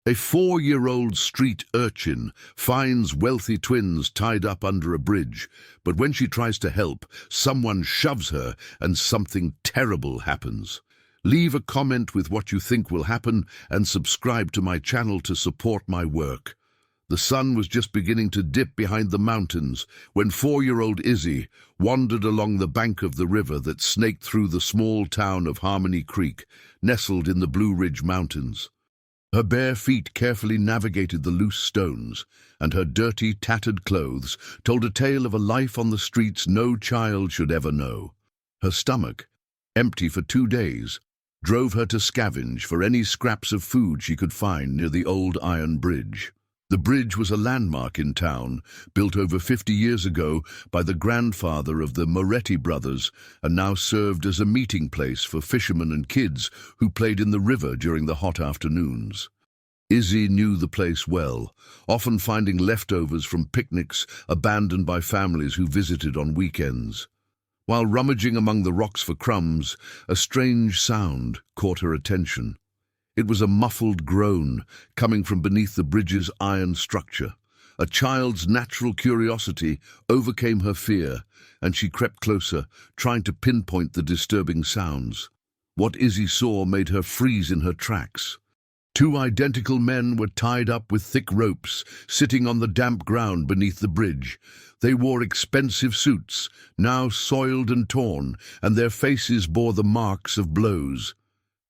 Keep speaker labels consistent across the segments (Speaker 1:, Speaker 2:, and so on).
Speaker 1: A 4-year-old street urchin finds wealthy twins tied up under a bridge, but when she tries to help, someone shoves her and something terrible happens. Leave a comment with what you think will happen and subscribe to my channel to support my work. The sun was just beginning to dip behind the mountains when 4-year-old Izzy wandered along the bank of the river that snaked through the small town of Harmony Creek, nestled in the Blue Ridge Mountains. Her bare feet carefully navigated the loose stones, and her dirty, tattered clothes told a tale of a life on the streets no child should ever know. Her stomach, empty for 2 days, drove her to scavenge for any scraps of food she could find near the old iron bridge. The bridge was a landmark in town, built over 50 years ago by the grandfather of the Moretti brothers, and now served as a meeting place for fishermen and kids who played in the river during the hot afternoons. Izzy knew the place well, often finding leftovers from picnics abandoned by families who visited on weekends. While rummaging among the rocks for crumbs, a strange sound caught her attention. It was a muffled groan coming from beneath the bridge's iron structure. A child's natural curiosity overcame her fear, and she crept closer, trying to pinpoint the disturbing sounds. What Izzy saw made her freeze in her tracks. 2 identical men were tied up with thick ropes, sitting on the damp ground beneath the bridge. They wore expensive suits, now soiled and torn, and their faces bore the marks of blows.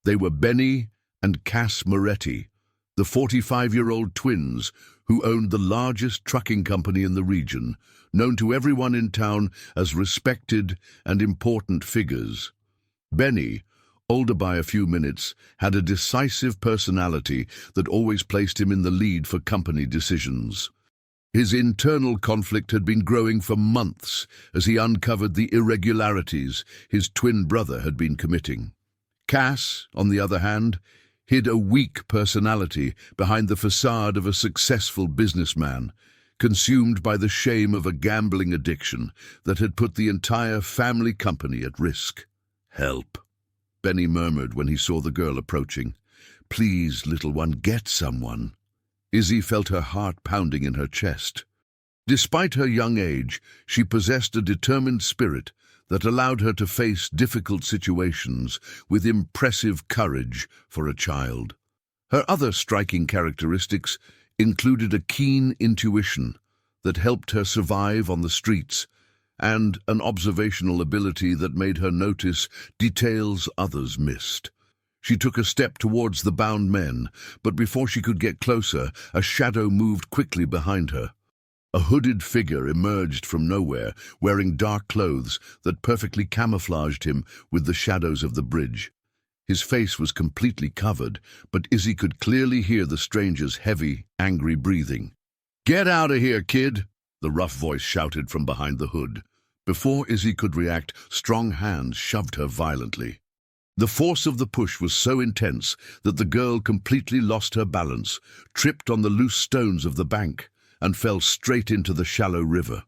Speaker 1: They were Benny and Cass Moretti, the 45-year-old twins who owned the largest trucking company in the region, known to everyone in town as respected and important figures. Benny, older by a few minutes, had a decisive personality that always placed him in the lead for company decisions. His internal conflict had been growing for months as he uncovered the irregularities his twin brother had been committing. Cass, on the other hand, hid a weak personality behind the facade of a successful businessman, consumed by the shame of a gambling addiction that had put the entire family company at risk. "Help," Benny murmured when he saw the girl approaching. "Please, little one, get someone." Izzy felt her heart pounding in her chest. Despite her young age, she possessed a determined spirit that allowed her to face difficult situations with impressive courage for a child. Her other striking characteristics included a keen intuition that helped her survive on the streets and an observational ability that made her notice details others missed. She took a step towards the bound men, but before she could get closer, a shadow moved quickly behind her. A hooded figure emerged from nowhere, wearing dark clothes that perfectly camouflaged him with the shadows of the bridge. His face was completely covered, but Izzy could clearly hear the stranger's heavy, angry breathing. "Get out of here, kid!" the rough voice shouted from behind the hood. Before Izzy could react, strong hands shoved her violently. The force of the push was so intense that the girl completely lost her balance, tripped on the loose stones of the bank, and fell straight into the shallow river.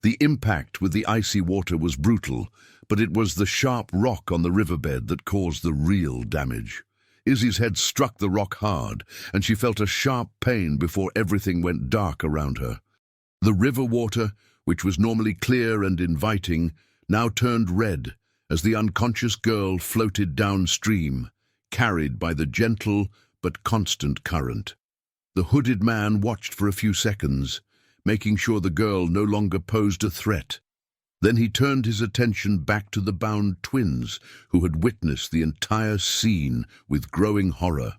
Speaker 1: The impact with the icy water was brutal, but it was the sharp rock on the riverbed that caused the real damage. Izzy's head struck the rock hard, and she felt a sharp pain before everything went dark around her. The river water, which was normally clear and inviting, now turned red as the unconscious girl floated downstream, carried by the gentle but constant current. The hooded man watched for a few seconds, making sure the girl no longer posed a threat. Then he turned his attention back to the bound twins, who had witnessed the entire scene with growing horror.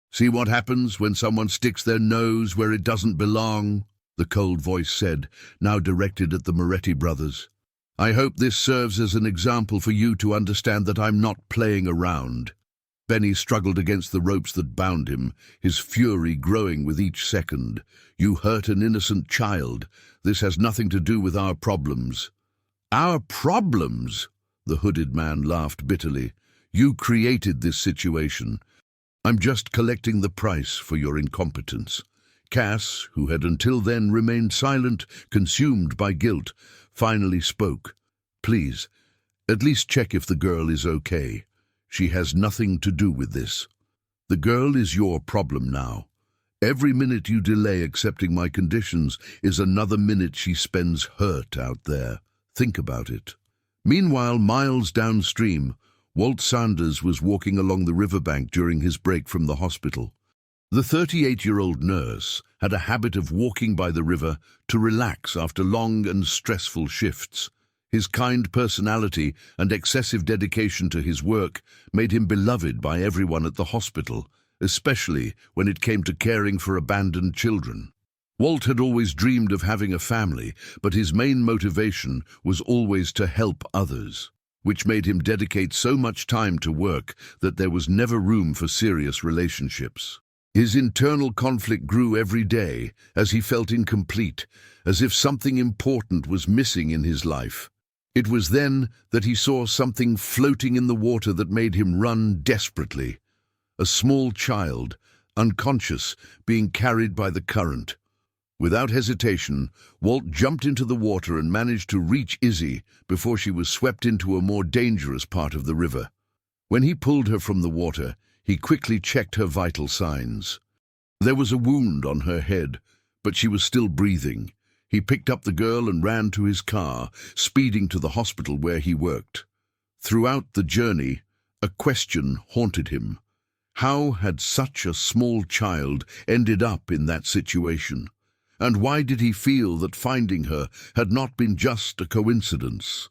Speaker 1: "See what happens when someone sticks their nose where it doesn't belong?" the cold voice said, now directed at the Moretti brothers. "I hope this serves as an example for you to understand that I'm not playing around." Benny struggled against the ropes that bound him, his fury growing with each second. "You hurt an innocent child. This has nothing to do with our problems." "Our problems?" the hooded man laughed bitterly. "You created this situation. I'm just collecting the price for your incompetence." Cass, who had until then remained silent, consumed by guilt, finally spoke. "Please, at least check if the girl is okay. She has nothing to do with this. The girl is your problem now. Every minute you delay accepting my conditions is another minute she spends hurt out there. Think about it. Meanwhile, miles downstream, Walt Sanders was walking along the riverbank during his break from the hospital. The 38-year-old nurse had a habit of walking by the river to relax after long and stressful shifts. His kind personality and excessive dedication to his work made him beloved by everyone at the hospital, especially when it came to caring for abandoned children. Walt had always dreamed of having a family, but his main motivation was always to help others, which made him dedicate so much time to work that there was never room for serious relationships. His internal conflict grew every day as he felt incomplete, as if something important was missing in his life. It was then that he saw something floating in the water that made him run desperately. A small child, unconscious, being carried by the current. Without hesitation, Walt jumped into the water and managed to reach Izzy before she was swept into a more dangerous part of the river. When he pulled her from the water, he quickly checked her vital signs. There was a wound on her head, but she was still breathing. He picked up the girl and ran to his car, speeding to the hospital where he worked. Throughout the journey, a question haunted him. How had such a small child ended up in that situation? And why did he feel that finding her had not been just a coincidence?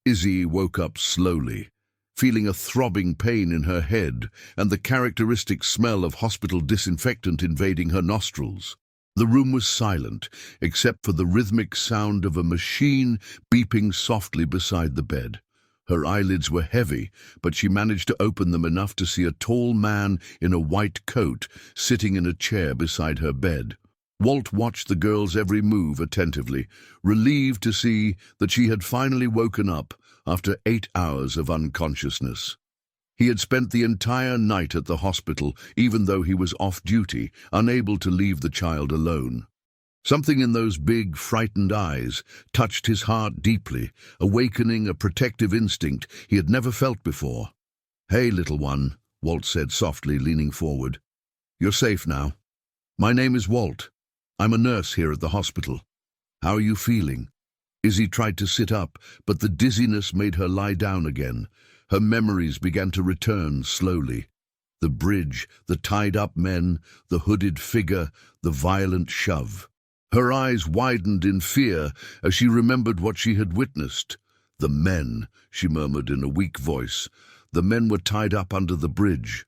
Speaker 1: Izzy woke up slowly, feeling a throbbing pain in her head and the characteristic smell of hospital disinfectant invading her nostrils. The room was silent, except for the rhythmic sound of a machine beeping softly beside the bed. Her eyelids were heavy, but she managed to open them enough to see a tall man in a white coat sitting in a chair beside her bed. Walt watched the girl's every move attentively, relieved to see that she had finally woken up after 8 hours of unconsciousness. He had spent the entire night at the hospital, even though he was off duty, unable to leave the child alone. Something in those big, frightened eyes touched his heart deeply, awakening a protective instinct he had never felt before. "Hey, little one," Walt said softly, leaning forward. "You're safe now. My name is Walt. I'm a nurse here at the hospital. How are you feeling?" Izzy tried to sit up, but the dizziness made her lie down again. Her memories began to return slowly. The bridge, the tied-up men, the hooded figure, the violent shove. Her eyes widened in fear as she remembered what she had witnessed. "The men," she murmured in a weak voice. "The men were tied up under the bridge."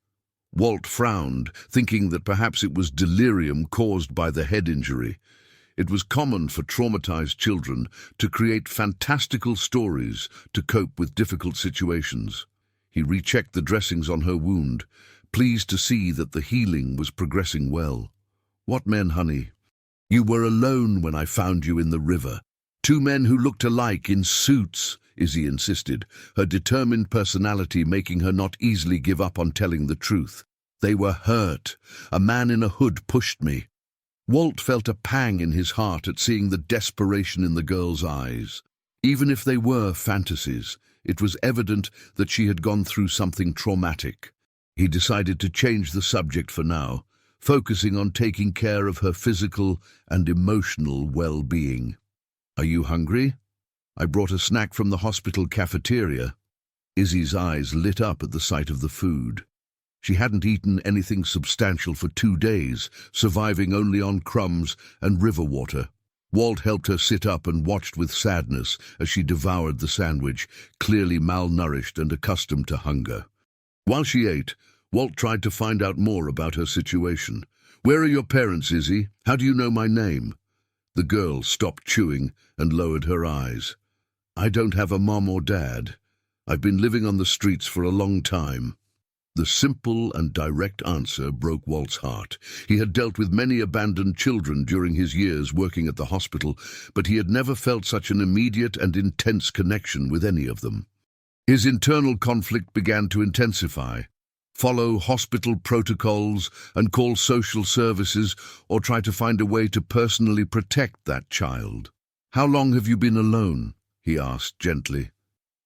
Speaker 1: Walt frowned, thinking that perhaps it was delirium caused by the head injury. It was common for traumatized children to create fantastical stories to cope with difficult situations. He rechecked the dressings on her wound, pleased to see that the healing was progressing well. "What men, honey?" "You were alone when I found you in the river. 2 men who looked alike in suits," Izzy insisted, her determined personality making her not easily give up on telling the truth. "They were hurt. A man in a hood pushed me." Walt felt a pang in his heart at seeing the desperation in the girl's eyes. Even if they were fantasies, it was evident that she had gone through something traumatic. He decided to change the subject for now, focusing on taking care of her physical and emotional well-being. "Are you hungry? I brought a snack from the hospital cafeteria." Izzy's eyes lit up at the sight of the food. She hadn't eaten anything substantial for 2 days, surviving only on crumbs and river water. Walt helped her sit up and watched with sadness as she devoured the sandwich, clearly malnourished and accustomed to hunger. While she ate, Walt tried to find out more about her situation. "Where are your parents, Izzy? How do you know my name?" The girl stopped chewing and lowered her eyes. "I don't have a mom or dad. I've been living on the streets for a long time." The simple and direct answer broke Walt's heart. He had dealt with many abandoned children during his years working at the hospital, but he had never felt such an immediate and intense connection with any of them. His internal conflict began to intensify. Follow hospital protocols and call social services, or try to find a way to personally protect that child. "How long have you been alone?" he asked gently.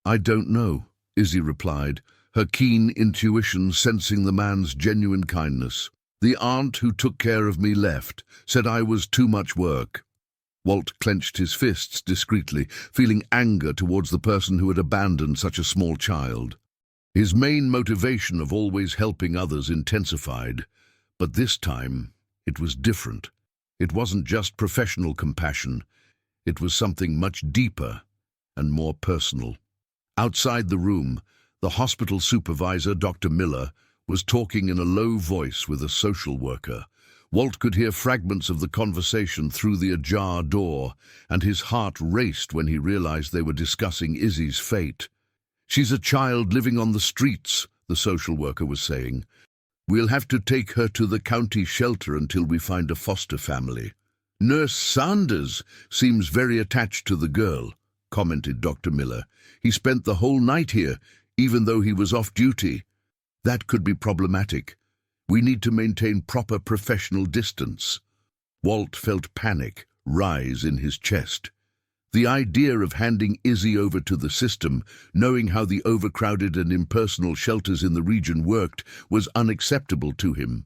Speaker 1: "I don't know," Izzy replied, her keen intuition sensing the man's genuine kindness. The aunt who took care of me left, said I was too much work. Walt clenched his fists discreetly, feeling anger towards the person who had abandoned such a small child. His main motivation of always helping others intensified, but this time it was different. It wasn't just professional compassion, it was something much deeper and more personal. Outside the room, the hospital supervisor, Dr. Miller, was talking in a low voice with a social worker. Walt could hear fragments of the conversation through the ajar door, and his heart raced when he realized they were discussing Izzy's fate. "She's a child living on the streets," the social worker was saying. "We'll have to take her to the county shelter until we find a foster family." "Nurse Sanders seems very attached to the girl," commented Dr. Miller. "He spent the whole night here, even though he was off duty. That could be problematic. We need to maintain proper professional distance." Walt felt panic rise in his chest. The idea of handing Izzy over to the system, knowing how the overcrowded and impersonal shelters in the region worked, was unacceptable to him.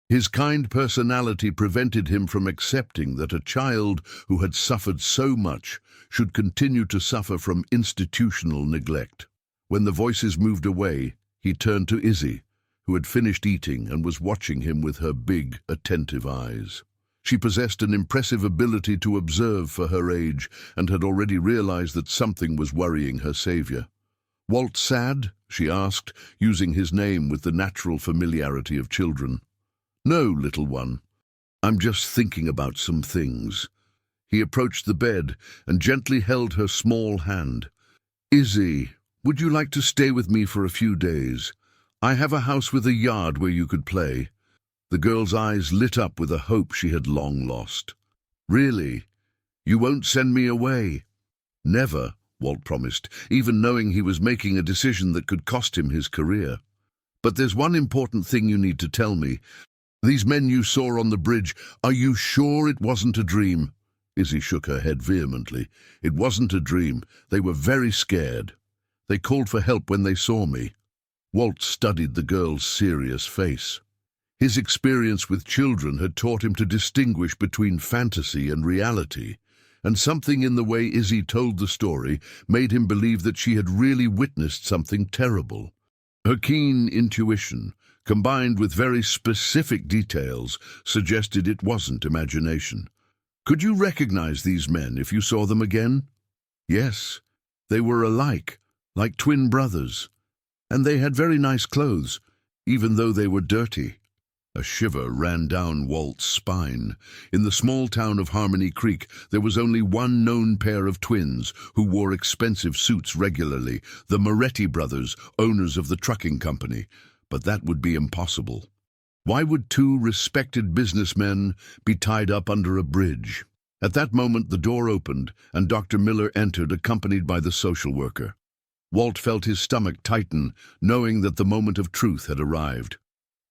Speaker 1: His kind personality prevented him from accepting that a child who had suffered so much should continue to suffer from institutional neglect. When the voices moved away, he turned to Izzy, who had finished eating and was watching him with her big, attentive eyes. She possessed an impressive ability to observe for her age and had already realized that something was worrying her savior. "Walt sad?" she asked, using his name with the natural familiarity of children. "No, little one. I'm just thinking about some things." He approached the bed and gently held her small hand. "Izzy, would you like to stay with me for a few days? I have a house with a yard where you could play." The girl's eyes lit up with a hope she had long lost. "Really? You won't send me away?" "Never," Walt promised, even knowing he was making a decision that could cost him his career. "But there's one important thing you need to tell me. These men you saw on the bridge, are you sure it wasn't a dream?" Izzy shook her head vehemently. "It wasn't a dream. They were very scared. They called for help when they saw me." Walt studied the girl's serious face. His experience with children had taught him to distinguish between fantasy and reality, and something in the way Izzy told the story made him believe that she had really witnessed something terrible. Her keen intuition, combined with very specific details, suggested it wasn't imagination. "Could you recognize these men if you saw them again?" "Yes, they were alike, like twin brothers. And they had very nice clothes, even though they were dirty." A shiver ran down Walt's spine. In the small town of Harmony Creek, there was only one known pair of twins who wore expensive suits regularly, the Moretti brothers, owners of the trucking company. But that would be impossible. Why would two respected businessmen be tied up under a bridge? At that moment, the door opened, and Dr. Miller entered, accompanied by the social worker. Walt felt his stomach tighten, knowing that the moment of truth had arrived.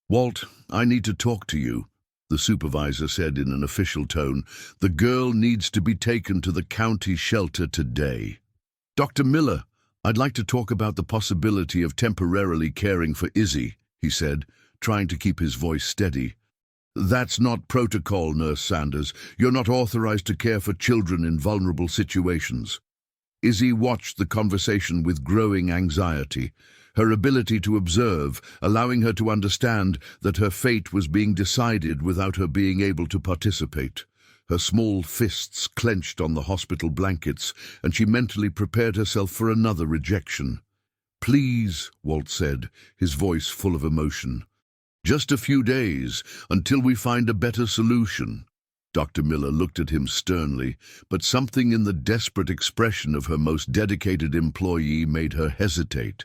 Speaker 1: "Walt, I need to talk to you," the supervisor said in an official tone. "The girl needs to be taken to the county shelter today." "Dr. Miller, I'd like to talk about the possibility of temporarily caring for Izzy," he said, trying to keep his voice steady. "That's not protocol, Nurse Sanders. You're not authorized to care for children in vulnerable situations." Izzy watched the conversation with growing anxiety, her ability to observe, allowing her to understand that her fate was being decided without her being able to participate. Her small fists clenched on the hospital blankets, and she mentally prepared herself for another rejection. "Please," Walt said, his voice full of emotion. "Just a few days, until we find a better solution." Dr. Miller looked at him sternly, but something in the desperate expression of her most dedicated employee made her hesitate.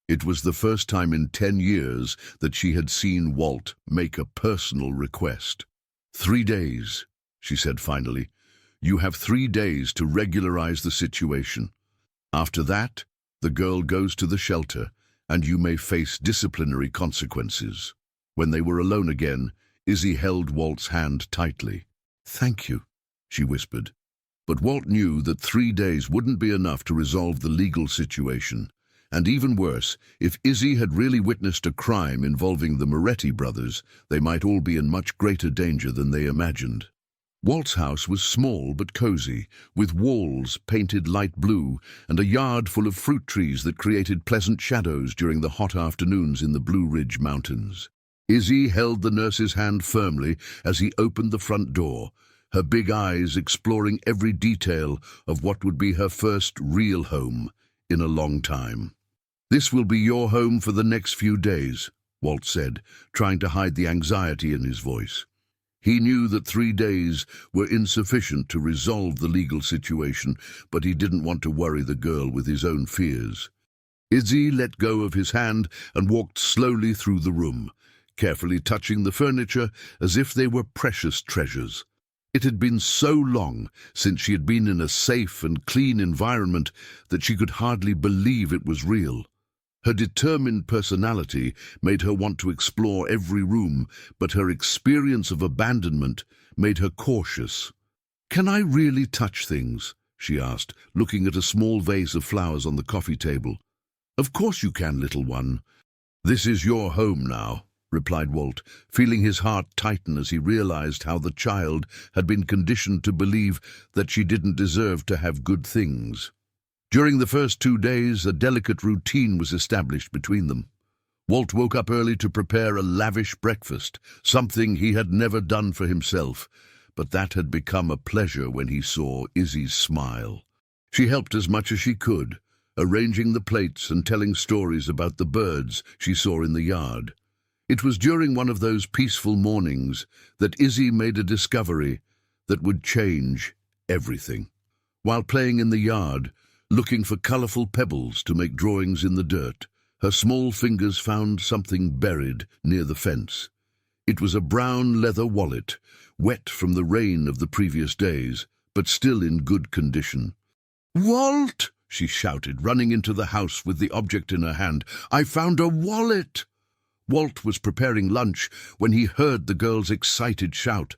Speaker 1: It was the first time in 10 years that she had seen Walt make a personal request. "3 days," she said finally. "You have 3 days to regularize the situation. After that, the girl goes to the shelter, and you may face disciplinary consequences." When they were alone again, Izzy held Walt's hand tightly. "Thank you," she whispered. But Walt knew that 3 days wouldn't be enough to resolve the legal situation, And even worse, if Izzy had really witnessed a crime involving the Moretti brothers, they might all be in much greater danger than they imagined. Walt's house was small but cozy, with walls painted light blue and a yard full of fruit trees that created pleasant shadows during the hot afternoons in the Blue Ridge Mountains. Izzy held the nurse's hand firmly as he opened the front door, her big eyes exploring every detail of what would be her first real home in a long time. "This will be your home for the next few days," Walt said, trying to hide the anxiety in his voice. He knew that 3 days were insufficient to resolve the legal situation, but he didn't want to worry the girl with his own fears. Izzy let go of his hand and walked slowly through the room, carefully touching the furniture as if they were precious treasures. It had been so long since she had been in a safe and clean environment that she could hardly believe it was real. Her determined personality made her want to explore every room, but her experience of abandonment made her cautious. "Can I really touch things?" she asked, looking at a small vase of flowers on the coffee table. "Of course you can, little one. This is your home now," replied Walt, feeling his heart tighten as he realized how the child had been conditioned to believe that she didn't deserve to have good things. During the first 2 days, a delicate routine was established between them. Walt woke up early to prepare a lavish breakfast, something he had never done for himself, but that had become a pleasure when he saw Izzy's smile. She helped as much as she could, arranging the plates and telling stories about the birds she saw in the yard. It was during one of those peaceful mornings that Izzy made a discovery that would change everything. While playing in the yard, looking for colorful pebbles to make drawings in the dirt, her small fingers found something buried near the fence. It was a brown leather wallet, wet from the rain of the previous days, but still in good condition. "Walt!" she shouted, running into the house with the object in her hand. "I found a wallet!" Walt was preparing lunch when he heard the girl's excited shout.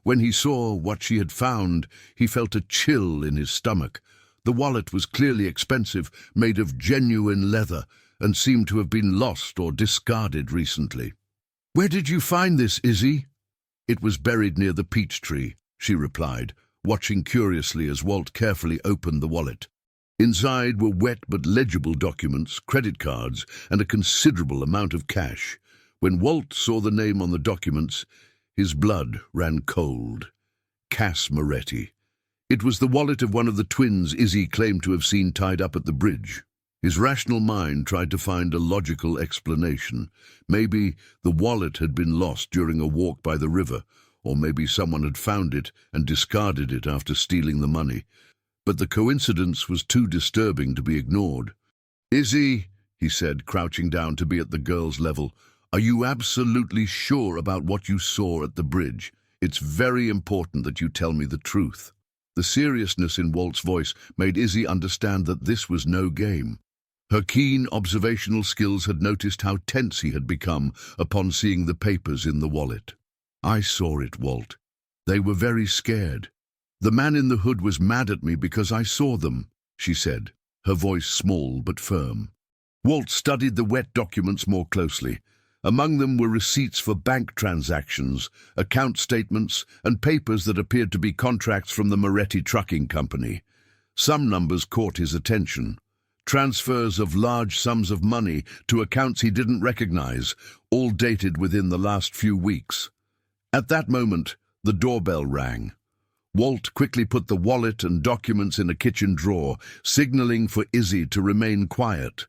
Speaker 1: When he saw what she had found, he felt a chill in his stomach. The wallet was clearly expensive, made of genuine leather, and seemed to have been lost or discarded recently. "Where did you find this, Izzy?" "It was buried near the peach tree," she replied, watching curiously as Walt carefully opened the wallet. Inside were wet but legible documents, credit cards, and a considerable amount of cash. When Walt saw the name on the documents, his blood ran cold. Cass Moretti. It was the wallet of one of the twins Izzy claimed to have seen tied up at the bridge. His rational mind tried to find a logical explanation. Maybe the wallet had been lost during a walk by the river, or maybe someone had found it and discarded it after stealing the money. But the coincidence was too disturbing to be ignored. "Izzy," he said, crouching down to be at the girl's level, "are you absolutely sure about what you saw at the bridge? It's very important that you tell me the truth." The seriousness in Walt's voice made Izzy understand that this was no game. Her keen observational skills had noticed how tense he had become upon seeing the papers in the wallet. "I saw it, Walt. They were very scared. The man in the hood was mad at me because I saw them," she said, her voice small but firm. Walt studied the wet documents more closely. Among them were receipts for bank transactions, account statements, and papers that appeared to be contracts from the Moretti Trucking Company. Some numbers caught his attention. Transfers of large sums of money to accounts he didn't recognize, all dated within the last few weeks. At that moment, the doorbell rang. Walt quickly put the wallet and documents in a kitchen drawer, signaling for Izzy to remain quiet.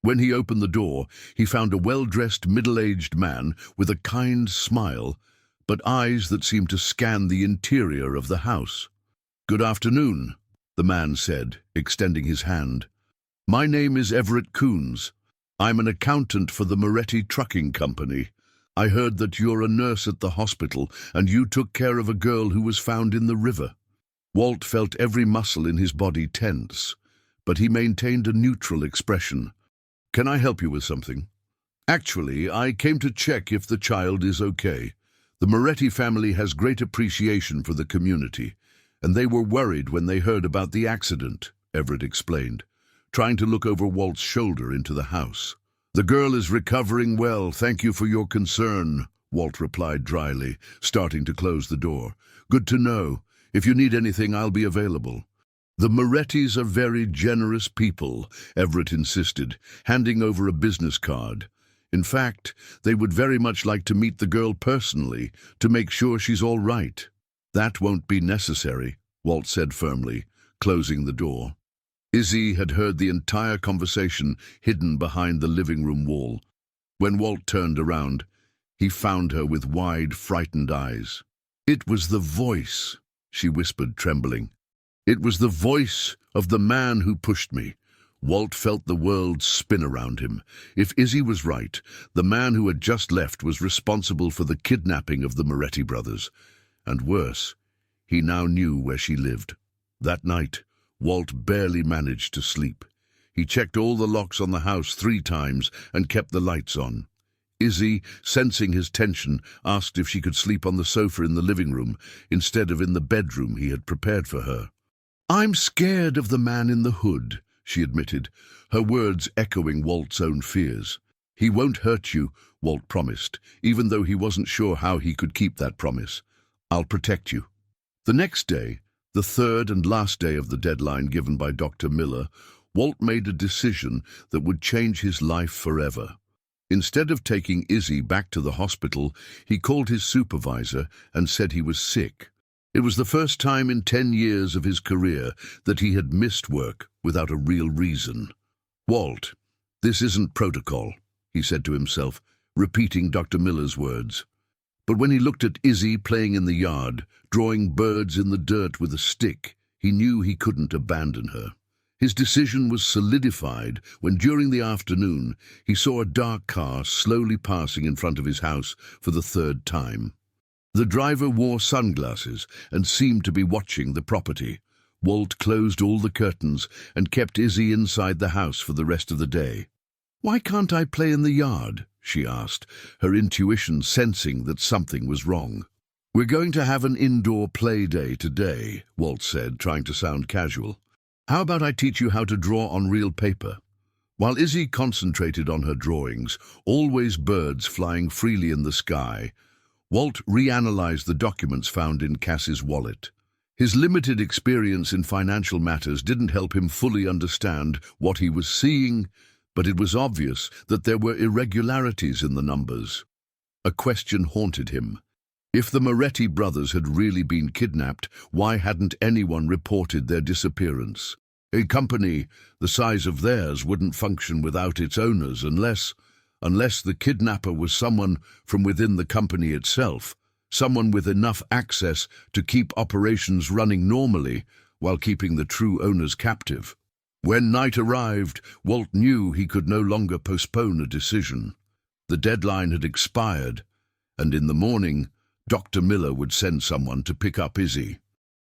Speaker 1: When he opened the door, he found a well-dressed, middle-aged man with a kind smile, but eyes that seemed to scan the interior of the house. "Good afternoon," the man said, extending his hand. "My name is Everett Coons. I'm an accountant for the Moretti Trucking Company. I heard that you're a nurse at the hospital, and you took care of a girl who was found in the river." Walt felt every muscle in his body tense, but he maintained a neutral expression. "Can I help you with something?" "Actually, I came to check if the child is okay. The Moretti family has great appreciation for the community, and they were worried when they heard about the accident," Everett explained. trying to look over Walt's shoulder into the house. "The girl is recovering well, thank you for your concern," Walt replied dryly, starting to close the door. "Good to know. If you need anything, I'll be available." "The Morettis are very generous people," Everett insisted, handing over a business card. "In fact, they would very much like to meet the girl personally to make sure she's all right." "That won't be necessary," Walt said firmly, closing the door. Izzy had heard the entire conversation hidden behind the living room wall. When Walt turned around, he found her with wide, frightened eyes. "It was the voice," she whispered, trembling. "It was the voice of the man who pushed me." Walt felt the world spin around him. If Izzy was right, the man who had just left was responsible for the kidnapping of the Moretti brothers. And worse, he now knew where she lived. That night, Walt barely managed to sleep. He checked all the locks on the house 3 times and kept the lights on. Izzy, sensing his tension, asked if she could sleep on the sofa in the living room instead of in the bedroom he had prepared for her. "I'm scared of the man in the hood," she admitted, her words echoing Walt's own fears. "He won't hurt you," Walt promised, even though he wasn't sure how he could keep that promise. "I'll protect you." The next day, the 3rd and last day of the deadline given by Dr. Miller, Walt made a decision that would change his life forever. Instead of taking Izzy back to the hospital, he called his supervisor and said he was sick. It was the first time in 10 years of his career that he had missed work without a real reason. "Walt, this isn't protocol," he said to himself, repeating Dr. Miller's words. But when he looked at Izzy playing in the yard, drawing birds in the dirt with a stick, he knew he couldn't abandon her. His decision was solidified when, during the afternoon, he saw a dark car slowly passing in front of his house for the 3rd time. The driver wore sunglasses and seemed to be watching the property. Walt closed all the curtains and kept Izzy inside the house for the rest of the day. "Why can't I play in the yard?" she asked, her intuition sensing that something was wrong. "We're going to have an indoor play day today," Walt said, trying to sound casual. "How about I teach you how to draw on real paper?" While Izzy concentrated on her drawings, always birds flying freely in the sky, Walt reanalyzed the documents found in Cass's wallet. His limited experience in financial matters didn't help him fully understand what he was seeing, but it was obvious that there were irregularities in the numbers. A question haunted him. If the Moretti brothers had really been kidnapped, why hadn't anyone reported their disappearance? A company the size of theirs wouldn't function without its owners unless the kidnapper was someone from within the company itself, someone with enough access to keep operations running normally while keeping the true owners captive. When night arrived, Walt knew he could no longer postpone a decision. The deadline had expired, and in the morning, Dr. Miller would send someone to pick up Izzy.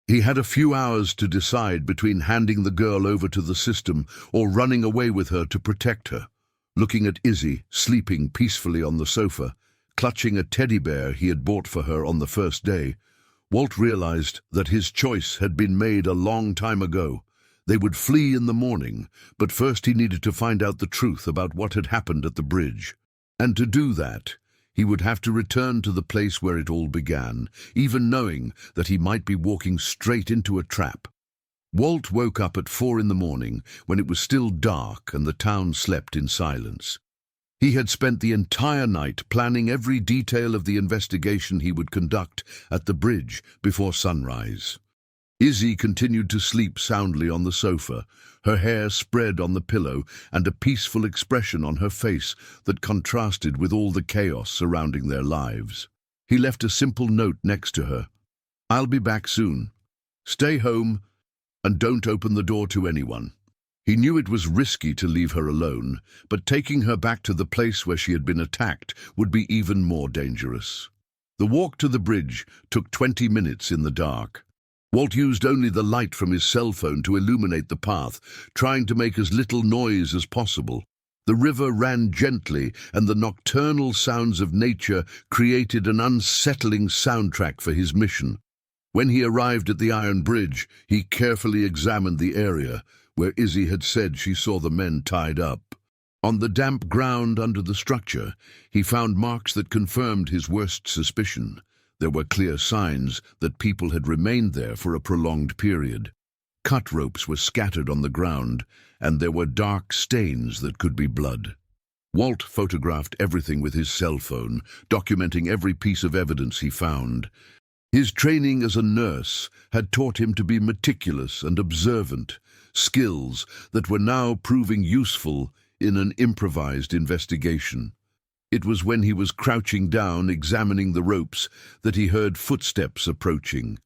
Speaker 1: He had a few hours to decide between handing the girl over to the system or running away with her to protect her. Looking at Izzy, sleeping peacefully on the sofa, clutching a teddy bear he had bought for her on the first day, Walt realized that his choice had been made a long time ago. They would flee in the morning, but first he needed to find out the truth about what had happened at the bridge. And to do that, he would have to return to the place where it all began, even knowing that he might be walking straight into a trap. Walt woke up at 4 in the morning when it was still dark and the town slept in silence. He had spent the entire night planning every detail of the investigation he would conduct at the bridge before sunrise. Izzy continued to sleep soundly on the sofa, her hair spread on the pillow and a peaceful expression on her face that contrasted with all the chaos surrounding their lives. He left a simple note next to her. "I'll be back soon. Stay home and don't open the door to anyone." He knew it was risky to leave her alone, but taking her back to the place where she had been attacked would be even more dangerous. The walk to the bridge took 20 minutes in the dark. Walt used only the light from his cell phone to illuminate the path, trying to make as little noise as possible. The river ran gently, and the nocturnal sounds of nature created an unsettling soundtrack for his mission. When he arrived at the iron bridge, he carefully examined the area, where Izzy had said she saw the men tied up. On the damp ground under the structure, he found marks that confirmed his worst suspicion. There were clear signs that people had remained there for a prolonged period. Cut ropes were scattered on the ground, and there were dark stains that could be blood. Walt photographed everything with his cell phone, documenting every piece of evidence he found. His training as a nurse had taught him to be meticulous and observant, skills that were now proving useful in an improvised investigation. It was when he was crouching down, examining the ropes, that he heard footsteps approaching.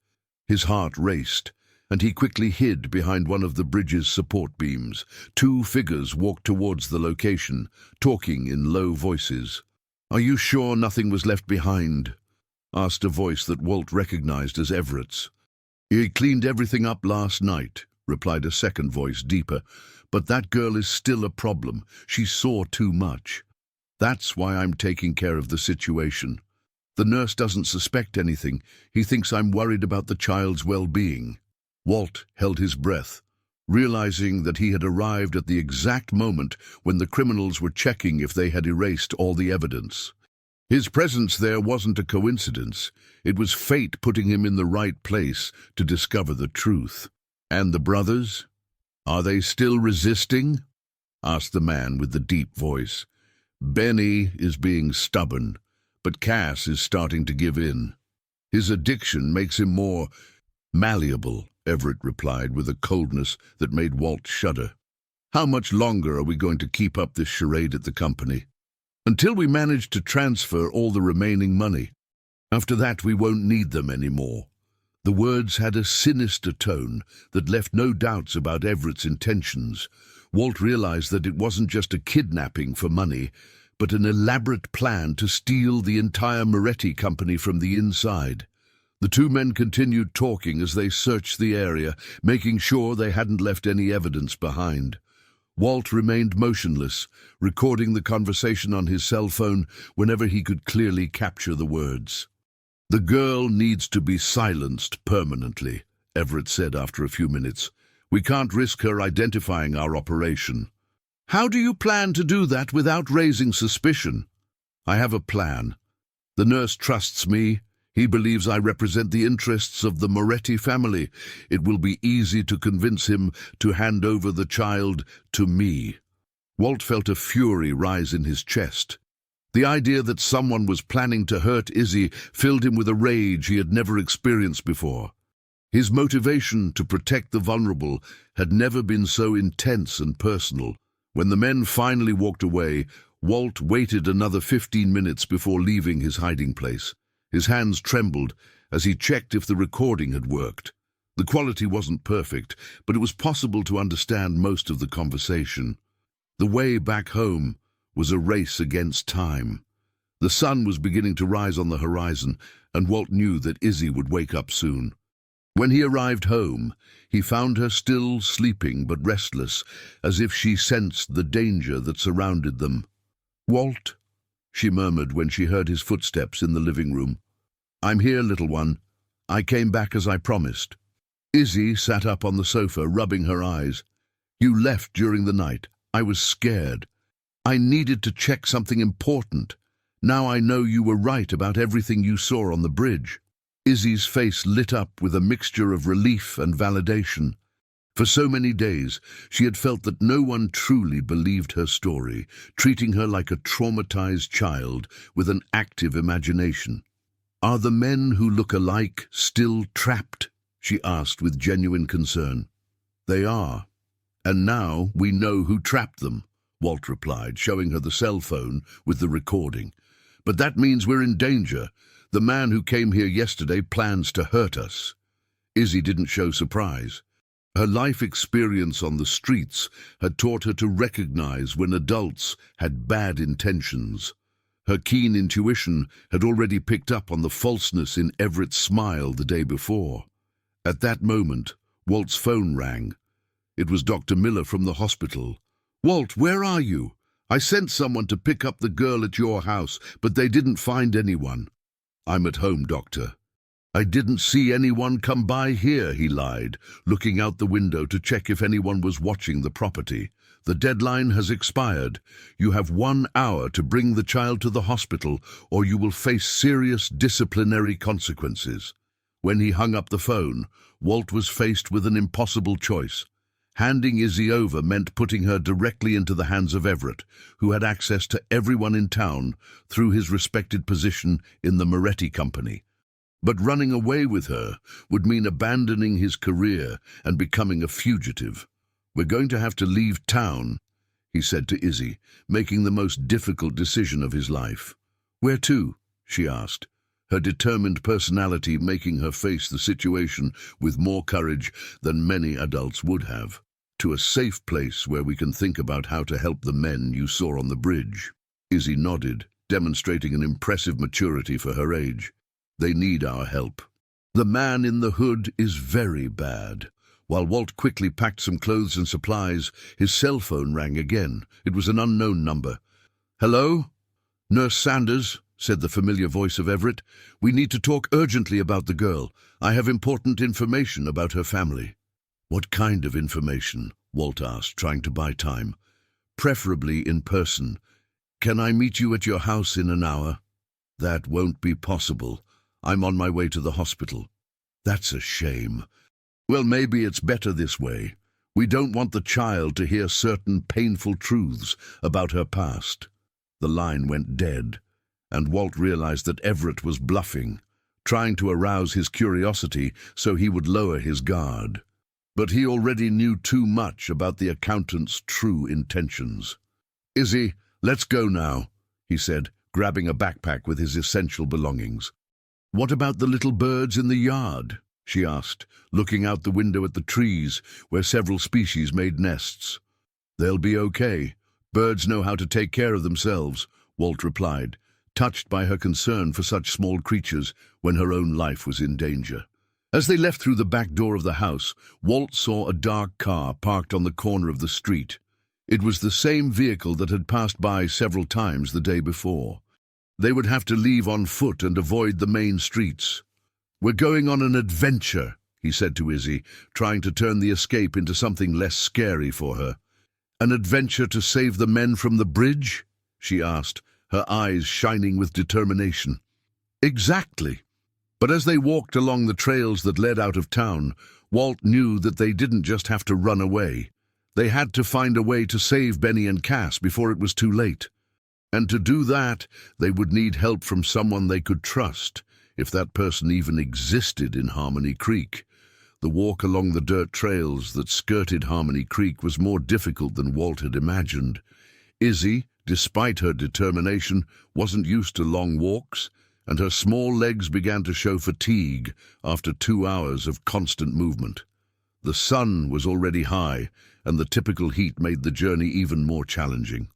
Speaker 1: His heart raced, and he quickly hid behind one of the bridge's support beams. Two figures walked towards the location, talking in low voices. "Are you sure nothing was left behind?" asked a voice that Walt recognized as Everett's. "He cleaned everything up last night," replied a second voice, deeper. "But that girl is still a problem. She saw too much. That's why I'm taking care of the situation. The nurse doesn't suspect anything. He thinks I'm worried about the child's well-being." Walt held his breath, realizing that he had arrived at the exact moment when the criminals were checking if they had erased all the evidence. His presence there wasn't a coincidence. It was fate putting him in the right place to discover the truth. "And the brothers? Are they still resisting?" asked the man with the deep voice. "Benny is being stubborn, but Cass is starting to give in. His addiction makes him more malleable," Everett replied with a coldness that made Walt shudder. "How much longer are we going to keep up this charade at the company?" "Until we manage to transfer all the remaining money. After that, we won't need them anymore." The words had a sinister tone that left no doubts about Everett's intentions. Walt realized that it wasn't just a kidnapping for money, but an elaborate plan to steal the entire Moretti company from the inside. The two men continued talking as they searched the area, making sure they hadn't left any evidence behind. Walt remained motionless, recording the conversation on his cell phone whenever he could clearly capture the words. "The girl needs to be silenced permanently," Everett said after a few minutes. "We can't risk her identifying our operation." "How do you plan to do that without raising suspicion?" "I have a plan. The nurse trusts me. He believes I represent the interests of the Moretti family. It will be easy to convince him to hand over the child to me." Walt felt a fury rise in his chest. The idea that someone was planning to hurt Izzy filled him with a rage he had never experienced before. His motivation to protect the vulnerable had never been so intense and personal. When the men finally walked away, Walt waited another 15 minutes before leaving his hiding place. His hands trembled as he checked if the recording had worked. The quality wasn't perfect, but it was possible to understand most of the conversation. The way back home was a race against time. The sun was beginning to rise on the horizon, and Walt knew that Izzy would wake up soon. When he arrived home, he found her still sleeping but restless, as if she sensed the danger that surrounded them. "Walt," she murmured when she heard his footsteps in the living room. "I'm here, little one. I came back as I promised." Izzy sat up on the sofa, rubbing her eyes. "You left during the night. I was scared. I needed to check something important. Now I know you were right about everything you saw on the bridge." Izzy's face lit up with a mixture of relief and validation. For so many days, she had felt that no one truly believed her story, treating her like a traumatized child with an active imagination. "Are the men who look alike still trapped?" she asked with genuine concern. "They are. And now we know who trapped them," Walt replied, showing her the cell phone with the recording. "But that means we're in danger. The man who came here yesterday plans to hurt us." Izzy didn't show surprise. Her life experience on the streets had taught her to recognize when adults had bad intentions. Her keen intuition had already picked up on the falseness in Everett's smile the day before. At that moment, Walt's phone rang. It was Dr. Miller from the hospital. "Walt, where are you? I sent someone to pick up the girl at your house, but they didn't find anyone." "I'm at home, Doctor." "I didn't see anyone come by here," he lied, looking out the window to check if anyone was watching the property. "The deadline has expired. You have 1 hour to bring the child to the hospital, or you will face serious disciplinary consequences." When he hung up the phone, Walt was faced with an impossible choice. Handing Izzy over meant putting her directly into the hands of Everett, who had access to everyone in town through his respected position in the Moretti Company. But running away with her would mean abandoning his career and becoming a fugitive. "We're going to have to leave town," he said to Izzy, making the most difficult decision of his life. "Where to?" she asked, her determined personality making her face the situation with more courage than many adults would have. "To a safe place where we can think about how to help the men you saw on the bridge." Izzy nodded, demonstrating an impressive maturity for her age. "They need our help. The man in the hood is very bad." While Walt quickly packed some clothes and supplies, his cell phone rang again. It was an unknown number. "Hello? Nurse Sanders," said the familiar voice of Everett. "We need to talk urgently about the girl. I have important information about her family." "What kind of information?" Walt asked, trying to buy time. "Preferably in person. Can I meet you at your house in an hour?" "That won't be possible. I'm on my way to the hospital." "That's a shame." "Well, maybe it's better this way. We don't want the child to hear certain painful truths about her past." The line went dead, and Walt realized that Everett was bluffing, trying to arouse his curiosity so he would lower his guard. But he already knew too much about the accountant's true intentions. "Izzy, let's go now," he said, grabbing a backpack with his essential belongings. "What about the little birds in the yard?" she asked, looking out the window at the trees where several species made nests. "They'll be okay. Birds know how to take care of themselves," Walt replied, touched by her concern for such small creatures when her own life was in danger. As they left through the back door of the house, Walt saw a dark car parked on the corner of the street. It was the same vehicle that had passed by several times the day before. They would have to leave on foot and avoid the main streets. "We're going on an adventure," he said to Izzy, trying to turn the escape into something less scary for her. "An adventure to save the men from the bridge?" she asked, her eyes shining with determination. "Exactly." But as they walked along the trails that led out of town, Walt knew that they didn't just have to run away. They had to find a way to save Benny and Cass before it was too late. And to do that, they would need help from someone they could trust, if that person even existed in Harmony Creek. The walk along the dirt trails that skirted Harmony Creek was more difficult than Walt had imagined. Izzy, despite her determination, wasn't used to long walks, and her small legs began to show fatigue after 2 hours of constant movement. The sun was already high, and the typical heat made the journey even more challenging.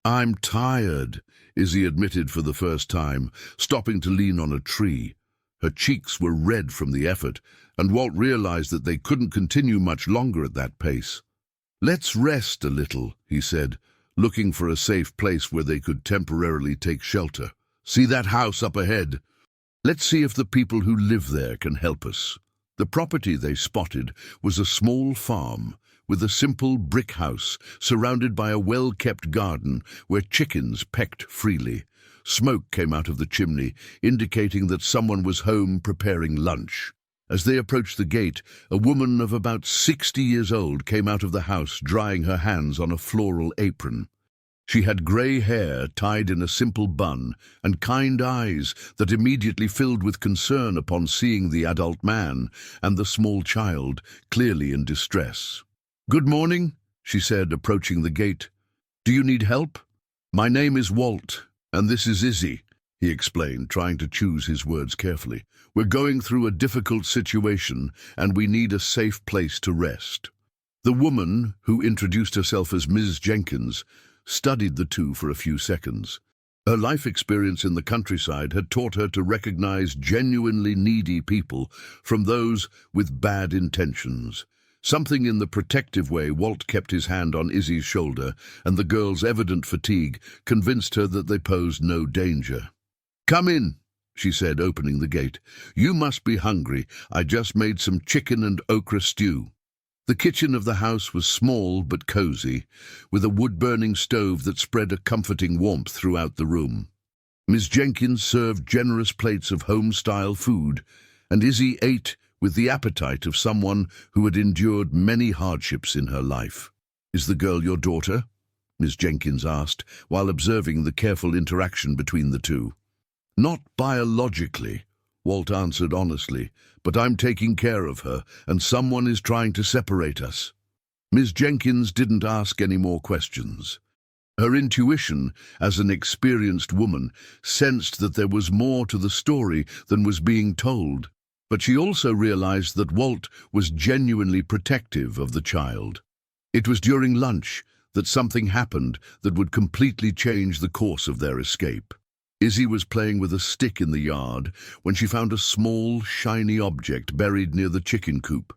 Speaker 1: "I'm tired," Izzy admitted for the first time, stopping to lean on a tree. Her cheeks were red from the effort, and Walt realized that they couldn't continue much longer at that pace. "Let's rest a little," he said, looking for a safe place where they could temporarily take shelter. "See that house up ahead? Let's see if the people who live there can help us." The property they spotted was a small farm, with a simple brick house surrounded by a well-kept garden where chickens pecked freely. Smoke came out of the chimney, indicating that someone was home preparing lunch. As they approached the gate, a woman of about 60 years old came out of the house, drying her hands on a floral apron. She had grey hair tied in a simple bun and kind eyes that immediately filled with concern upon seeing the adult man and the small child, clearly in distress. "Good morning," she said, approaching the gate. "Do you need help?" "My name is Walt, and this is Izzy," he explained, trying to choose his words carefully. "We're going through a difficult situation, and we need a safe place to rest." The woman, who introduced herself as Ms. Jenkins, studied the two for a few seconds. Her life experience in the countryside had taught her to recognize genuinely needy people from those with bad intentions. Something in the protective way Walt kept his hand on Izzy's shoulder, and the girl's evident fatigue convinced her that they posed no danger. "Come in," she said, opening the gate. "You must be hungry. I just made some chicken and okra stew." The kitchen of the house was small but cozy, with a wood-burning stove that spread a comforting warmth throughout the room. Miss Jenkins served generous plates of home-style food, and Izzy ate with the appetite of someone who had endured many hardships in her life. "Is the girl your daughter?" Miss Jenkins asked, while observing the careful interaction between the two. "Not biologically," Walt answered honestly, "but I'm taking care of her, and someone is trying to separate us." Miss Jenkins didn't ask any more questions. Her intuition, as an experienced woman, sensed that there was more to the story than was being told, but she also realized that Walt was genuinely protective of the child. It was during lunch that something happened that would completely change the course of their escape. Izzy was playing with a stick in the yard when she found a small, shiny object buried near the chicken coop.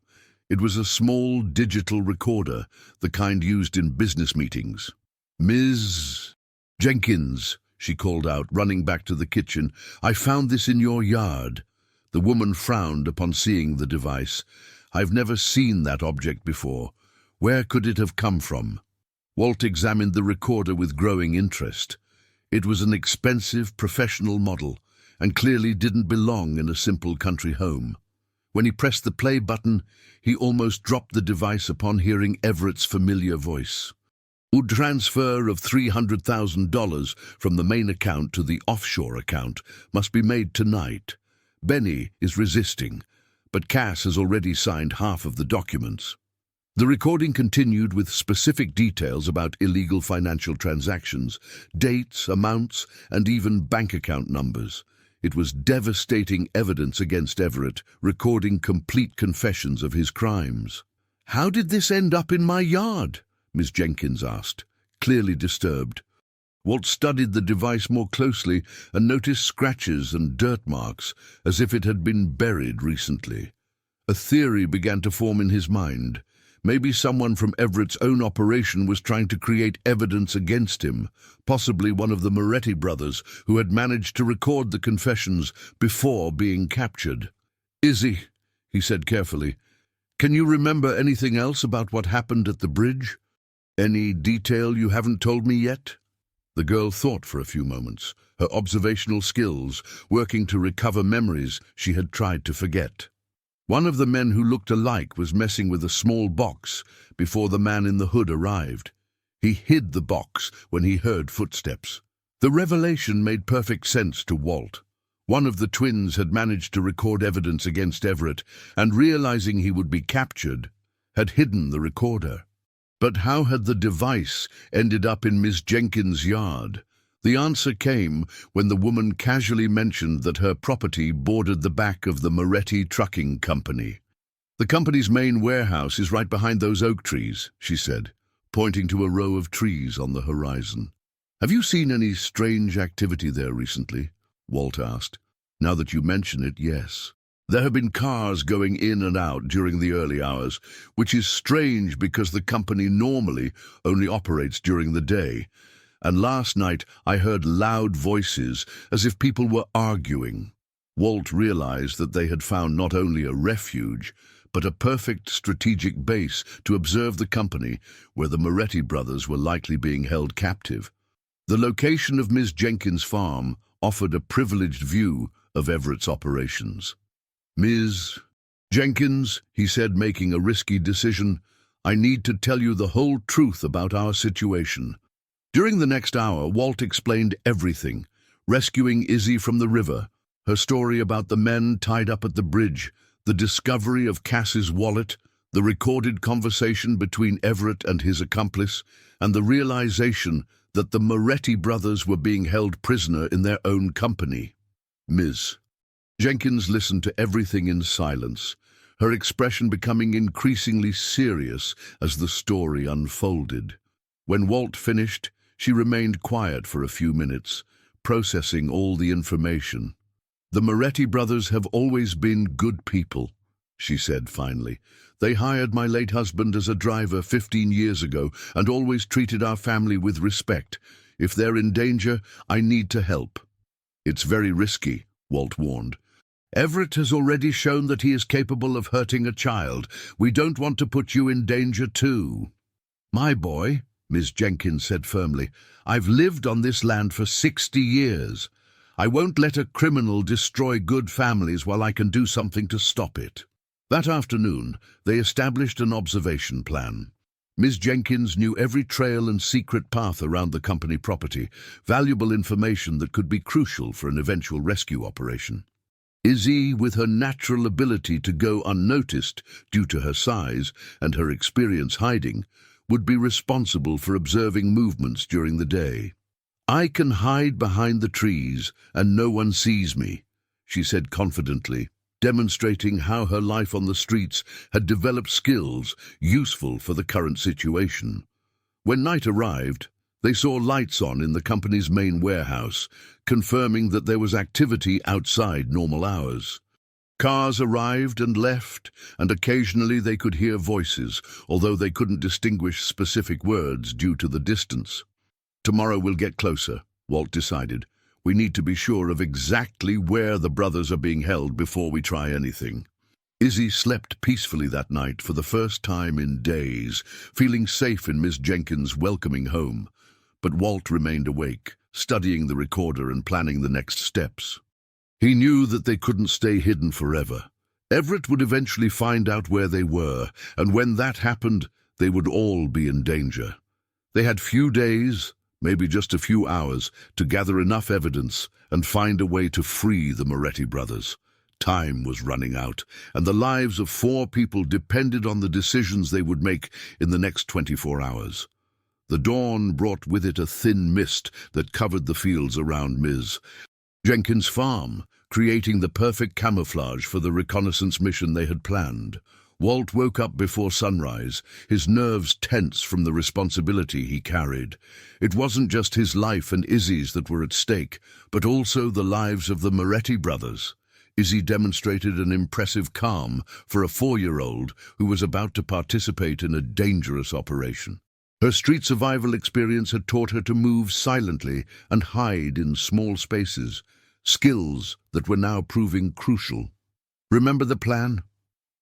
Speaker 1: It was a small digital recorder, the kind used in business meetings. "Ms. Jenkins," she called out, running back to the kitchen, "I found this in your yard." The woman frowned upon seeing the device. "I've never seen that object before. Where could it have come from?" Walt examined the recorder with growing interest. It was an expensive, professional model, and clearly didn't belong in a simple country home. When he pressed the play button, he almost dropped the device upon hearing Everett's familiar voice. "A transfer of $300,000 from the main account to the offshore account must be made tonight. Benny is resisting, but Cass has already signed half of the documents." The recording continued with specific details about illegal financial transactions, dates, amounts, and even bank account numbers. It was devastating evidence against Everett, recording complete confessions of his crimes. "How did this end up in my yard?" Miss Jenkins asked, clearly disturbed. Walt studied the device more closely and noticed scratches and dirt marks, as if it had been buried recently. A theory began to form in his mind. Maybe someone from Everett's own operation was trying to create evidence against him, possibly one of the Moretti brothers who had managed to record the confessions before being captured. "Izzy," he said carefully, "can you remember anything else about what happened at the bridge? Any detail you haven't told me yet?" The girl thought for a few moments, her observational skills working to recover memories she had tried to forget. "One of the men who looked alike was messing with a small box before the man in the hood arrived. He hid the box when he heard footsteps." The revelation made perfect sense to Walt. One of the twins had managed to record evidence against Everett, and realizing he would be captured, had hidden the recorder. But how had the device ended up in Miss Jenkins' yard? The answer came when the woman casually mentioned that her property bordered the back of the Moretti Trucking Company. "The company's main warehouse is right behind those oak trees," she said, pointing to a row of trees on the horizon. "Have you seen any strange activity there recently?" Walt asked. "Now that you mention it, yes. There have been cars going in and out during the early hours, which is strange because the company normally only operates during the day. And last night I heard loud voices, as if people were arguing." Walt realized that they had found not only a refuge, but a perfect strategic base to observe the company where the Moretti brothers were likely being held captive. The location of Miss Jenkins' farm offered a privileged view of Everett's operations. "Ms. Jenkins," he said, making a risky decision, "I need to tell you the whole truth about our situation." During the next hour, Walt explained everything, rescuing Izzy from the river, her story about the men tied up at the bridge, the discovery of Cass's wallet, the recorded conversation between Everett and his accomplice, and the realization that the Moretti brothers were being held prisoner in their own company. Ms. Jenkins listened to everything in silence, her expression becoming increasingly serious as the story unfolded. When Walt finished, she remained quiet for a few minutes, processing all the information. "The Moretti brothers have always been good people," she said finally. "They hired my late husband as a driver 15 years ago and always treated our family with respect. If they're in danger, I need to help. It's very risky," Walt warned. "Everett has already shown that he is capable of hurting a child. We don't want to put you in danger too." "My boy," Miss Jenkins said firmly, "I've lived on this land for 60 years. I won't let a criminal destroy good families while I can do something to stop it." That afternoon, they established an observation plan. Miss Jenkins knew every trail and secret path around the company property, valuable information that could be crucial for an eventual rescue operation. Izzy, with her natural ability to go unnoticed due to her size and her experience hiding, would be responsible for observing movements during the day. "I can hide behind the trees and no one sees me," she said confidently, demonstrating how her life on the streets had developed skills useful for the current situation. When night arrived, they saw lights on in the company's main warehouse, confirming that there was activity outside normal hours. Cars arrived and left, and occasionally they could hear voices, although they couldn't distinguish specific words due to the distance. "Tomorrow we'll get closer," Walt decided. "We need to be sure of exactly where the brothers are being held before we try anything." Izzy slept peacefully that night for the first time in days, feeling safe in Miss Jenkins' welcoming home. But Walt remained awake, studying the recorder and planning the next steps. He knew that they couldn't stay hidden forever. Everett would eventually find out where they were, and when that happened, they would all be in danger. They had few days, maybe just a few hours, to gather enough evidence and find a way to free the Moretti brothers. Time was running out, and the lives of 4 people depended on the decisions they would make in the next 24 hours. The dawn brought with it a thin mist that covered the fields around Ms. Jenkins' farm, creating the perfect camouflage for the reconnaissance mission they had planned. Walt woke up before sunrise, his nerves tense from the responsibility he carried. It wasn't just his life and Izzy's that were at stake, but also the lives of the Moretti brothers. Izzy demonstrated an impressive calm for a 4-year-old who was about to participate in a dangerous operation. Her street survival experience had taught her to move silently and hide in small spaces, skills that were now proving crucial. "Remember the plan?"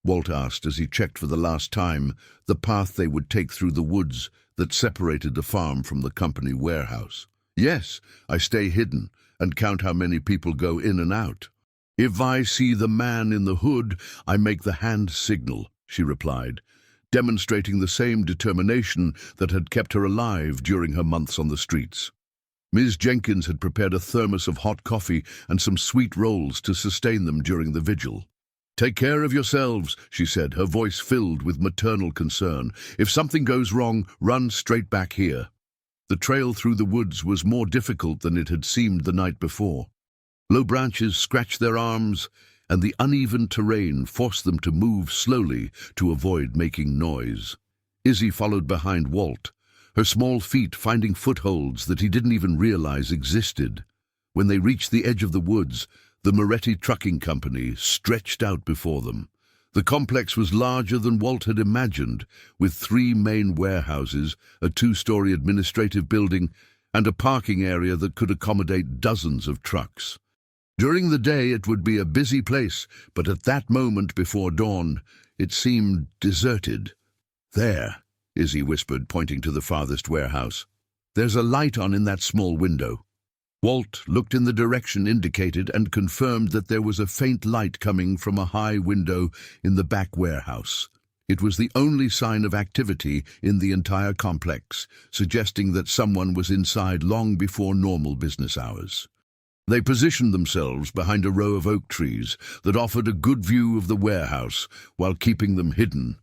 Speaker 1: Walt asked as he checked for the last time the path they would take through the woods that separated the farm from the company warehouse. "Yes, I stay hidden and count how many people go in and out. If I see the man in the hood, I make the hand signal," she replied, demonstrating the same determination that had kept her alive during her months on the streets. Ms. Jenkins had prepared a thermos of hot coffee and some sweet rolls to sustain them during the vigil. "Take care of yourselves," she said, her voice filled with maternal concern. "If something goes wrong, run straight back here." The trail through the woods was more difficult than it had seemed the night before. Low branches scratched their arms, and the uneven terrain forced them to move slowly to avoid making noise. Izzy followed behind Walt, her small feet finding footholds that he didn't even realize existed. When they reached the edge of the woods, the Moretti Trucking Company stretched out before them. The complex was larger than Walt had imagined, with 3 main warehouses, a 2-story administrative building, and a parking area that could accommodate dozens of trucks. During the day it would be a busy place, but at that moment before dawn, it seemed deserted. "There," Izzy whispered, pointing to the farthest warehouse. "There's a light on in that small window." Walt looked in the direction indicated and confirmed that there was a faint light coming from a high window in the back warehouse. It was the only sign of activity in the entire complex, suggesting that someone was inside long before normal business hours. They positioned themselves behind a row of oak trees that offered a good view of the warehouse while keeping them hidden.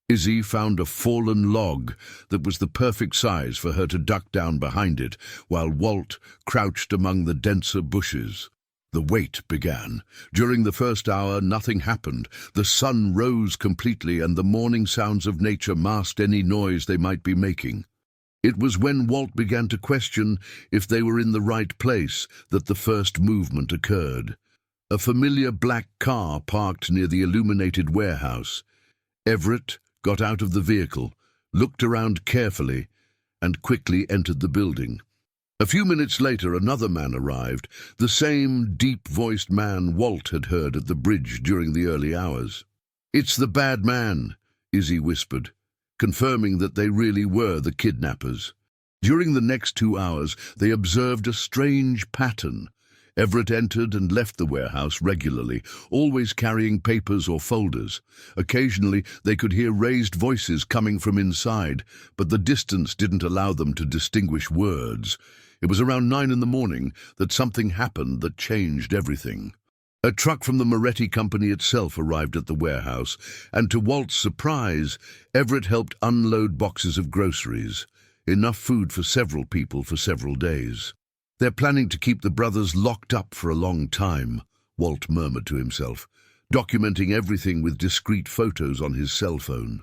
Speaker 1: Izzy found a fallen log that was the perfect size for her to duck down behind it, while Walt crouched among the denser bushes. The wait began. During the first hour, nothing happened. The sun rose completely, and the morning sounds of nature masked any noise they might be making. It was when Walt began to question if they were in the right place that the first movement occurred. A familiar black car parked near the illuminated warehouse. Everett got out of the vehicle, looked around carefully, and quickly entered the building. A few minutes later, another man arrived, the same deep-voiced man Walt had heard at the bridge during the early hours. "It's the bad man," Izzy whispered, confirming that they really were the kidnappers. During the next 2 hours, they observed a strange pattern. Everett entered and left the warehouse regularly, always carrying papers or folders. Occasionally, they could hear raised voices coming from inside, but the distance didn't allow them to distinguish words. It was around 9 in the morning that something happened that changed everything. A truck from the Moretti Company itself arrived at the warehouse, and to Walt's surprise, Everett helped unload boxes of groceries, enough food for several people for several days. "They're planning to keep the brothers locked up for a long time," Walt murmured to himself, documenting everything with discreet photos on his cell phone.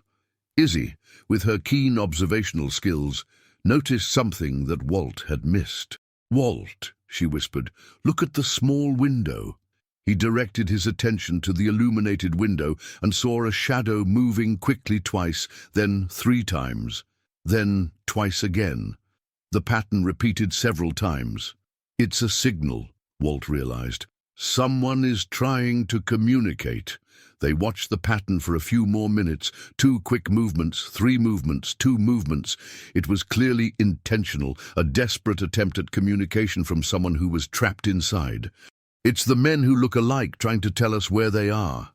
Speaker 1: Izzy, with her keen observational skills, noticed something that Walt had missed. "Walt," she whispered, "look at the small window." He directed his attention to the illuminated window and saw a shadow moving quickly twice, then 3 times, then twice again. The pattern repeated several times. "It's a signal," Walt realized. "Someone is trying to communicate." They watched the pattern for a few more minutes. 2 quick movements, 3 movements, 2 movements. It was clearly intentional, a desperate attempt at communication from someone who was trapped inside. "It's the men who look alike trying to tell us where they are,"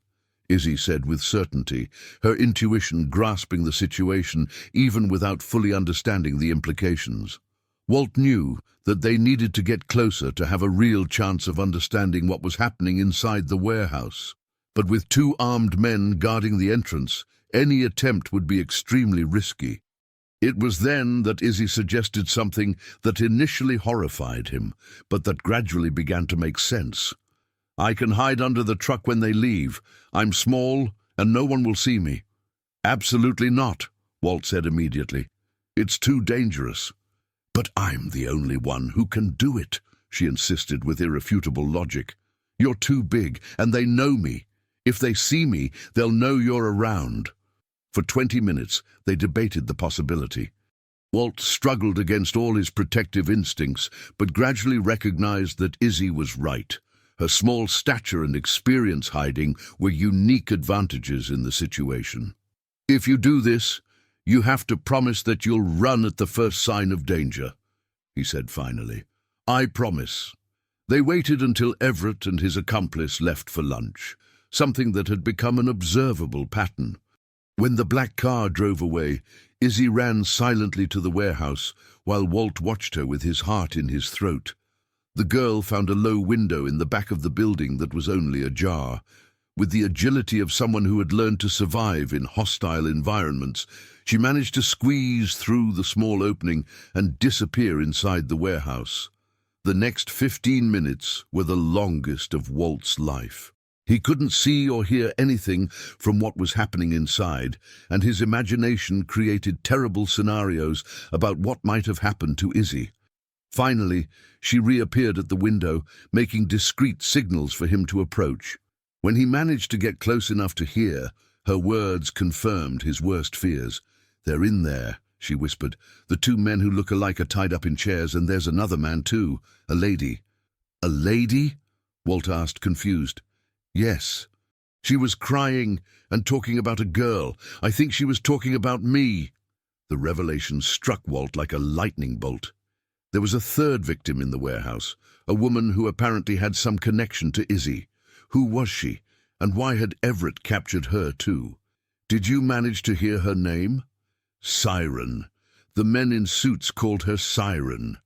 Speaker 1: Izzy said with certainty, her intuition grasping the situation even without fully understanding the implications. Walt knew that they needed to get closer to have a real chance of understanding what was happening inside the warehouse. But with 2 armed men guarding the entrance, any attempt would be extremely risky. It was then that Izzy suggested something that initially horrified him, but that gradually began to make sense. "I can hide under the truck when they leave. I'm small, and no one will see me." "Absolutely not," Walt said immediately. "It's too dangerous." "But I'm the only one who can do it," she insisted with irrefutable logic. "You're too big, and they know me. If they see me, they'll know you're around." For 20 minutes, they debated the possibility. Walt struggled against all his protective instincts, but gradually recognized that Izzy was right. Her small stature and experience hiding were unique advantages in the situation. "If you do this, you have to promise that you'll run at the first sign of danger," he said finally. "I promise." They waited until Everett and his accomplice left for lunch, something that had become an observable pattern. When the black car drove away, Izzy ran silently to the warehouse, while Walt watched her with his heart in his throat. The girl found a low window in the back of the building that was only ajar. With the agility of someone who had learned to survive in hostile environments, she managed to squeeze through the small opening and disappear inside the warehouse. The next 15 minutes were the longest of Walt's life. He couldn't see or hear anything from what was happening inside, and his imagination created terrible scenarios about what might have happened to Izzy. Finally, she reappeared at the window, making discreet signals for him to approach. When he managed to get close enough to hear, her words confirmed his worst fears. "They're in there," she whispered. "The 2 men who look alike are tied up in chairs, and there's another man too, a lady." "A lady?" Walt asked, confused. "Yes. She was crying and talking about a girl. I think she was talking about me." The revelation struck Walt like a lightning bolt. There was a 3rd victim in the warehouse, a woman who apparently had some connection to Izzy. Who was she, and why had Everett captured her too? "Did you manage to hear her name?" "Siren. The men in suits called her Siren."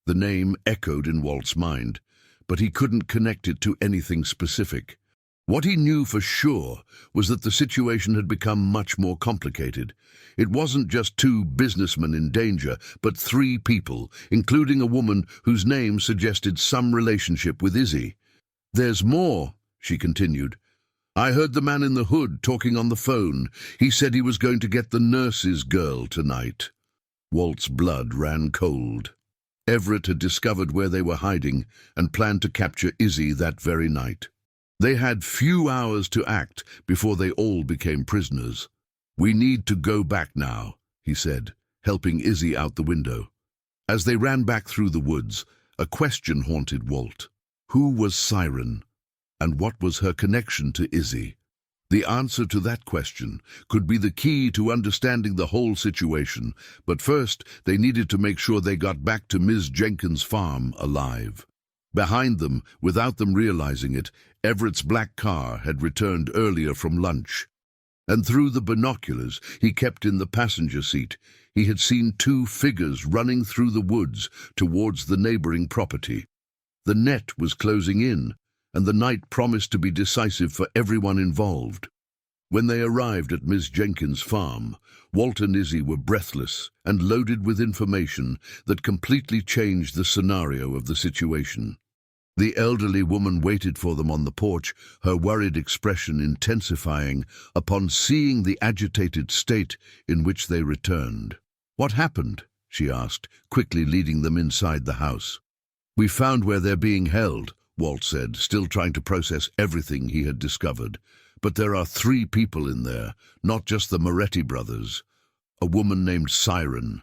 Speaker 1: The name echoed in Walt's mind, but he couldn't connect it to anything specific. What he knew for sure was that the situation had become much more complicated. It wasn't just 2 businessmen in danger, but 3 people, including a woman whose name suggested some relationship with Izzy. "There's more," she continued. "I heard the man in the hood talking on the phone. He said he was going to get the nurse's girl tonight." Walt's blood ran cold. Everett had discovered where they were hiding and planned to capture Izzy that very night. They had few hours to act before they all became prisoners. "We need to go back now," he said, helping Izzy out the window. As they ran back through the woods, a question haunted Walt. Who was Siren, and what was her connection to Izzy? The answer to that question could be the key to understanding the whole situation, but first they needed to make sure they got back to Ms. Jenkins' farm alive. Behind them, without them realizing it, Everett's black car had returned earlier from lunch. And through the binoculars he kept in the passenger seat, he had seen two figures running through the woods towards the neighboring property. The net was closing in, and the night promised to be decisive for everyone involved. When they arrived at Miss Jenkins' farm, Walt and Izzy were breathless and loaded with information that completely changed the scenario of the situation. The elderly woman waited for them on the porch, her worried expression intensifying upon seeing the agitated state in which they returned. "What happened?" she asked, quickly leading them inside the house. "We found where they're being held," Walt said, still trying to process everything he had discovered. "But there are 3 people in there, not just the Moretti brothers. A woman named Siren."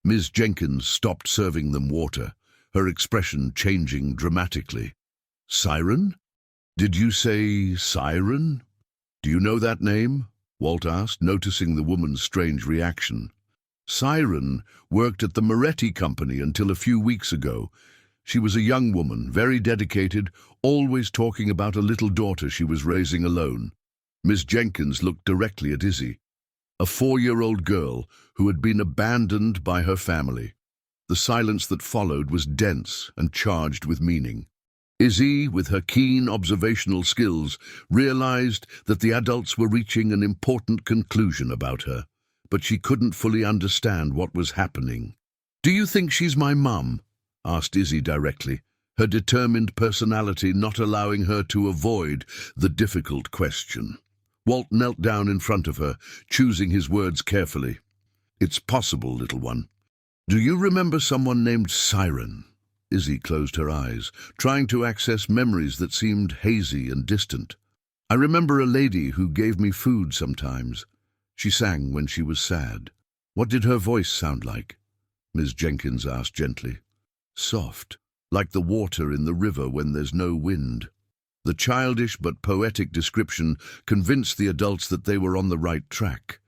Speaker 1: Ms. Jenkins stopped serving them water, her expression changing dramatically. "Siren? Did you say Siren? Do you know that name?" Walt asked, noticing the woman's strange reaction. "Siren worked at the Moretti Company until a few weeks ago. She was a young woman, very dedicated, always talking about a little daughter she was raising alone." Miss Jenkins looked directly at Izzy, a 4-year-old girl who had been abandoned by her family. The silence that followed was dense and charged with meaning. Izzy, with her keen observational skills, realized that the adults were reaching an important conclusion about her, but she couldn't fully understand what was happening. "Do you think she's my mum?" asked Izzy directly, her determined personality not allowing her to avoid the difficult question. Walt knelt down in front of her, choosing his words carefully. "It's possible, little one. Do you remember someone named Siren?" Izzy closed her eyes, trying to access memories that seemed hazy and distant. "I remember a lady who gave me food sometimes. She sang when she was sad." "What did her voice sound like?" Miss Jenkins asked gently. "Soft, like the water in the river when there's no wind." The childish but poetic description convinced the adults that they were on the right track.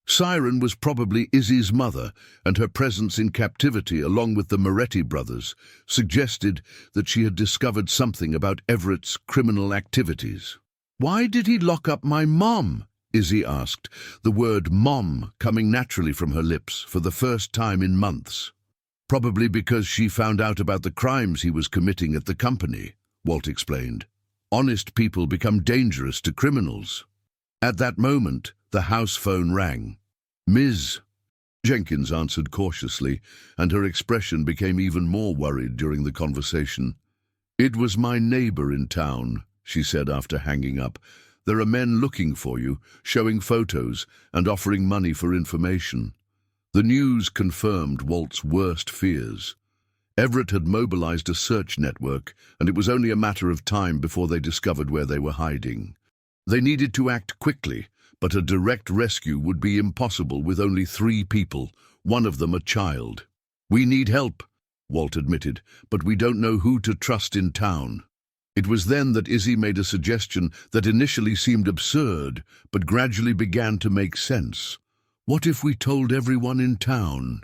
Speaker 1: Siren was probably Izzy's mother, and her presence in captivity along with the Moretti brothers suggested that she had discovered something about Everett's criminal activities. "Why did he lock up my mom?" Izzy asked, the word mom coming naturally from her lips for the first time in months. "Probably because she found out about the crimes he was committing at the company," Walt explained. "Honest people become dangerous to criminals." At that moment, the house phone rang. "Ms. Jenkins answered cautiously, and her expression became even more worried during the conversation. "It was my neighbor in town," she said after hanging up. "There are men looking for you, showing photos, and offering money for information." The news confirmed Walt's worst fears. Everett had mobilized a search network, and it was only a matter of time before they discovered where they were hiding. They needed to act quickly, but a direct rescue would be impossible with only 3 people, one of them a child. "We need help," Walt admitted, "but we don't know who to trust in town." It was then that Izzy made a suggestion that initially seemed absurd, but gradually began to make sense. "What if we told everyone in town?"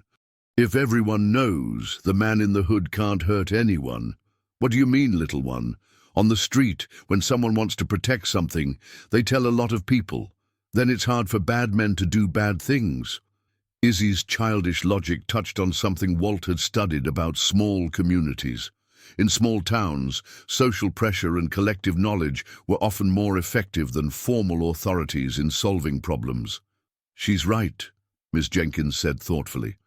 Speaker 1: "If everyone knows, the man in the hood can't hurt anyone." "What do you mean, little one?" "On the street, when someone wants to protect something, they tell a lot of people. Then it's hard for bad men to do bad things." Izzy's childish logic touched on something Walt had studied about small communities. In small towns, social pressure and collective knowledge were often more effective than formal authorities in solving problems. "She's right," Miss Jenkins said thoughtfully.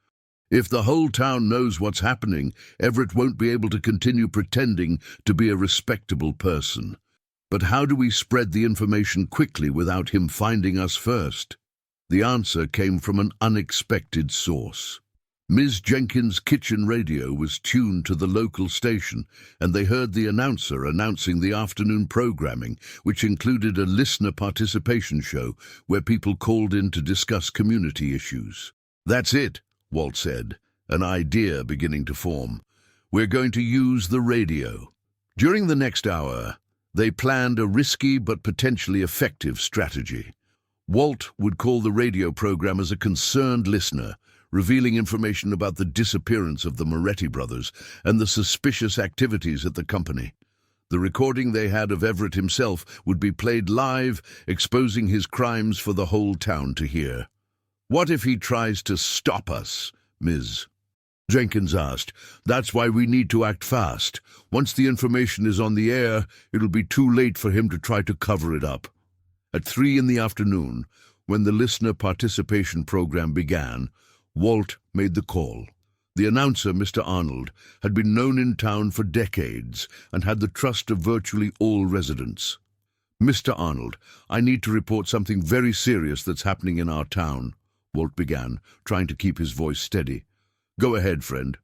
Speaker 1: "If the whole town knows what's happening, Everett won't be able to continue pretending to be a respectable person. But how do we spread the information quickly without him finding us first?" The answer came from an unexpected source. Ms. Jenkins' kitchen radio was tuned to the local station, and they heard the announcer announcing the afternoon programming, which included a listener participation show where people called in to discuss community issues. "That's it," Walt said, an idea beginning to form. We're going to use the radio. During the next hour, they planned a risky but potentially effective strategy. Walt would call the radio program as a concerned listener, revealing information about the disappearance of the Moretti brothers and the suspicious activities at the company. The recording they had of Everett himself would be played live, exposing his crimes for the whole town to hear. "What if he tries to stop us?" Ms. Jenkins asked. "That's why we need to act fast. Once the information is on the air, it'll be too late for him to try to cover it up." At 3 in the afternoon, when the listener participation program began, Walt made the call. The announcer, Mr. Arnold, had been known in town for decades and had the trust of virtually all residents. "Mr. Arnold, I need to report something very serious that's happening in our town," Walt began, trying to keep his voice steady. "Go ahead, friend."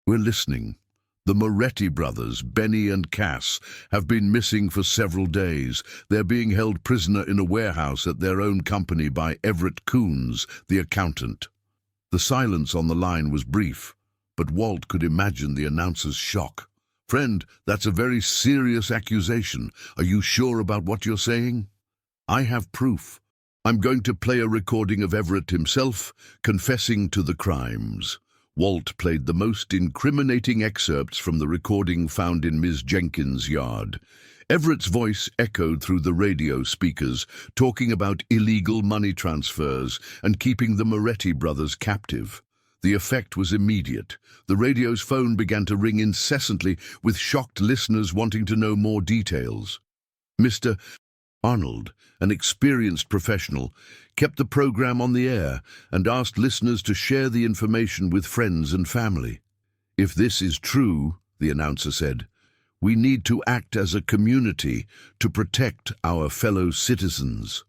Speaker 1: "We're listening. The Moretti brothers, Benny and Cass, have been missing for several days. They're being held prisoner in a warehouse at their own company by Everett Coons, the accountant." The silence on the line was brief, but Walt could imagine the announcer's shock. "Friend, that's a very serious accusation. Are you sure about what you're saying?" "I have proof. I'm going to play a recording of Everett himself confessing to the crimes." Walt played the most incriminating excerpts from the recording found in Ms. Jenkins' yard. Everett's voice echoed through the radio speakers, talking about illegal money transfers and keeping the Moretti brothers captive. The effect was immediate. The radio's phone began to ring incessantly, with shocked listeners wanting to know more details. Mr. Arnold, an experienced professional, kept the program on the air and asked listeners to share the information with friends and family. "If this is true," the announcer said, "we need to act as a community to protect our fellow citizens."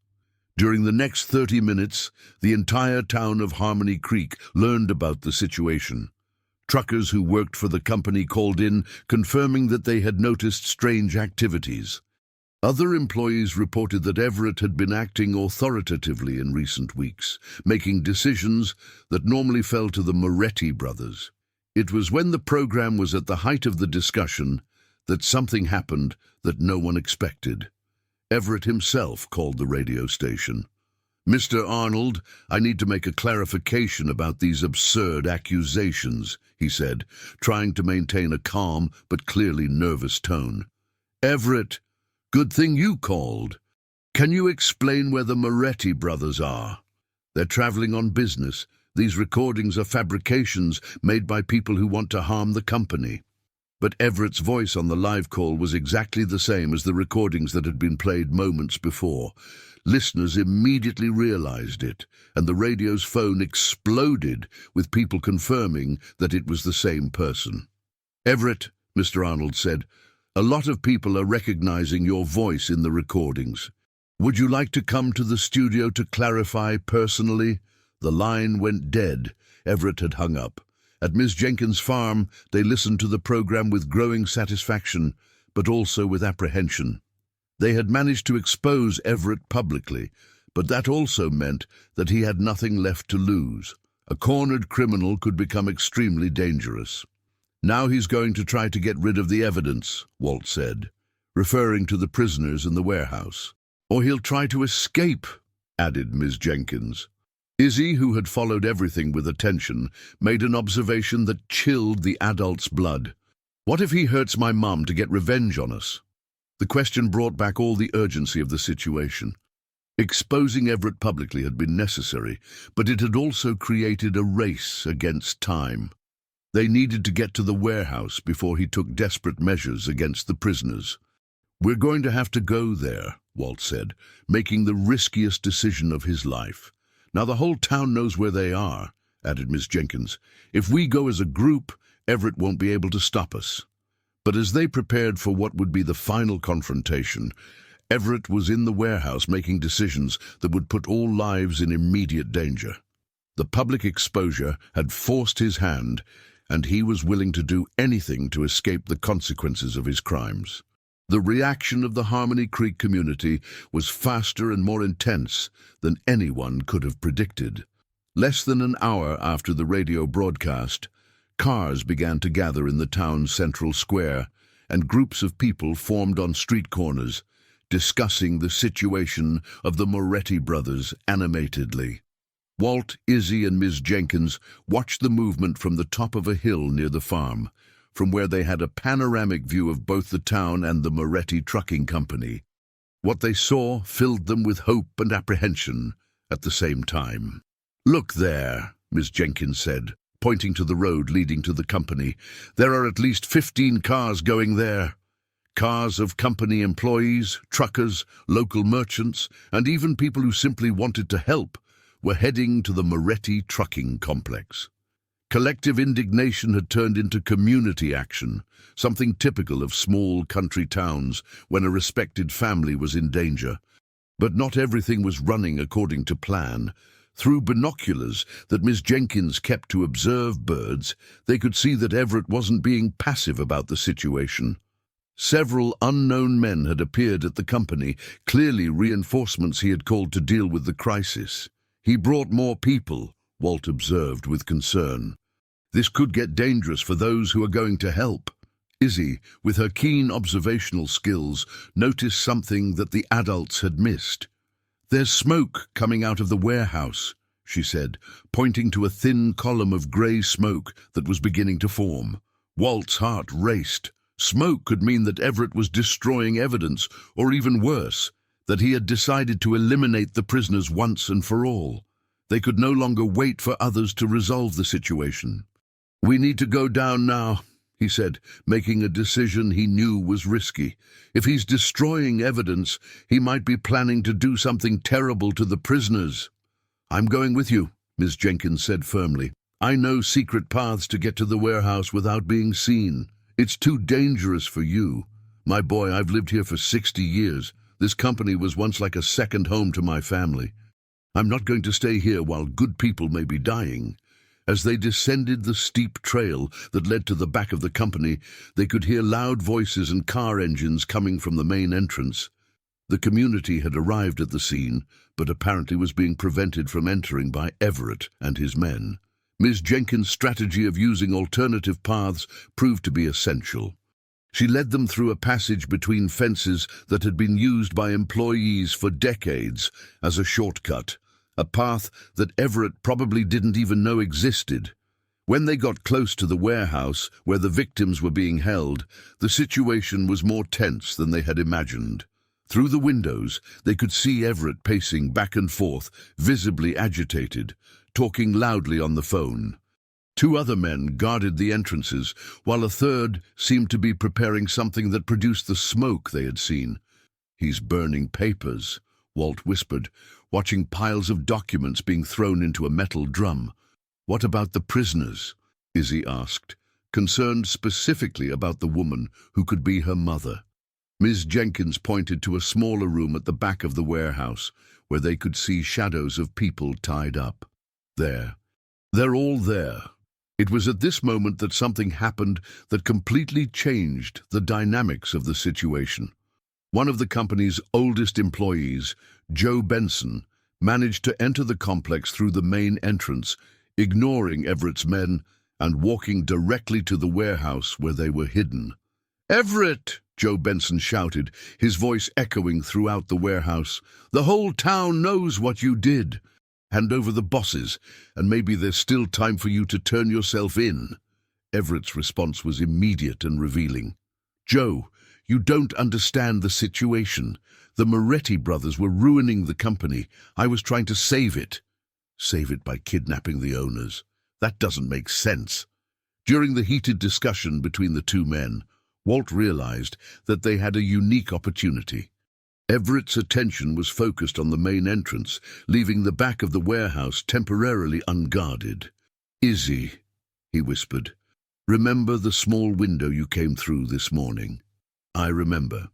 Speaker 1: During the next 30 minutes, the entire town of Harmony Creek learned about the situation. Truckers who worked for the company called in, confirming that they had noticed strange activities. Other employees reported that Everett had been acting authoritatively in recent weeks, making decisions that normally fell to the Moretti brothers. It was when the program was at the height of the discussion that something happened that no one expected. Everett himself called the radio station. "Mr. Arnold, I need to make a clarification about these absurd accusations," he said, trying to maintain a calm but clearly nervous tone. "Everett, good thing you called. Can you explain where the Moretti brothers are?" "They're traveling on business. These recordings are fabrications made by people who want to harm the company." But Everett's voice on the live call was exactly the same as the recordings that had been played moments before. Listeners immediately realized it, and the radio's phone exploded with people confirming that it was the same person. "Everett," Mr. Arnold said, "a lot of people are recognizing your voice in the recordings. Would you like to come to the studio to clarify personally?" The line went dead. Everett had hung up. At Ms. Jenkins' farm, they listened to the program with growing satisfaction, but also with apprehension. They had managed to expose Everett publicly, but that also meant that he had nothing left to lose. A cornered criminal could become extremely dangerous. "Now he's going to try to get rid of the evidence," Walt said, referring to the prisoners in the warehouse. "Or he'll try to escape," added Ms. Jenkins. Izzy, who had followed everything with attention, made an observation that chilled the adult's blood. "What if he hurts my mum to get revenge on us?" The question brought back all the urgency of the situation. Exposing Everett publicly had been necessary, but it had also created a race against time. They needed to get to the warehouse before he took desperate measures against the prisoners. "We're going to have to go there," Walt said, making the riskiest decision of his life. "Now the whole town knows where they are," added Miss Jenkins. "If we go as a group, Everett won't be able to stop us." But as they prepared for what would be the final confrontation, Everett was in the warehouse making decisions that would put all lives in immediate danger. The public exposure had forced his hand, and he was willing to do anything to escape the consequences of his crimes. The reaction of the Harmony Creek community was faster and more intense than anyone could have predicted. Less than an hour after the radio broadcast, Cars began to gather in the town's central square, and groups of people formed on street corners, discussing the situation of the Moretti brothers animatedly. Walt, Izzy, and Miss Jenkins watched the movement from the top of a hill near the farm, from where they had a panoramic view of both the town and the Moretti trucking company. What they saw filled them with hope and apprehension at the same time. "Look there," Miss Jenkins said, pointing to the road leading to the company. "There are at least 15 cars going there. Cars of company employees, truckers, local merchants, and even people who simply wanted to help were heading to the Moretti trucking complex." Collective indignation had turned into community action, something typical of small country towns when a respected family was in danger. But not everything was running according to plan. Through binoculars that Miss Jenkins kept to observe birds, they could see that Everett wasn't being passive about the situation. Several unknown men had appeared at the company, clearly reinforcements he had called to deal with the crisis. "He brought more people," Walt observed with concern. "This could get dangerous for those who are going to help." Izzy, with her keen observational skills, noticed something that the adults had missed. "There's smoke coming out of the warehouse," she said, pointing to a thin column of grey smoke that was beginning to form. Walt's heart raced. Smoke could mean that Everett was destroying evidence, or even worse, that he had decided to eliminate the prisoners once and for all. They could no longer wait for others to resolve the situation. "We need to go down now," he said, making a decision he knew was risky. If he's destroying evidence, he might be planning to do something terrible to the prisoners. "I'm going with you," Miss Jenkins said firmly. "I know secret paths to get to the warehouse without being seen. It's too dangerous for you. My boy, I've lived here for 60 years. This company was once like a second home to my family. I'm not going to stay here while good people may be dying." As they descended the steep trail that led to the back of the company, they could hear loud voices and car engines coming from the main entrance. The community had arrived at the scene, but apparently was being prevented from entering by Everett and his men. Ms. Jenkins' strategy of using alternative paths proved to be essential. She led them through a passage between fences that had been used by employees for decades as a shortcut, a path that Everett probably didn't even know existed. When they got close to the warehouse where the victims were being held, the situation was more tense than they had imagined. Through the windows, they could see Everett pacing back and forth, visibly agitated, talking loudly on the phone. 2 other men guarded the entrances, while a third seemed to be preparing something that produced the smoke they had seen. "He's burning papers," Walt whispered, watching piles of documents being thrown into a metal drum. "What about the prisoners?" Izzy asked, concerned specifically about the woman who could be her mother. Ms. Jenkins pointed to a smaller room at the back of the warehouse, where they could see shadows of people tied up. "There. They're all there." It was at this moment that something happened that completely changed the dynamics of the situation. One of the company's oldest employees, Joe Benson, managed to enter the complex through the main entrance, ignoring Everett's men and walking directly to the warehouse where they were hidden. "Everett!" Joe Benson shouted, his voice echoing throughout the warehouse. "The whole town knows what you did. Hand over the bosses, and maybe there's still time for you to turn yourself in." Everett's response was immediate and revealing. "Joe, you don't understand the situation. The Moretti brothers were ruining the company. I was trying to save it." "Save it by kidnapping the owners? That doesn't make sense." During the heated discussion between the 2 men, Walt realized that they had a unique opportunity. Everett's attention was focused on the main entrance, leaving the back of the warehouse temporarily unguarded. "Izzy," he whispered, "remember the small window you came through this morning?" "I remember.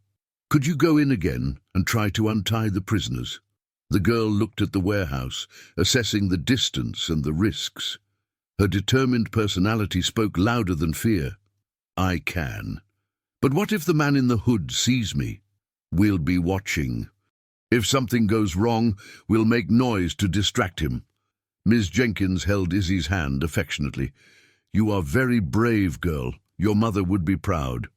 Speaker 1: Could you go in again and try to untie the prisoners?" The girl looked at the warehouse, assessing the distance and the risks. Her determined personality spoke louder than fear. "I can. But what if the man in the hood sees me? We'll be watching. If something goes wrong, we'll make noise to distract him." Ms. Jenkins held Izzy's hand affectionately. "You are very brave, girl. Your mother would be proud."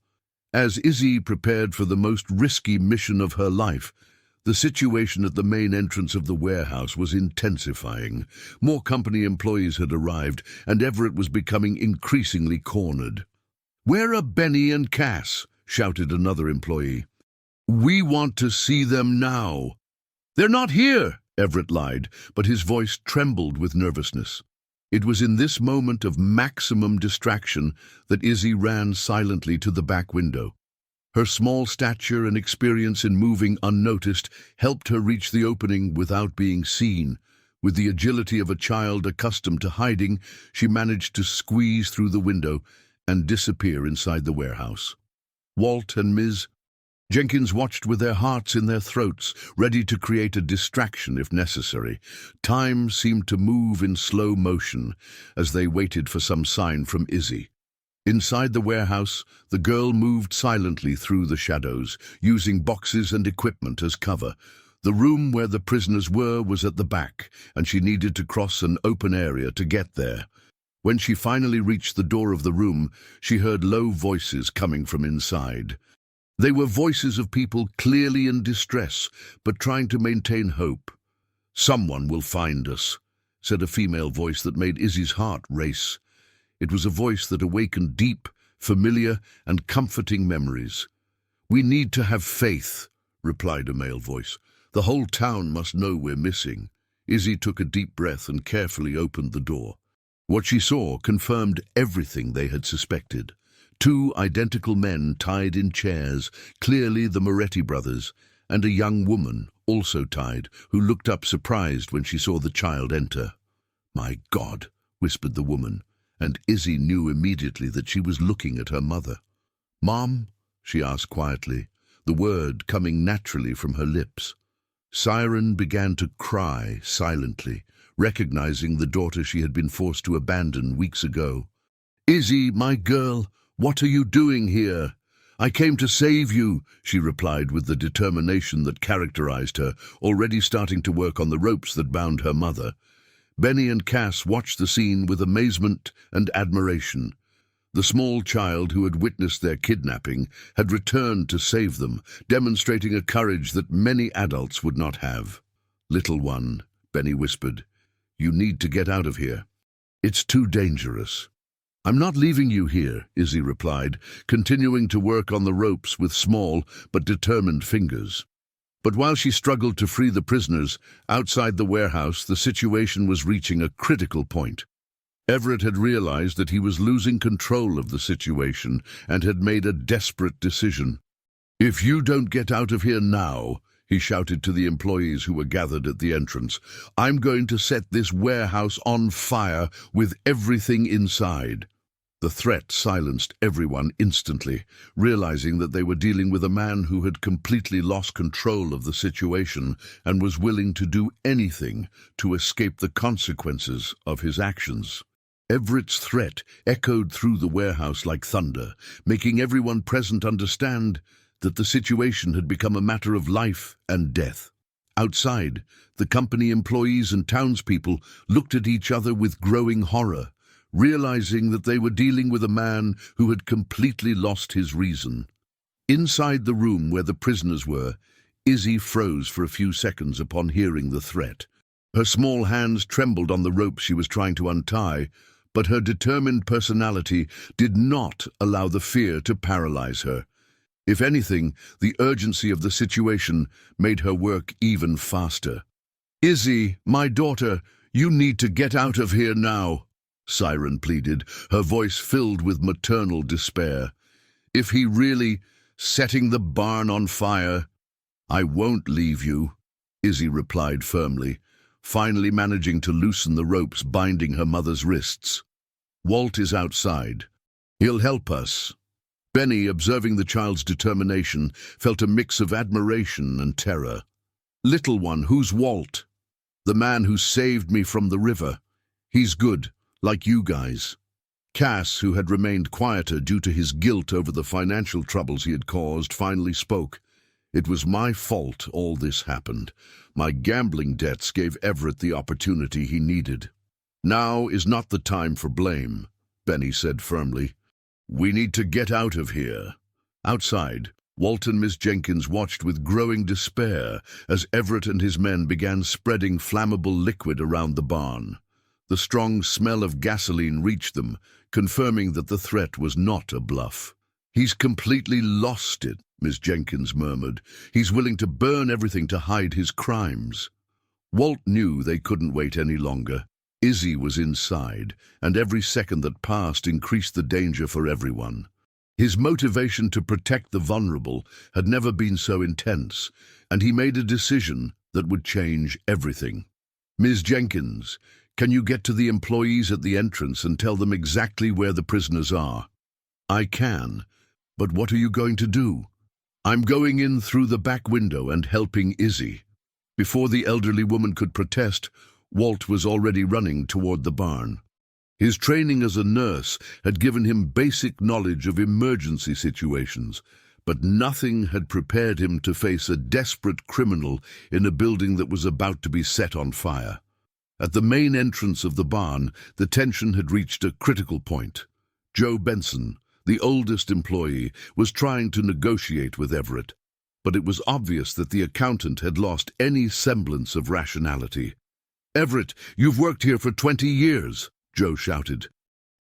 Speaker 1: As Izzy prepared for the most risky mission of her life, the situation at the main entrance of the warehouse was intensifying. More company employees had arrived, and Everett was becoming increasingly cornered. "Where are Benny and Cass?" shouted another employee. "We want to see them now." "They're not here," Everett lied, but his voice trembled with nervousness. It was in this moment of maximum distraction that Izzy ran silently to the back window. Her small stature and experience in moving unnoticed helped her reach the opening without being seen. With the agility of a child accustomed to hiding, she managed to squeeze through the window and disappear inside the warehouse. Walt and Ms. Jenkins watched with their hearts in their throats, ready to create a distraction if necessary. Time seemed to move in slow motion as they waited for some sign from Izzy. Inside the warehouse, the girl moved silently through the shadows, using boxes and equipment as cover. The room where the prisoners were was at the back, and she needed to cross an open area to get there. When she finally reached the door of the room, she heard low voices coming from inside. They were voices of people clearly in distress, but trying to maintain hope. "Someone will find us," said a female voice that made Izzy's heart race. It was a voice that awakened deep, familiar, and comforting memories. "We need to have faith," replied a male voice. "The whole town must know we're missing." Izzy took a deep breath and carefully opened the door. What she saw confirmed everything they had suspected. Two identical men tied in chairs, clearly the Moretti brothers, and a young woman, also tied, who looked up surprised when she saw the child enter. "My God," whispered the woman, and Izzy knew immediately that she was looking at her mother. "Mom?" she asked quietly, the word coming naturally from her lips. Siren began to cry silently, recognizing the daughter she had been forced to abandon weeks ago. "Izzy, my girl, what are you doing here?" "I came to save you," she replied with the determination that characterized her, already starting to work on the ropes that bound her mother. Benny and Cass watched the scene with amazement and admiration. The small child who had witnessed their kidnapping had returned to save them, demonstrating a courage that many adults would not have. "Little one," Benny whispered, "you need to get out of here. It's too dangerous." "I'm not leaving you here," Izzy replied, continuing to work on the ropes with small but determined fingers. But while she struggled to free the prisoners, outside the warehouse the situation was reaching a critical point. Everett had realized that he was losing control of the situation and had made a desperate decision. "If you don't get out of here now," he shouted to the employees who were gathered at the entrance, "I'm going to set this warehouse on fire with everything inside." The threat silenced everyone instantly, realizing that they were dealing with a man who had completely lost control of the situation and was willing to do anything to escape the consequences of his actions. Everett's threat echoed through the warehouse like thunder, making everyone present understand that the situation had become a matter of life and death. Outside, the company employees and townspeople looked at each other with growing horror, realizing that they were dealing with a man who had completely lost his reason. Inside the room where the prisoners were, Izzy froze for a few seconds upon hearing the threat. Her small hands trembled on the rope she was trying to untie, but her determined personality did not allow the fear to paralyze her. If anything, the urgency of the situation made her work even faster. "Izzy, my daughter, you need to get out of here now," Siren pleaded, her voice filled with maternal despair. "If he really setting the barn on fire—" "I won't leave you," Izzy replied firmly, finally managing to loosen the ropes binding her mother's wrists. "Walt is outside. He'll help us." Benny, observing the child's determination, felt a mix of admiration and terror. "Little one, who's Walt?" "The man who saved me from the river. He's good. Like you guys." Cass, who had remained quieter due to his guilt over the financial troubles he had caused, finally spoke. "It was my fault all this happened. My gambling debts gave Everett the opportunity he needed. Now is not the time for blame. Benny said firmly. "We need to get out of here." Outside, Walt and Miss Jenkins watched with growing despair as Everett and his men began spreading flammable liquid around the barn. The strong smell of gasoline reached them, confirming that the threat was not a bluff. "He's completely lost it," Miss Jenkins murmured. "He's willing to burn everything to hide his crimes." Walt knew they couldn't wait any longer. Izzy was inside, and every second that passed increased the danger for everyone. His motivation to protect the vulnerable had never been so intense, and he made a decision that would change everything. "Ms. Jenkins, can you get to the employees at the entrance and tell them exactly where the prisoners are?" "I can, but what are you going to do?" "I'm going in through the back window and helping Izzy." Before the elderly woman could protest, Walt was already running toward the barn. His training as a nurse had given him basic knowledge of emergency situations, but nothing had prepared him to face a desperate criminal in a building that was about to be set on fire. At the main entrance of the barn, the tension had reached a critical point. Joe Benson, the oldest employee, was trying to negotiate with Everett, but it was obvious that the accountant had lost any semblance of rationality. "Everett, you've worked here for 20 years, Joe shouted.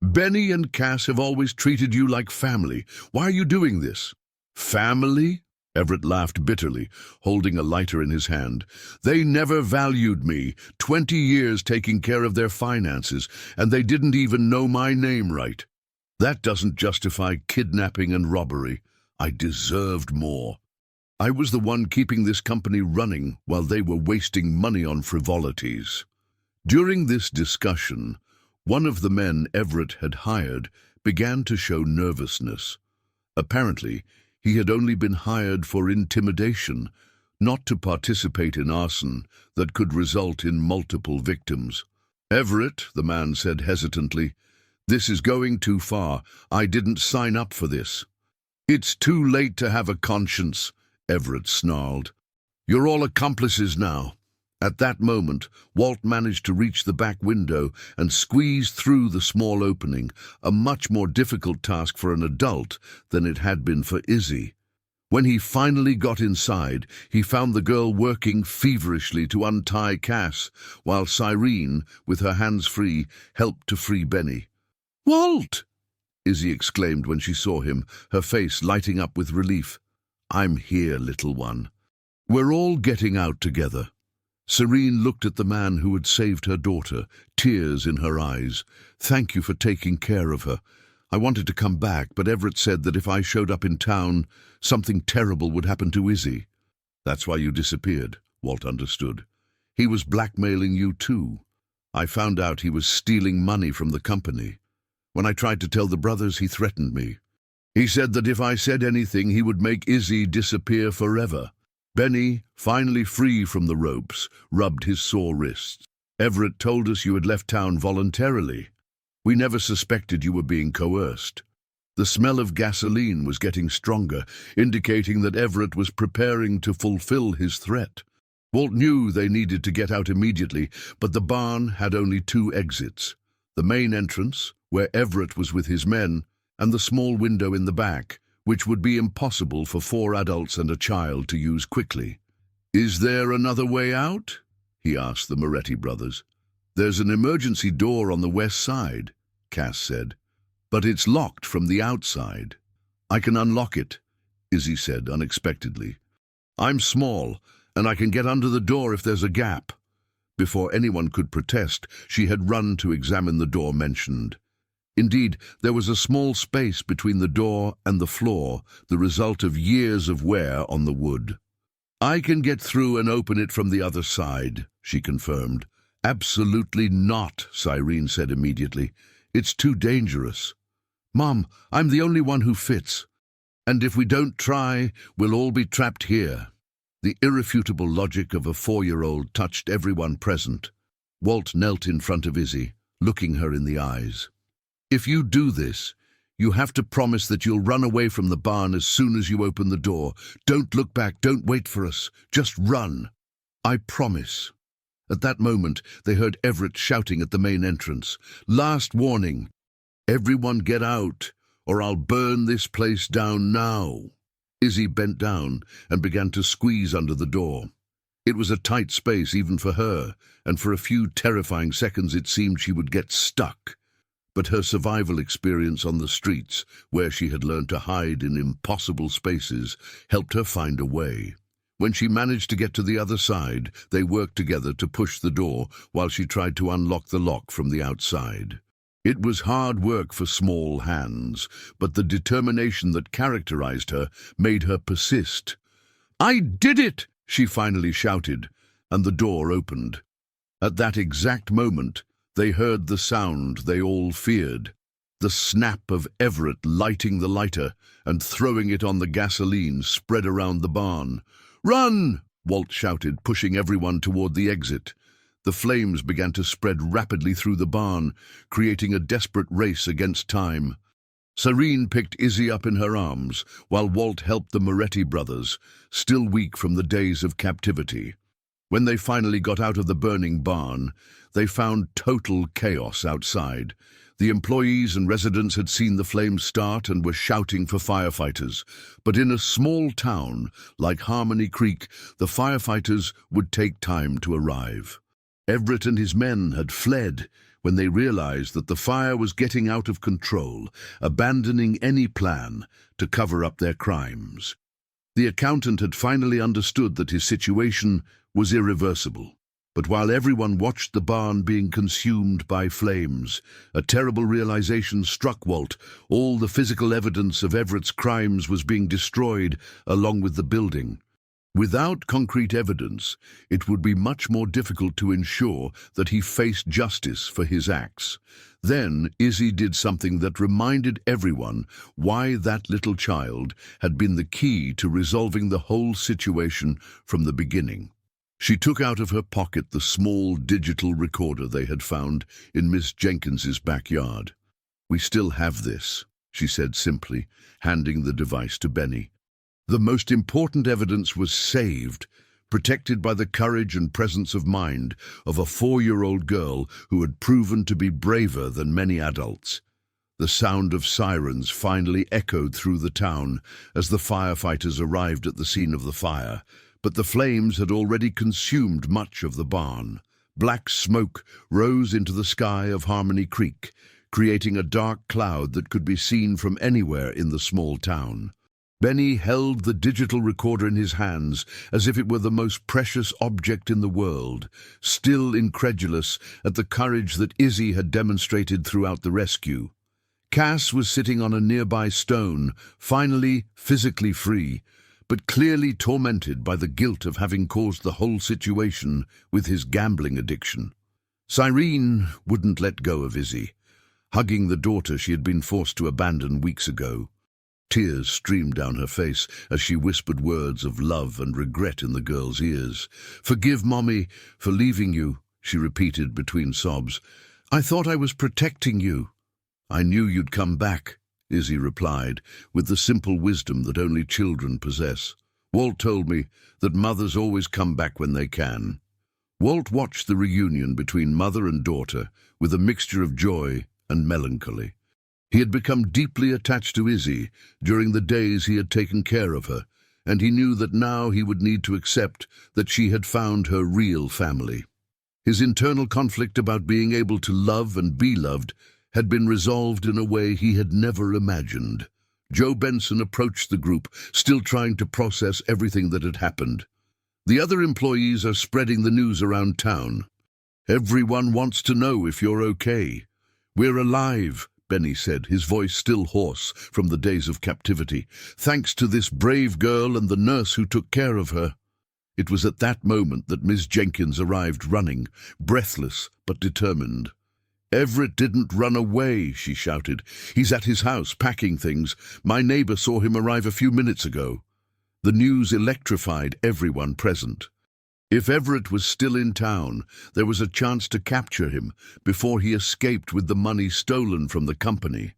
Speaker 1: "Benny and Cass have always treated you like family. Why are you doing this?" "Family?" Everett laughed bitterly, holding a lighter in his hand. "They never valued me, 20 years taking care of their finances, and they didn't even know my name right. That doesn't justify kidnapping and robbery. I deserved more. I was the one keeping this company running while they were wasting money on frivolities." During this discussion, one of the men Everett had hired began to show nervousness. Apparently, he had only been hired for intimidation, not to participate in arson that could result in multiple victims. "Everett," the man said hesitantly, "this is going too far. I didn't sign up for this." "It's too late to have a conscience," Everett snarled. "You're all accomplices now." At that moment, Walt managed to reach the back window and squeeze through the small opening, a much more difficult task for an adult than it had been for Izzy. When he finally got inside, he found the girl working feverishly to untie Cass, while Cyrene, with her hands free, helped to free Benny. "Walt!" Izzy exclaimed when she saw him, her face lighting up with relief. "I'm here, little one. We're all getting out together." Serene looked at the man who had saved her daughter, tears in her eyes. "Thank you for taking care of her. I wanted to come back, but Everett said that if I showed up in town, something terrible would happen to Izzy." "That's why you disappeared," Walt understood. "He was blackmailing you too. I found out he was stealing money from the company. When I tried to tell the brothers, he threatened me. He said that if I said anything, he would make Izzy disappear forever." Benny, finally free from the ropes, rubbed his sore wrists. "Everett told us you had left town voluntarily. We never suspected you were being coerced." The smell of gasoline was getting stronger, indicating that Everett was preparing to fulfill his threat. Walt knew they needed to get out immediately, but the barn had only 2 exits. The main entrance, where Everett was with his men, and the small window in the back, which would be impossible for 4 adults and a child to use quickly. "Is there another way out?" he asked the Moretti brothers. "There's an emergency door on the west side," Cass said, "but it's locked from the outside." "I can unlock it," Izzy said unexpectedly. "I'm small, and I can get under the door if there's a gap." Before anyone could protest, she had run to examine the door mentioned. Indeed, there was a small space between the door and the floor, the result of years of wear on the wood. "I can get through and open it from the other side," she confirmed. "Absolutely not," Cyrene said immediately. "It's too dangerous." "Mom, I'm the only one who fits. And if we don't try, we'll all be trapped here." The irrefutable logic of a 4-year-old touched everyone present. Walt knelt in front of Izzy, looking her in the eyes. "If you do this, you have to promise that you'll run away from the barn as soon as you open the door. Don't look back, don't wait for us, just run." "I promise." At that moment, they heard Everett shouting at the main entrance. "Last warning. "Everyone get out, or I'll burn this place down now." Izzy bent down and began to squeeze under the door. It was a tight space even for her, and for a few terrifying seconds it seemed she would get stuck. But her survival experience on the streets, where she had learned to hide in impossible spaces, helped her find a way. When she managed to get to the other side, they worked together to push the door while she tried to unlock the lock from the outside. It was hard work for small hands, but the determination that characterized her made her persist. "I did it!" she finally shouted, and the door opened. At that exact moment, they heard the sound they all feared, the snap of Everett lighting the lighter and throwing it on the gasoline spread around the barn. "Run!" Walt shouted, pushing everyone toward the exit. The flames began to spread rapidly through the barn, creating a desperate race against time. Serene picked Izzy up in her arms, while Walt helped the Moretti brothers, still weak from the days of captivity. When they finally got out of the burning barn, they found total chaos outside. The employees and residents had seen the flames start and were shouting for firefighters. But in a small town like Harmony Creek, the firefighters would take time to arrive. Everett and his men had fled when they realized that the fire was getting out of control, abandoning any plan to cover up their crimes. The accountant had finally understood that his situation was irreversible. But while everyone watched the barn being consumed by flames, a terrible realization struck Walt. All the physical evidence of Everett's crimes was being destroyed along with the building. Without concrete evidence, it would be much more difficult to ensure that he faced justice for his acts. Then Izzy did something that reminded everyone why that little child had been the key to resolving the whole situation from the beginning. She took out of her pocket the small digital recorder they had found in Miss Jenkins's backyard. "We still have this," she said simply, handing the device to Benny. The most important evidence was saved, protected by the courage and presence of mind of a 4-year-old girl who had proven to be braver than many adults. The sound of sirens finally echoed through the town as the firefighters arrived at the scene of the fire, but the flames had already consumed much of the barn. Black smoke rose into the sky of Harmony Creek, creating a dark cloud that could be seen from anywhere in the small town. Benny held the digital recorder in his hands as if it were the most precious object in the world, still incredulous at the courage that Izzy had demonstrated throughout the rescue. Cass was sitting on a nearby stone, finally physically free, but clearly tormented by the guilt of having caused the whole situation with his gambling addiction. Cyrene wouldn't let go of Izzy, hugging the daughter she had been forced to abandon weeks ago. Tears streamed down her face as she whispered words of love and regret in the girl's ears. "Forgive Mommy for leaving you," she repeated between sobs. "I thought I was protecting you." "I knew you'd come back," Izzy replied, with the simple wisdom that only children possess. "Walt told me that mothers always come back when they can." Walt watched the reunion between mother and daughter with a mixture of joy and melancholy. He had become deeply attached to Izzy during the days he had taken care of her, and he knew that now he would need to accept that she had found her real family. His internal conflict about being able to love and be loved had been resolved in a way he had never imagined. Joe Benson approached the group, still trying to process everything that had happened. "The other employees are spreading the news around town. Everyone wants to know if you're okay." "We're alive," Benny said, his voice still hoarse from the days of captivity, "thanks to this brave girl and the nurse who took care of her." It was at that moment that Miss Jenkins arrived running, breathless but determined. "Everett didn't run away," she shouted. "He's at his house, packing things. My neighbor saw him arrive a few minutes ago." The news electrified everyone present. If Everett was still in town, there was a chance to capture him before he escaped with the money stolen from the company.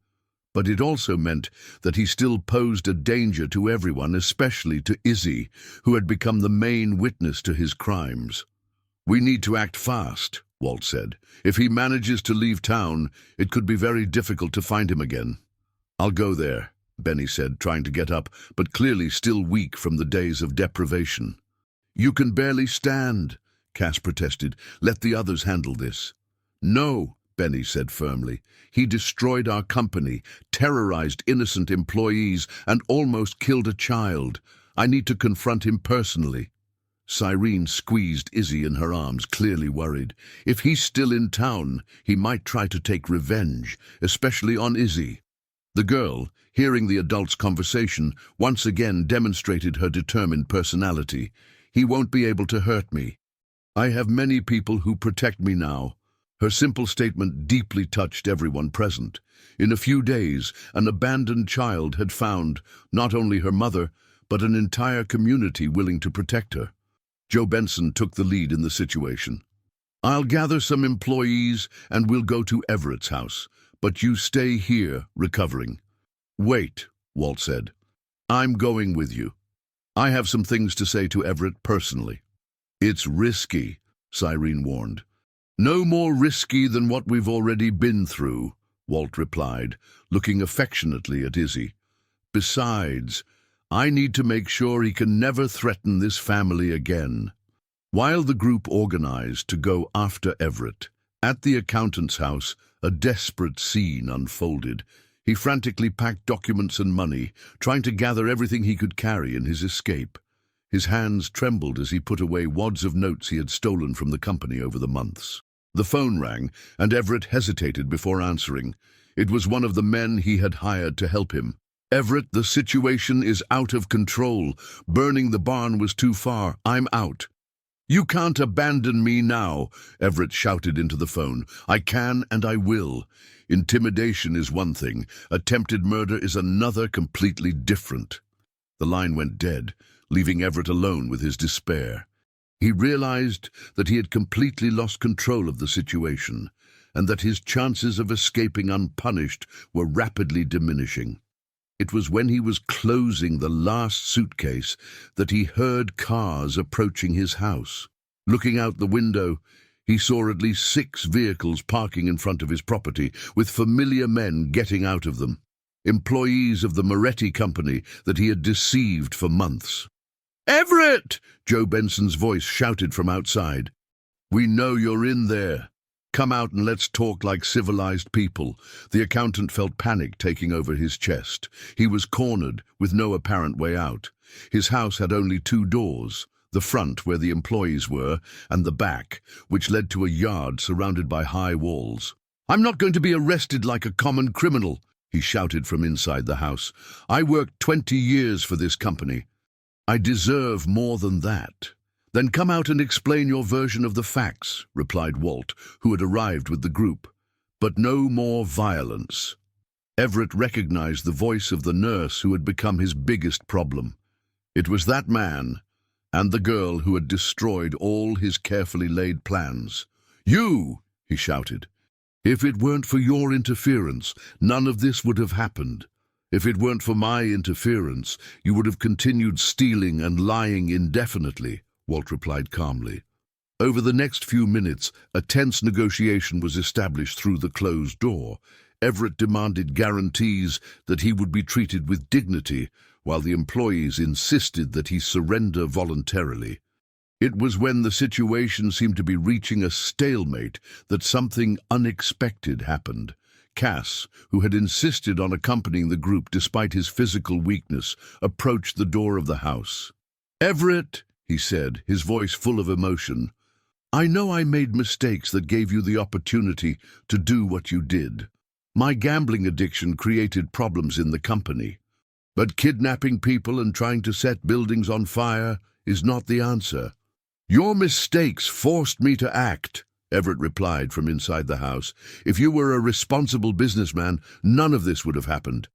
Speaker 1: But it also meant that he still posed a danger to everyone, especially to Izzy, who had become the main witness to his crimes. "We need to act fast," Walt said. "If he manages to leave town, it could be very difficult to find him again." "I'll go there," Benny said, trying to get up, but clearly still weak from the days of deprivation. "You can barely stand," Cass protested. "Let the others handle this." "No," Benny said firmly. "He destroyed our company, terrorized innocent employees, and almost killed a child. I need to confront him personally." Cyrene squeezed Izzy in her arms, clearly worried. If he's still in town, he might try to take revenge, especially on Izzy. The girl, hearing the adults' conversation, once again demonstrated her determined personality. "He won't be able to hurt me. I have many people who protect me now." Her simple statement deeply touched everyone present. In a few days, an abandoned child had found not only her mother, but an entire community willing to protect her. Joe Benson took the lead in the situation. "I'll gather some employees and we'll go to Everett's house, but you stay here, recovering." "Wait," Walt said. "I'm going with you. I have some things to say to Everett personally." "It's risky," Cyrene warned. "No more risky than what we've already been through," Walt replied, looking affectionately at Izzy. "Besides, I need to make sure he can never threaten this family again." While the group organized to go after Everett, at the accountant's house, a desperate scene unfolded. He frantically packed documents and money, trying to gather everything he could carry in his escape. His hands trembled as he put away wads of notes he had stolen from the company over the months. The phone rang, and Everett hesitated before answering. It was one of the men he had hired to help him. "Everett, the situation is out of control. Burning the barn was too far. I'm out." "You can't abandon me now," Everett shouted into the phone. "I can and I will. Intimidation is one thing. Attempted murder is another, completely different." The line went dead, leaving Everett alone with his despair. He realized that he had completely lost control of the situation, and that his chances of escaping unpunished were rapidly diminishing. It was when he was closing the last suitcase that he heard cars approaching his house. Looking out the window, he saw at least 6 vehicles parking in front of his property, with familiar men getting out of them. Employees of the Moretti company that he had deceived for months. "Everett!" Joe Benson's voice shouted from outside. "We know you're in there. Come out and let's talk like civilized people." The accountant felt panic taking over his chest. He was cornered, with no apparent way out. His house had only 2 doors, the front where the employees were, and the back, which led to a yard surrounded by high walls. "I'm not going to be arrested like a common criminal," he shouted from inside the house. "I worked 20 years for this company. I deserve more than that." "Then come out and explain your version of the facts," replied Walt, who had arrived with the group. "But no more violence." Everett recognized the voice of the nurse who had become his biggest problem. It was that man and the girl who had destroyed all his carefully laid plans. "You!" he shouted. "If it weren't for your interference, none of this would have happened. If it weren't for my interference, you would have continued stealing and lying indefinitely," Walt replied calmly. Over the next few minutes, a tense negotiation was established through the closed door. Everett demanded guarantees that he would be treated with dignity, while the employees insisted that he surrender voluntarily. It was when the situation seemed to be reaching a stalemate that something unexpected happened. Cass, who had insisted on accompanying the group despite his physical weakness, approached the door of the house. "Everett," he said, his voice full of emotion, "I know I made mistakes that gave you the opportunity to do what you did. My gambling addiction created problems in the company. But kidnapping people and trying to set buildings on fire is not the answer." "Your mistakes forced me to act," Everett replied from inside the house. "If you were a responsible businessman, none of this would have happened."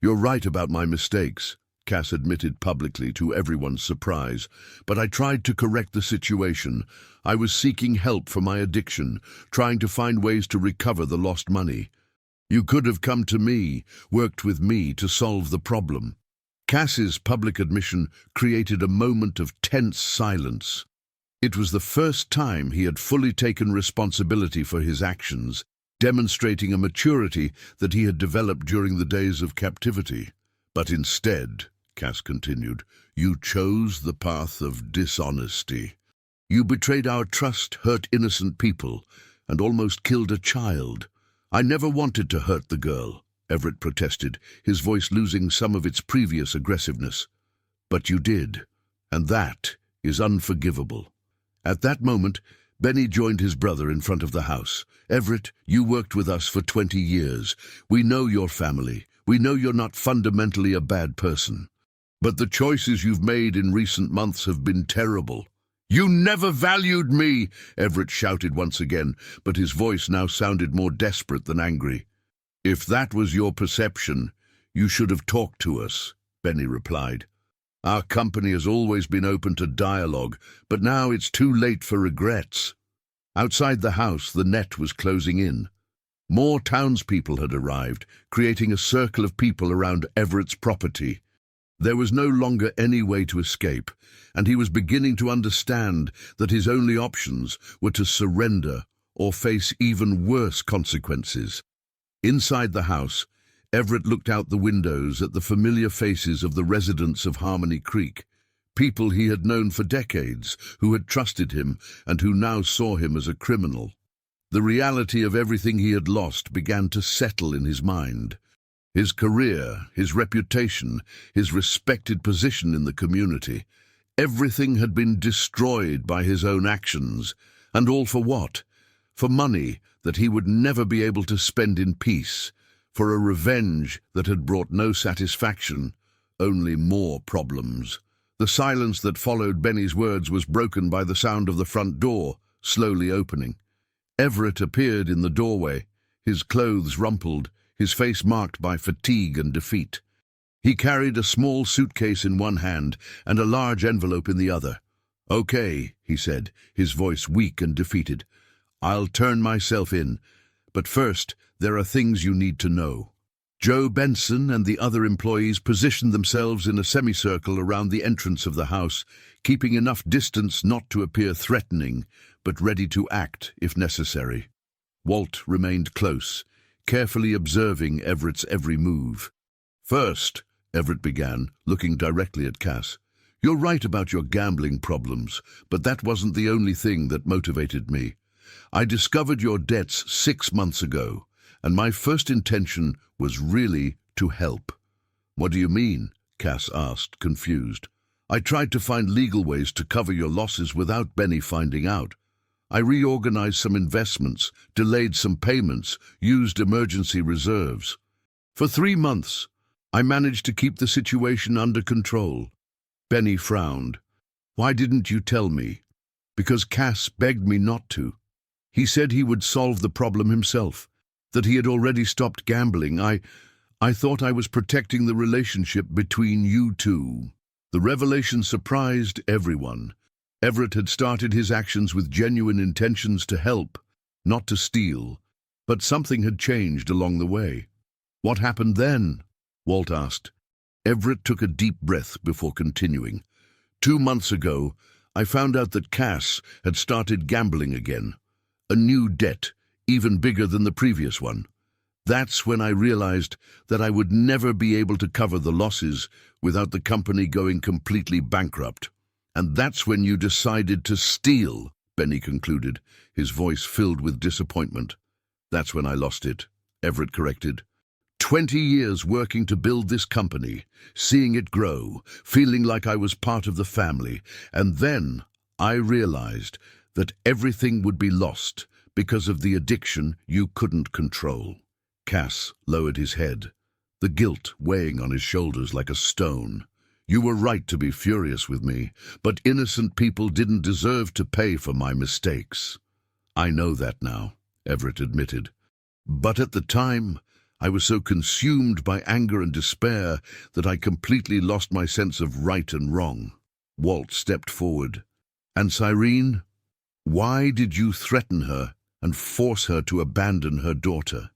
Speaker 1: "You're right about my mistakes," Cass admitted publicly to everyone's surprise. "But I tried to correct the situation. I was seeking help for my addiction, trying to find ways to recover the lost money. You could have come to me, worked with me to solve the problem." Cass's public admission created a moment of tense silence. It was the first time he had fully taken responsibility for his actions, demonstrating a maturity that he had developed during the days of captivity. But instead, Cass continued, you chose the path of dishonesty. You betrayed our trust, hurt innocent people, and almost killed a child. I never wanted to hurt the girl, Everett protested, his voice losing some of its previous aggressiveness. But you did, and that is unforgivable. At that moment, Benny joined his brother in front of the house. Everett, you worked with us for 20 years. We know your family. We know you're not fundamentally a bad person. But the choices you've made in recent months have been terrible. You never valued me, Everett shouted once again, but his voice now sounded more desperate than angry. If that was your perception, you should have talked to us, Benny replied. Our company has always been open to dialogue, but now it's too late for regrets. Outside the house, the net was closing in. More townspeople had arrived, creating a circle of people around Everett's property. There was no longer any way to escape, and he was beginning to understand that his only options were to surrender or face even worse consequences. Inside the house, Everett looked out the windows at the familiar faces of the residents of Harmony Creek, people he had known for decades, who had trusted him and who now saw him as a criminal. The reality of everything he had lost began to settle in his mind. His career, his reputation, his respected position in the community, everything had been destroyed by his own actions, and all for what? For money that he would never be able to spend in peace, for a revenge that had brought no satisfaction, only more problems. The silence that followed Benny's words was broken by the sound of the front door, slowly opening. Everett appeared in the doorway, his clothes rumpled, his face marked by fatigue and defeat. He carried a small suitcase in one hand and a large envelope in the other. Okay, he said, his voice weak and defeated. I'll turn myself in, but first, there are things you need to know. Joe Benson and the other employees positioned themselves in a semicircle around the entrance of the house, keeping enough distance not to appear threatening, but ready to act if necessary. Walt remained close, carefully observing Everett's every move. First, Everett began, looking directly at Cass, you're right about your gambling problems, but that wasn't the only thing that motivated me. I discovered your debts 6 months ago, and my first intention was really to help. What do you mean? Cass asked, confused. I tried to find legal ways to cover your losses without Benny finding out. I reorganized some investments, delayed some payments, used emergency reserves. For 3 months, I managed to keep the situation under control. Benny frowned. Why didn't you tell me? Because Cass begged me not to. He said he would solve the problem himself, that he had already stopped gambling. I thought I was protecting the relationship between you two. The revelation surprised everyone. Everett had started his actions with genuine intentions to help, not to steal, but something had changed along the way. What happened then? Walt asked. Everett took a deep breath before continuing. 2 months ago, I found out that Cass had started gambling again. A new debt, even bigger than the previous one. That's when I realized that I would never be able to cover the losses without the company going completely bankrupt. And that's when you decided to steal, Benny concluded, his voice filled with disappointment. That's when I lost it, Everett corrected. 20 years working to build this company, seeing it grow, feeling like I was part of the family, and then I realized that everything would be lost because of the addiction you couldn't control. Cass lowered his head, the guilt weighing on his shoulders like a stone. You were right to be furious with me, but innocent people didn't deserve to pay for my mistakes. I know that now, Everett admitted. But at the time, I was so consumed by anger and despair that I completely lost my sense of right and wrong. Walt stepped forward. And Cyrene? Why did you threaten her and force her to abandon her daughter?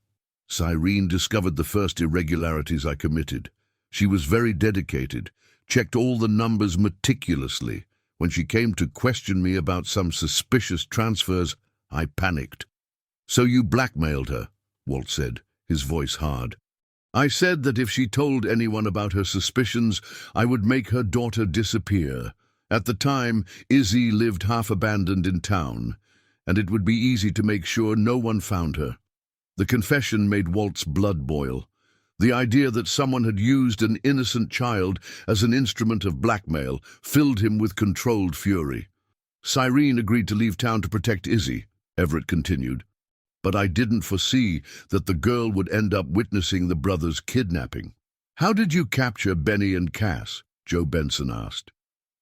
Speaker 1: Cyrene discovered the first irregularities I committed. She was very dedicated, checked all the numbers meticulously, When she came to question me about some suspicious transfers, I panicked. "So you blackmailed her," Walt said, his voice hard. "I said that if she told anyone about her suspicions, I would make her daughter disappear. At the time, Izzy lived half-abandoned in town, and it would be easy to make sure no one found her." The confession made Walt's blood boil. The idea that someone had used an innocent child as an instrument of blackmail filled him with controlled fury. "Cyrene agreed to leave town to protect Izzy," Everett continued. "But I didn't foresee that the girl would end up witnessing the brothers' kidnapping." "How did you capture Benny and Cass?" Joe Benson asked.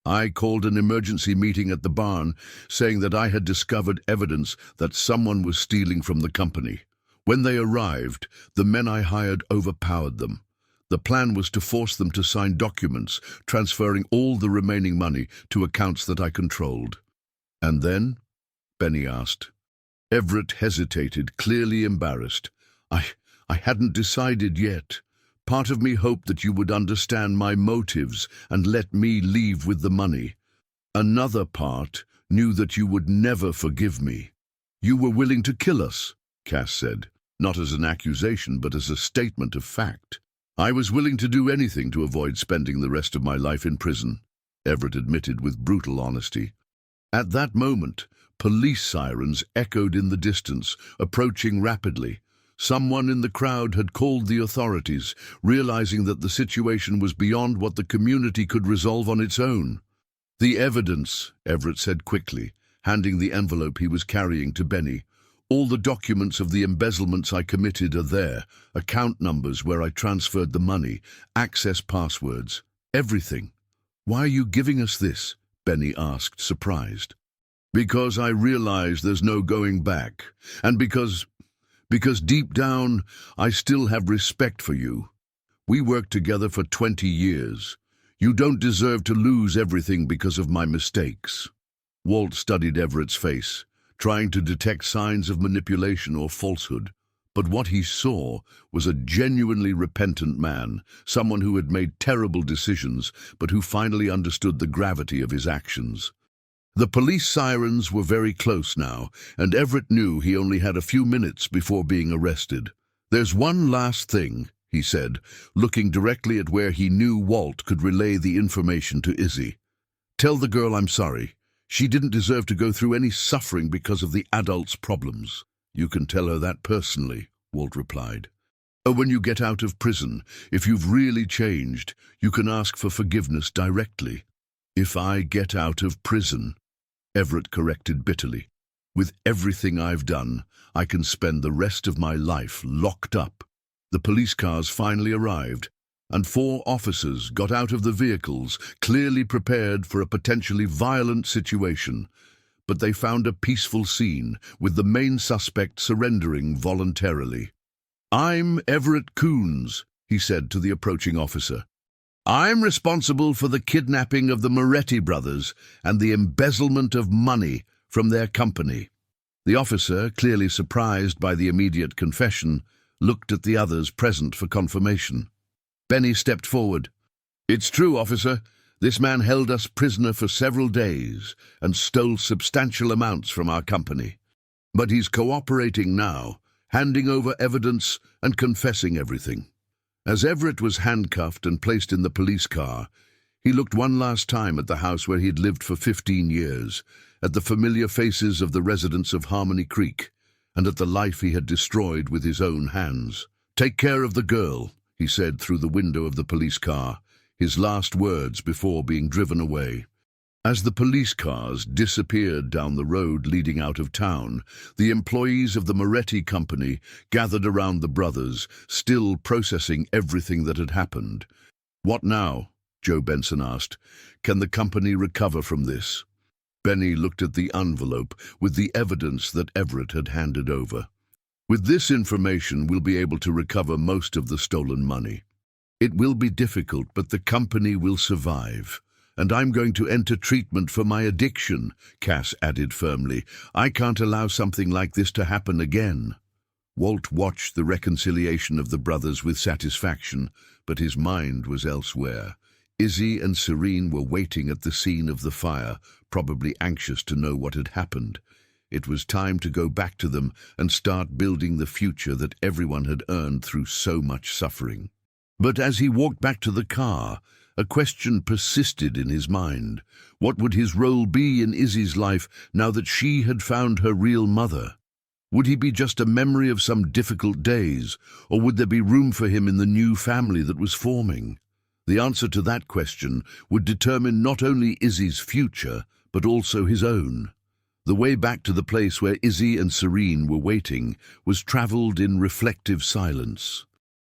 Speaker 1: "I called an emergency meeting at the barn, saying that I had discovered evidence that someone was stealing from the company. When they arrived, the men I hired overpowered them. The plan was to force them to sign documents, transferring all the remaining money to accounts that I controlled." "And then?" Benny asked. Everett hesitated, clearly embarrassed. I hadn't decided yet. Part of me hoped that you would understand my motives and let me leave with the money. Another part knew that you would never forgive me." "You were willing to kill us," Cass said, not as an accusation but as a statement of fact. "I was willing to do anything to avoid spending the rest of my life in prison," Everett admitted with brutal honesty. At that moment, police sirens echoed in the distance, approaching rapidly. Someone in the crowd had called the authorities, realizing that the situation was beyond what the community could resolve on its own. "The evidence," Everett said quickly, handing the envelope he was carrying to Benny. "All the documents of the embezzlements I committed are there, account numbers where I transferred the money, access passwords, everything." "Why are you giving us this?" Benny asked, surprised. "Because I realize there's no going back, and because deep down, I still have respect for you. We worked together for 20 years. You don't deserve to lose everything because of my mistakes." Walt studied Everett's face, trying to detect signs of manipulation or falsehood. But what he saw was a genuinely repentant man, someone who had made terrible decisions, but who finally understood the gravity of his actions. The police sirens were very close now, and Everett knew he only had a few minutes before being arrested. "There's one last thing," he said, looking directly at where he knew Walt could relay the information to Izzy. "Tell the girl I'm sorry. She didn't deserve to go through any suffering because of the adults' problems." "You can tell her that personally," Walt replied. "When you get out of prison, if you've really changed, you can ask for forgiveness directly." "If I get out of prison," Everett corrected bitterly. "With everything I've done, I can spend the rest of my life locked up." The police cars finally arrived, and 4 officers got out of the vehicles, clearly prepared for a potentially violent situation. But they found a peaceful scene, with the main suspect surrendering voluntarily. "I'm Everett Coons," he said to the approaching officer. "I'm responsible for the kidnapping of the Moretti brothers and the embezzlement of money from their company." The officer, clearly surprised by the immediate confession, looked at the others present for confirmation. Benny stepped forward. "It's true, officer. This man held us prisoner for several days and stole substantial amounts from our company. But he's cooperating now, handing over evidence and confessing everything." As Everett was handcuffed and placed in the police car, he looked one last time at the house where he had lived for 15 years, at the familiar faces of the residents of Harmony Creek, and at the life he had destroyed with his own hands. "Take care of the girl," he said through the window of the police car, his last words before being driven away. As the police cars disappeared down the road leading out of town, the employees of the Moretti company gathered around the brothers, still processing everything that had happened. "What now?" Joe Benson asked. "Can the company recover from this?" Benny looked at the envelope with the evidence that Everett had handed over. "With this information, we'll be able to recover most of the stolen money. It will be difficult, but the company will survive. And I'm going to enter treatment for my addiction," Cass added firmly. "I can't allow something like this to happen again." Walt watched the reconciliation of the brothers with satisfaction, but his mind was elsewhere. Izzy and Serene were waiting at the scene of the fire, probably anxious to know what had happened. It was time to go back to them and start building the future that everyone had earned through so much suffering. But as he walked back to the car, a question persisted in his mind. What would his role be in Izzy's life now that she had found her real mother? Would he be just a memory of some difficult days, or would there be room for him in the new family that was forming? The answer to that question would determine not only Izzy's future, but also his own. The way back to the place where Izzy and Serene were waiting was travelled in reflective silence.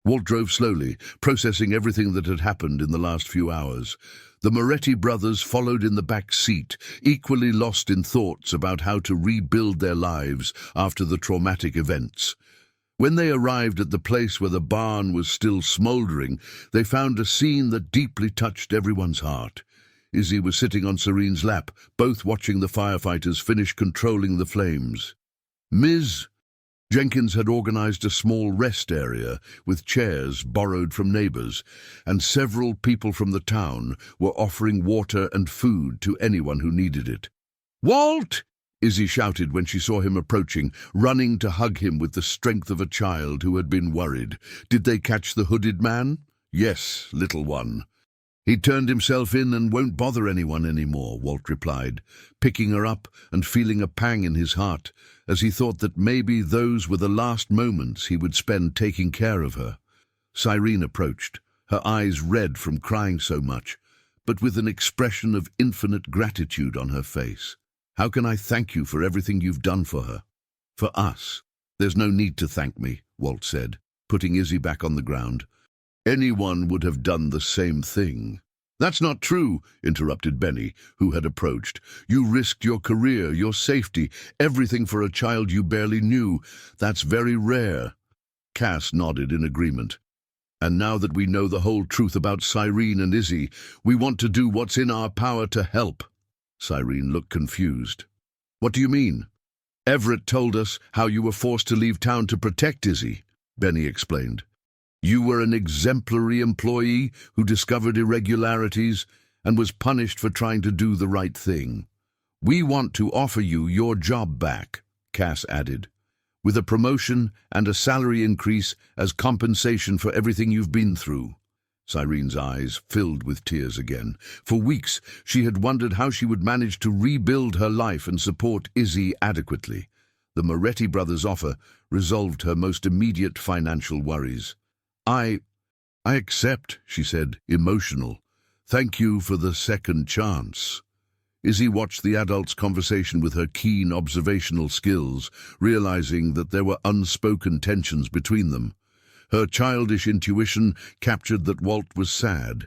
Speaker 1: Walt drove slowly, processing everything that had happened in the last few hours. The Moretti brothers followed in the back seat, equally lost in thoughts about how to rebuild their lives after the traumatic events. When they arrived at the place where the barn was still smouldering, they found a scene that deeply touched everyone's heart. Izzy was sitting on Serene's lap, both watching the firefighters finish controlling the flames. Ms. Jenkins had organized a small rest area with chairs borrowed from neighbors, and several people from the town were offering water and food to anyone who needed it. "Walt!" Izzy shouted when she saw him approaching, running to hug him with the strength of a child who had been worried. "Did they catch the hooded man?" "Yes, little one. He turned himself in and won't bother anyone anymore," Walt replied, picking her up and feeling a pang in his heart as he thought that maybe those were the last moments he would spend taking care of her. Cyrene approached, her eyes red from crying so much, but with an expression of infinite gratitude on her face. "How can I thank you for everything you've done for her?" "For us? There's no need to thank me," Walt said, putting Izzy back on the ground. "Anyone would have done the same thing." "That's not true," interrupted Benny, who had approached. "You risked your career, your safety, everything for a child you barely knew. That's very rare." Cass nodded in agreement. "And now that we know the whole truth about Cyrene and Izzy, we want to do what's in our power to help." Cyrene looked confused. "What do you mean?" "Everett told us how you were forced to leave town to protect Izzy," Benny explained. "You were an exemplary employee who discovered irregularities and was punished for trying to do the right thing. We want to offer you your job back," Cass added, "with a promotion and a salary increase as compensation for everything you've been through." Cyrene's eyes filled with tears again. For weeks, she had wondered how she would manage to rebuild her life and support Izzy adequately. The Moretti brothers' offer resolved her most immediate financial worries. I accept," she said, emotional. "Thank you for the second chance." Izzy watched the adults' conversation with her keen observational skills, realizing that there were unspoken tensions between them. Her childish intuition captured that Walt was sad,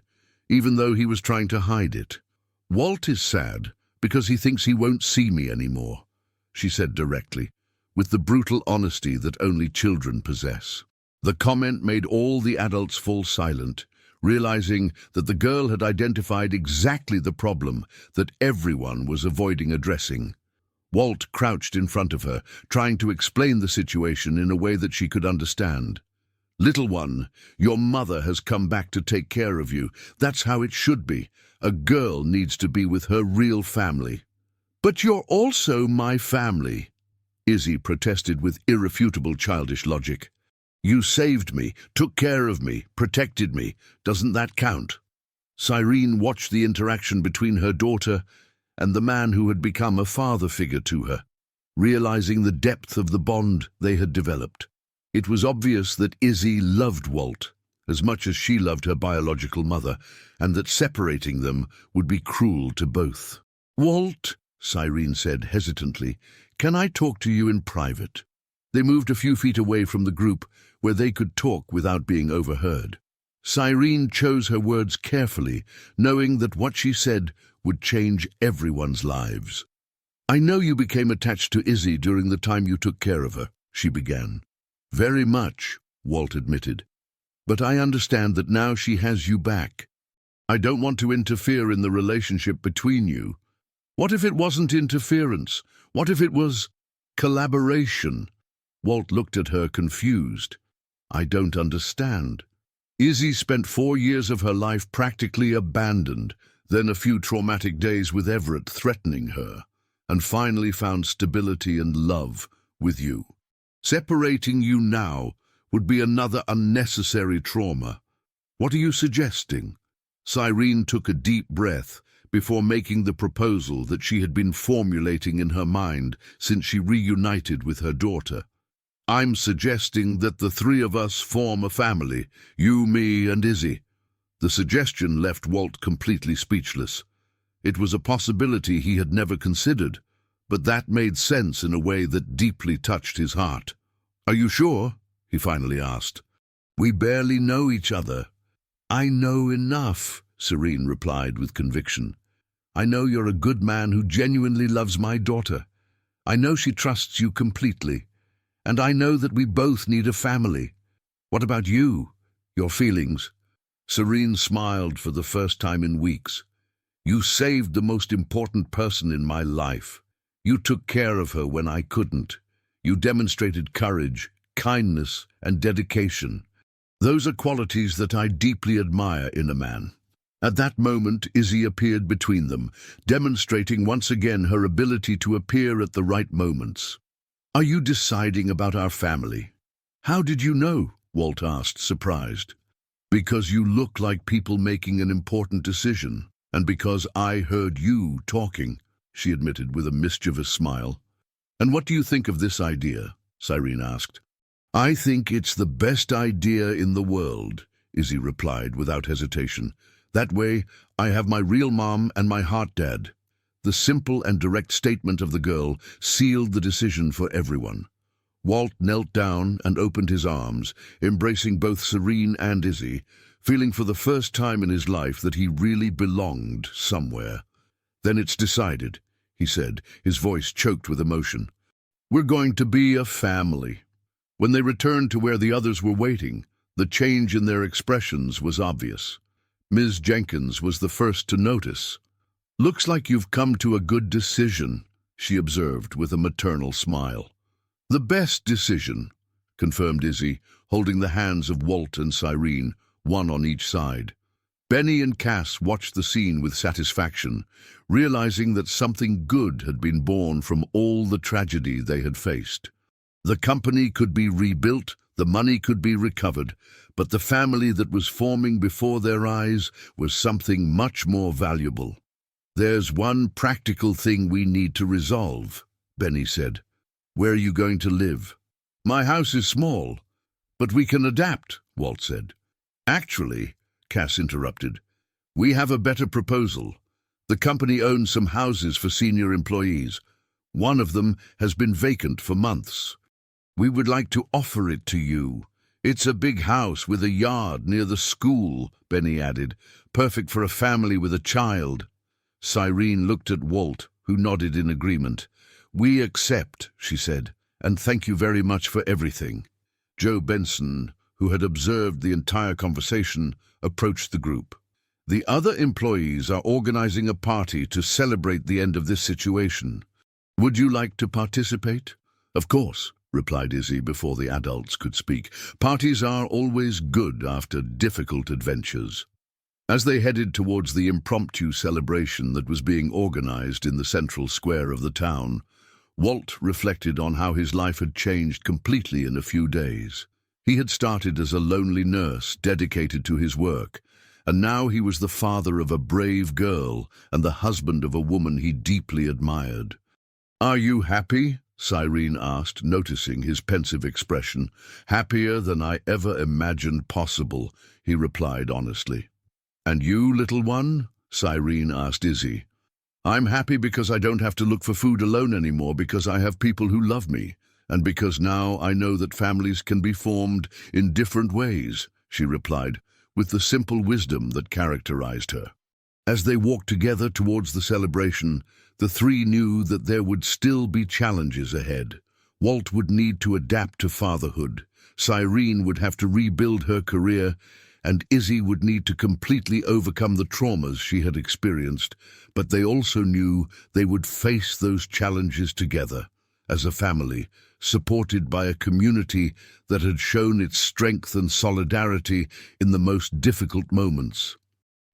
Speaker 1: even though he was trying to hide it. "Walt is sad because he thinks he won't see me anymore," she said directly, with the brutal honesty that only children possess. The comment made all the adults fall silent, realizing that the girl had identified exactly the problem that everyone was avoiding addressing. Walt crouched in front of her, trying to explain the situation in a way that she could understand. "Little one, your mother has come back to take care of you. That's how it should be. A girl needs to be with her real family." "But you're also my family," Izzy protested with irrefutable childish logic. "You saved me, took care of me, protected me. Doesn't that count?" Cyrene watched the interaction between her daughter and the man who had become a father figure to her, realizing the depth of the bond they had developed. It was obvious that Izzy loved Walt as much as she loved her biological mother, and that separating them would be cruel to both. "Walt," Cyrene said hesitantly, "can I talk to you in private?" They moved a few feet away from the group, where they could talk without being overheard. Cyrene chose her words carefully, knowing that what she said would change everyone's lives. "I know you became attached to Izzy during the time you took care of her," she began. "Very much," Walt admitted. "But I understand that now she has you back. I don't want to interfere in the relationship between you." "What if it wasn't interference? What if it was collaboration?" Walt looked at her confused. "I don't understand." Izzy spent 4 years of her life practically abandoned, then a few traumatic days with Everett threatening her, and finally found stability and love with you. Separating you now would be another unnecessary trauma. What are you suggesting? Cyrene took a deep breath before making the proposal that she had been formulating in her mind since she reunited with her daughter. I'm suggesting that the three of us form a family, you, me, and Izzy. The suggestion left Walt completely speechless. It was a possibility he had never considered, but that made sense in a way that deeply touched his heart. Are you sure? He finally asked. We barely know each other. I know enough, Cyrene replied with conviction. I know you're a good man who genuinely loves my daughter. I know she trusts you completely. And I know that we both need a family. What about you? Your feelings? Cyrene smiled for the first time in weeks. You saved the most important person in my life. You took care of her when I couldn't. You demonstrated courage, kindness, and dedication. Those are qualities that I deeply admire in a man. At that moment, Izzy appeared between them, demonstrating once again her ability to appear at the right moments. Are you deciding about our family? How did you know? Walt asked, surprised. Because you look like people making an important decision, and because I heard you talking, she admitted with a mischievous smile. And what do you think of this idea? Cyrene asked. I think it's the best idea in the world, Izzy replied without hesitation. That way, I have my real mom and my heart dad. The simple and direct statement of the girl sealed the decision for everyone. Walt knelt down and opened his arms, embracing both Cyrene and Izzy, feeling for the first time in his life that he really belonged somewhere. Then it's decided, he said, his voice choked with emotion. We're going to be a family. When they returned to where the others were waiting, the change in their expressions was obvious. Ms. Jenkins was the first to notice. Looks like you've come to a good decision, she observed with a maternal smile. The best decision, confirmed Izzy, holding the hands of Walt and Cyrene, one on each side. Benny and Cass watched the scene with satisfaction, realizing that something good had been born from all the tragedy they had faced. The company could be rebuilt, the money could be recovered, but the family that was forming before their eyes was something much more valuable. There's one practical thing we need to resolve, Benny said. Where are you going to live? My house is small, but we can adapt, Walt said. Actually, Cass interrupted, we have a better proposal. The company owns some houses for senior employees. One of them has been vacant for months. We would like to offer it to you. It's a big house with a yard near the school, Benny added, perfect for a family with a child. Cyrene looked at Walt, who nodded in agreement. We accept, she said, and thank you very much for everything. Joe Benson, who had observed the entire conversation, approached the group. The other employees are organizing a party to celebrate the end of this situation. Would you like to participate? Of course, replied Izzy before the adults could speak. Parties are always good after difficult adventures. As they headed towards the impromptu celebration that was being organized in the central square of the town, Walt reflected on how his life had changed completely in a few days. He had started as a lonely nurse dedicated to his work, and now he was the father of a brave girl and the husband of a woman he deeply admired. Are you happy? Cyrene asked, noticing his pensive expression. Happier than I ever imagined possible, he replied honestly. And you, little one? Cyrene asked Izzy. I'm happy because I don't have to look for food alone anymore, because I have people who love me, and because now I know that families can be formed in different ways, she replied, with the simple wisdom that characterized her. As they walked together towards the celebration, the three knew that there would still be challenges ahead. Walt would need to adapt to fatherhood, Cyrene would have to rebuild her career, and Izzy would need to completely overcome the traumas she had experienced, but they also knew they would face those challenges together, as a family, supported by a community that had shown its strength and solidarity in the most difficult moments.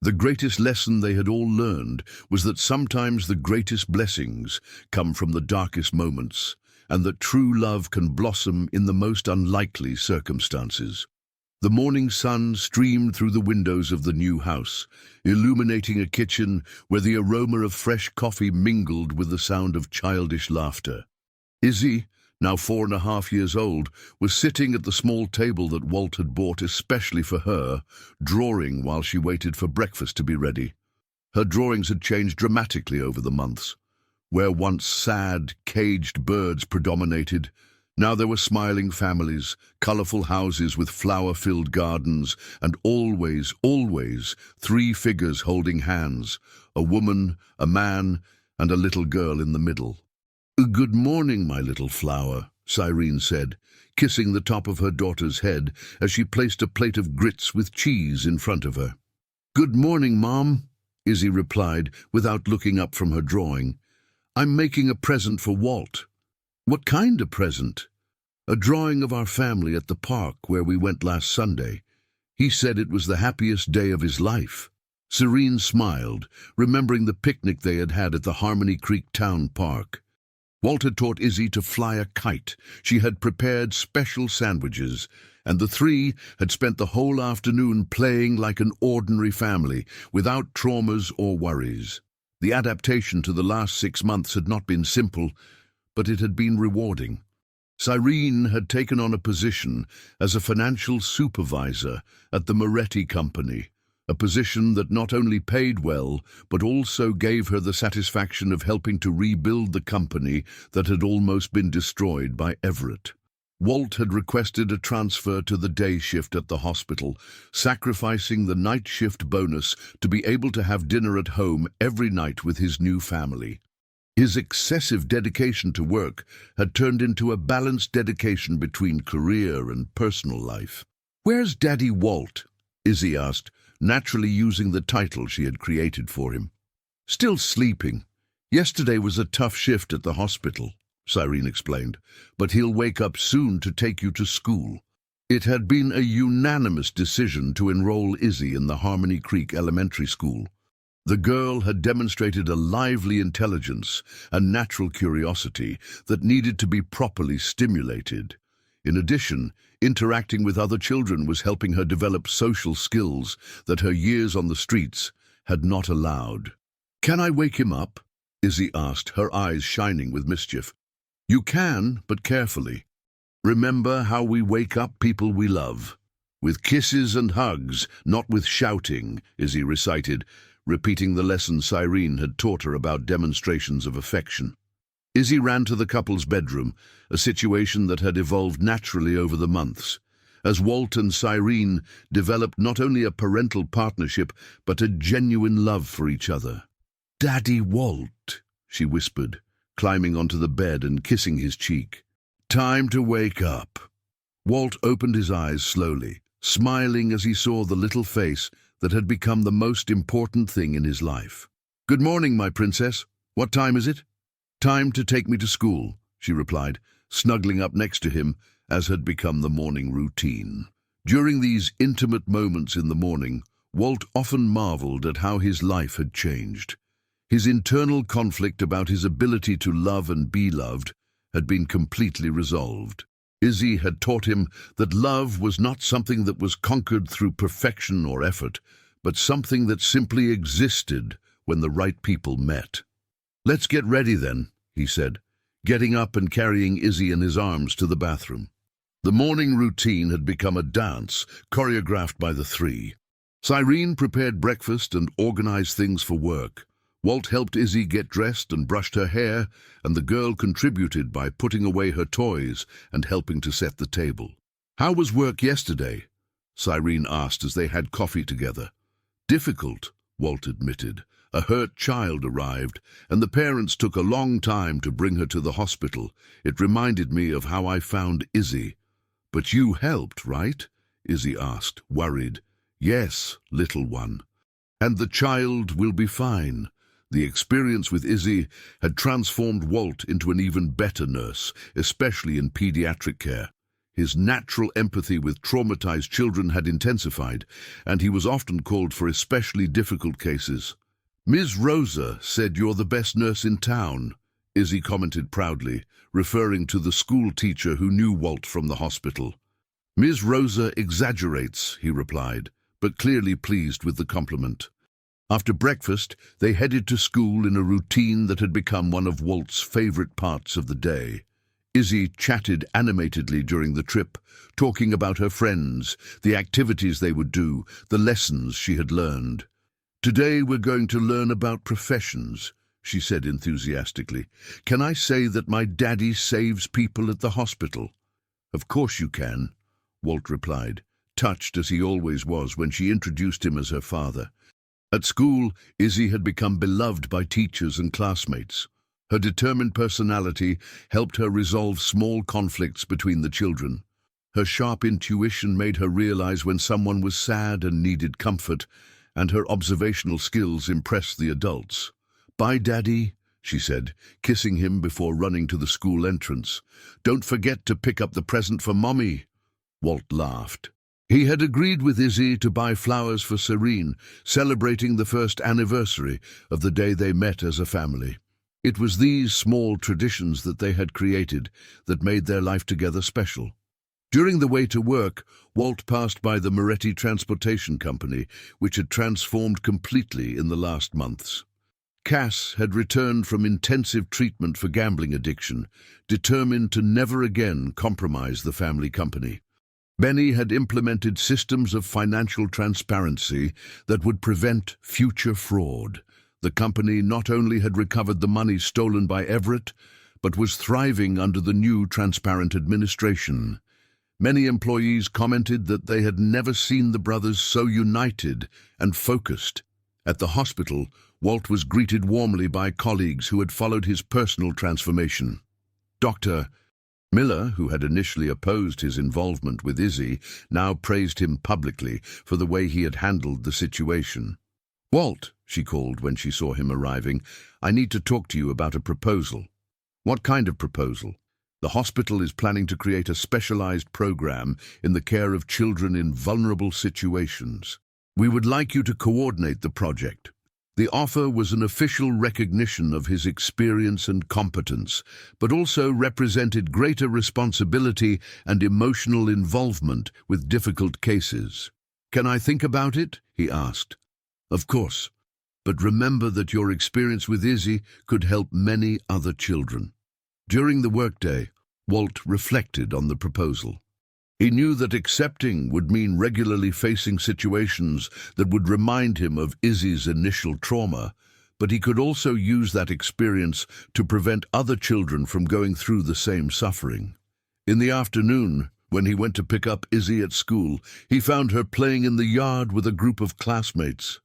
Speaker 1: The greatest lesson they had all learned was that sometimes the greatest blessings come from the darkest moments, and that true love can blossom in the most unlikely circumstances. The morning sun streamed through the windows of the new house, illuminating a kitchen where the aroma of fresh coffee mingled with the sound of childish laughter. Izzy, now 4.5 years old, was sitting at the small table that Walt had bought especially for her, drawing while she waited for breakfast to be ready. Her drawings had changed dramatically over the months. Where once sad, caged birds predominated, now there were smiling families, colorful houses with flower-filled gardens, and always, always 3 figures holding hands, a woman, a man, and a little girl in the middle. "Good morning, my little flower," Cyrene said, kissing the top of her daughter's head as she placed a plate of grits with cheese in front of her. "Good morning, Mom," Izzy replied without looking up from her drawing. "I'm making a present for Walt." "What kind of present?" "A drawing of our family at the park where we went last Sunday. He said it was the happiest day of his life." Serene smiled, remembering the picnic they had had at the Harmony Creek Town Park. Walt had taught Izzy to fly a kite. She had prepared special sandwiches, and the 3 had spent the whole afternoon playing like an ordinary family, without traumas or worries. The adaptation to the last 6 months had not been simple, but it had been rewarding. Cyrene had taken on a position as a financial supervisor at the Moretti Company, a position that not only paid well, but also gave her the satisfaction of helping to rebuild the company that had almost been destroyed by Everett. Walt had requested a transfer to the day shift at the hospital, sacrificing the night shift bonus to be able to have dinner at home every night with his new family. His excessive dedication to work had turned into a balanced dedication between career and personal life. "Where's Daddy Walt?" Izzy asked, naturally using the title she had created for him. "Still sleeping. Yesterday was a tough shift at the hospital," Cyrene explained, "but he'll wake up soon to take you to school." It had been a unanimous decision to enroll Izzy in the Harmony Creek Elementary School. The girl had demonstrated a lively intelligence and natural curiosity that needed to be properly stimulated. In addition, interacting with other children was helping her develop social skills that her years on the streets had not allowed. "Can I wake him up?" Izzy asked, her eyes shining with mischief. "You can, but carefully. Remember how we wake up people we love. With kisses and hugs, not with shouting," Izzy recited, repeating the lesson Cyrene had taught her about demonstrations of affection. Izzy ran to the couple's bedroom, a situation that had evolved naturally over the months, as Walt and Cyrene developed not only a parental partnership, but a genuine love for each other. "Daddy Walt," she whispered, climbing onto the bed and kissing his cheek. "Time to wake up." Walt opened his eyes slowly, smiling as he saw the little face that had become the most important thing in his life. "Good morning, my princess. What time is it?" "Time to take me to school," she replied, snuggling up next to him, as had become the morning routine. During these intimate moments in the morning, Walt often marveled at how his life had changed. His internal conflict about his ability to love and be loved had been completely resolved. Izzy had taught him that love was not something that was conquered through perfection or effort, but something that simply existed when the right people met. "Let's get ready then," he said, getting up and carrying Izzy in his arms to the bathroom. The morning routine had become a dance, choreographed by the 3. Cyrene prepared breakfast and organized things for work. Walt helped Izzy get dressed and brushed her hair, and the girl contributed by putting away her toys and helping to set the table. "How was work yesterday?" Cyrene asked as they had coffee together. "Difficult," Walt admitted. "A hurt child arrived, and the parents took a long time to bring her to the hospital. It reminded me of how I found Izzy." "But you helped, right?" Izzy asked, worried. "Yes, little one. And the child will be fine," The experience with Izzy had transformed Walt into an even better nurse, especially in pediatric care. His natural empathy with traumatized children had intensified, and he was often called for especially difficult cases. "Ms. Rosa said you're the best nurse in town," Izzy commented proudly, referring to the school teacher who knew Walt from the hospital. "Ms. Rosa exaggerates," he replied, but clearly pleased with the compliment. After breakfast, they headed to school in a routine that had become one of Walt's favorite parts of the day. Izzy chatted animatedly during the trip, talking about her friends, the activities they would do, the lessons she had learned. "Today we're going to learn about professions," she said enthusiastically. "Can I say that my daddy saves people at the hospital?" "Of course you can," Walt replied, touched as he always was when she introduced him as her father. At school, Izzy had become beloved by teachers and classmates. Her determined personality helped her resolve small conflicts between the children. Her sharp intuition made her realize when someone was sad and needed comfort, and her observational skills impressed the adults. "Bye, Daddy," she said, kissing him before running to the school entrance. "Don't forget to pick up the present for Mommy." Walt laughed. He had agreed with Izzy to buy flowers for Serene, celebrating the first anniversary of the day they met as a family. It was these small traditions that they had created that made their life together special. During the way to work, Walt passed by the Moretti Transportation Company, which had transformed completely in the last months. Cass had returned from intensive treatment for gambling addiction, determined to never again compromise the family company. Benny had implemented systems of financial transparency that would prevent future fraud. The company not only had recovered the money stolen by Everett, but was thriving under the new transparent administration. Many employees commented that they had never seen the brothers so united and focused. At the hospital, Walt was greeted warmly by colleagues who had followed his personal transformation. Dr. Miller, who had initially opposed his involvement with Izzy, now praised him publicly for the way he had handled the situation. "Walt," she called when she saw him arriving, "I need to talk to you about a proposal." "What kind of proposal?" "The hospital is planning to create a specialized program in the care of children in vulnerable situations. We would like you to coordinate the project." The offer was an official recognition of his experience and competence, but also represented greater responsibility and emotional involvement with difficult cases. "Can I think about it?" he asked. "Of course, but remember that your experience with Izzy could help many other children." During the workday, Walt reflected on the proposal. He knew that accepting would mean regularly facing situations that would remind him of Izzy's initial trauma, but he could also use that experience to prevent other children from going through the same suffering. In the afternoon, when he went to pick up Izzy at school, he found her playing in the yard with a group of classmates.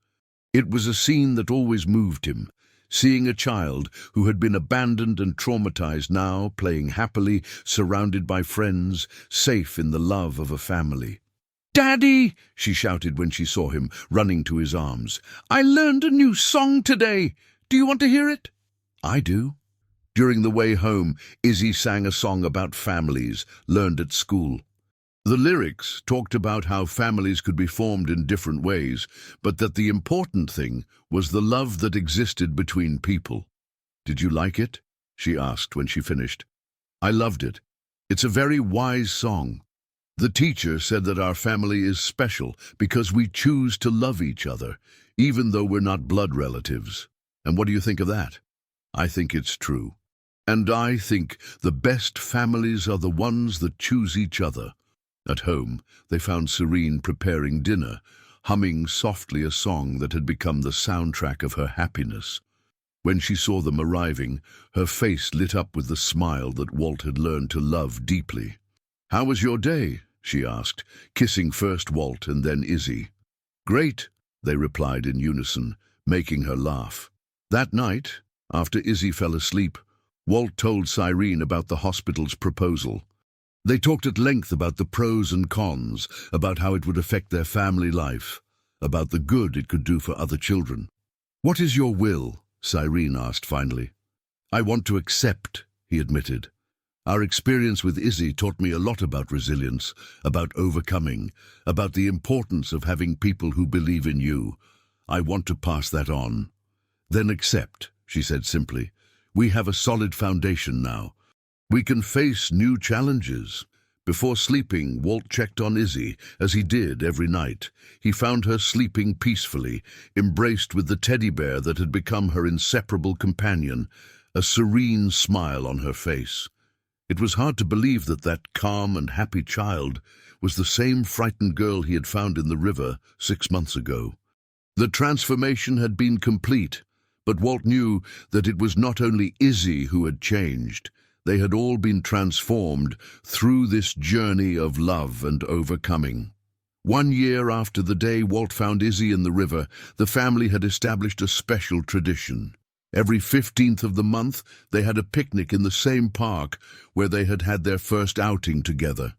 Speaker 1: It was a scene that always moved him, seeing a child who had been abandoned and traumatized now playing happily, surrounded by friends, safe in the love of a family. "Daddy!" she shouted when she saw him, running to his arms. "I learned a new song today. Do you want to hear it?" "I do." During the way home, Izzy sang a song about families, learned at school. The lyrics talked about how families could be formed in different ways, but that the important thing was the love that existed between people. "Did you like it?" she asked when she finished. "I loved it. It's a very wise song. The teacher said that our family is special because we choose to love each other, even though we're not blood relatives. And what do you think of that?" "I think it's true. And I think the best families are the ones that choose each other." At home, they found Serene preparing dinner, humming softly a song that had become the soundtrack of her happiness. When she saw them arriving, her face lit up with the smile that Walt had learned to love deeply. "How was your day?" she asked, kissing first Walt and then Izzy. "Great," they replied in unison, making her laugh. That night, after Izzy fell asleep, Walt told Serene about the hospital's proposal. They talked at length about the pros and cons, about how it would affect their family life, about the good it could do for other children. "What is your will?" Cyrene asked finally. I want to accept, he admitted. Our experience with Izzy taught me a lot about resilience, about overcoming, about the importance of having people who believe in you. I want to pass that on. Then accept, she said simply. We have a solid foundation now. We can face new challenges. Before sleeping, Walt checked on Izzy, as he did every night. He found her sleeping peacefully, embraced with the teddy bear that had become her inseparable companion, a serene smile on her face. It was hard to believe that that calm and happy child was the same frightened girl he had found in the river 6 months ago. The transformation had been complete, but Walt knew that it was not only Izzy who had changed. They had all been transformed through this journey of love and overcoming. 1 year after the day Walt found Izzy in the river, the family had established a special tradition. Every 15th of the month, they had a picnic in the same park where they had had their first outing together.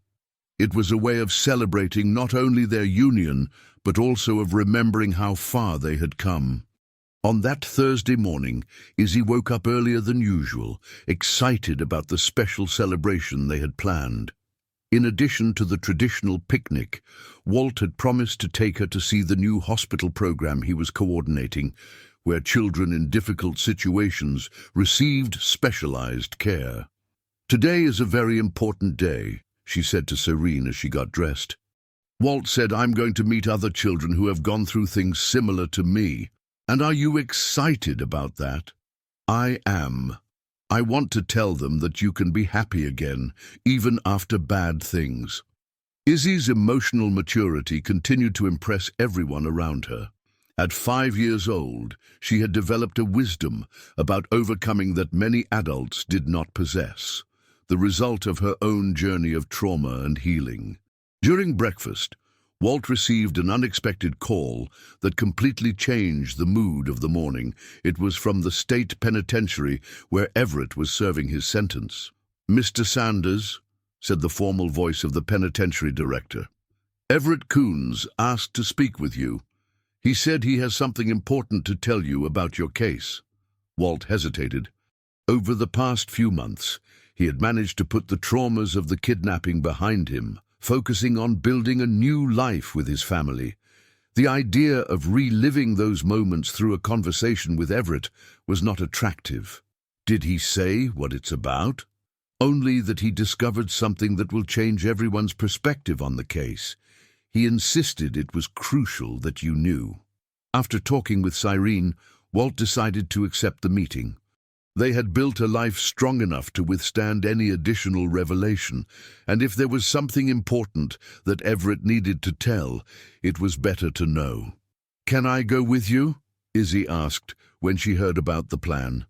Speaker 1: It was a way of celebrating not only their union, but also of remembering how far they had come. On that Thursday morning, Izzy woke up earlier than usual, excited about the special celebration they had planned. In addition to the traditional picnic, Walt had promised to take her to see the new hospital program he was coordinating, where children in difficult situations received specialized care. Today is a very important day, she said to Cyrene as she got dressed. Walt said, I'm going to meet other children who have gone through things similar to me. And are you excited about that? I am. I want to tell them that you can be happy again, even after bad things. Izzy's emotional maturity continued to impress everyone around her. At 5 years old, she had developed a wisdom about overcoming that many adults did not possess, the result of her own journey of trauma and healing. During breakfast, Walt received an unexpected call that completely changed the mood of the morning. It was from the state penitentiary where Everett was serving his sentence. Mr. Sanders, said the formal voice of the penitentiary director. Everett Coons asked to speak with you. He said he has something important to tell you about your case. Walt hesitated. Over the past few months, he had managed to put the traumas of the kidnapping behind him, focusing on building a new life with his family. The idea of reliving those moments through a conversation with Everett was not attractive. Did he say what it's about? Only that he discovered something that will change everyone's perspective on the case. He insisted it was crucial that you knew. After talking with Cyrene, Walt decided to accept the meeting. They had built a life strong enough to withstand any additional revelation, and if there was something important that Everett needed to tell, it was better to know. Can I go with you? Izzy asked when she heard about the plan.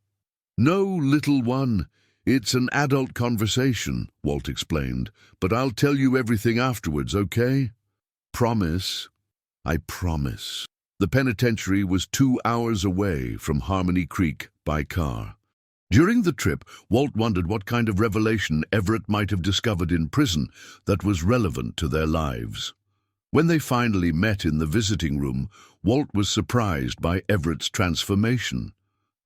Speaker 1: No, little one. It's an adult conversation, Walt explained, but I'll tell you everything afterwards, okay? Promise? I promise. The penitentiary was 2 hours away from Harmony Creek by car. During the trip, Walt wondered what kind of revelation Everett might have discovered in prison that was relevant to their lives. When they finally met in the visiting room, Walt was surprised by Everett's transformation.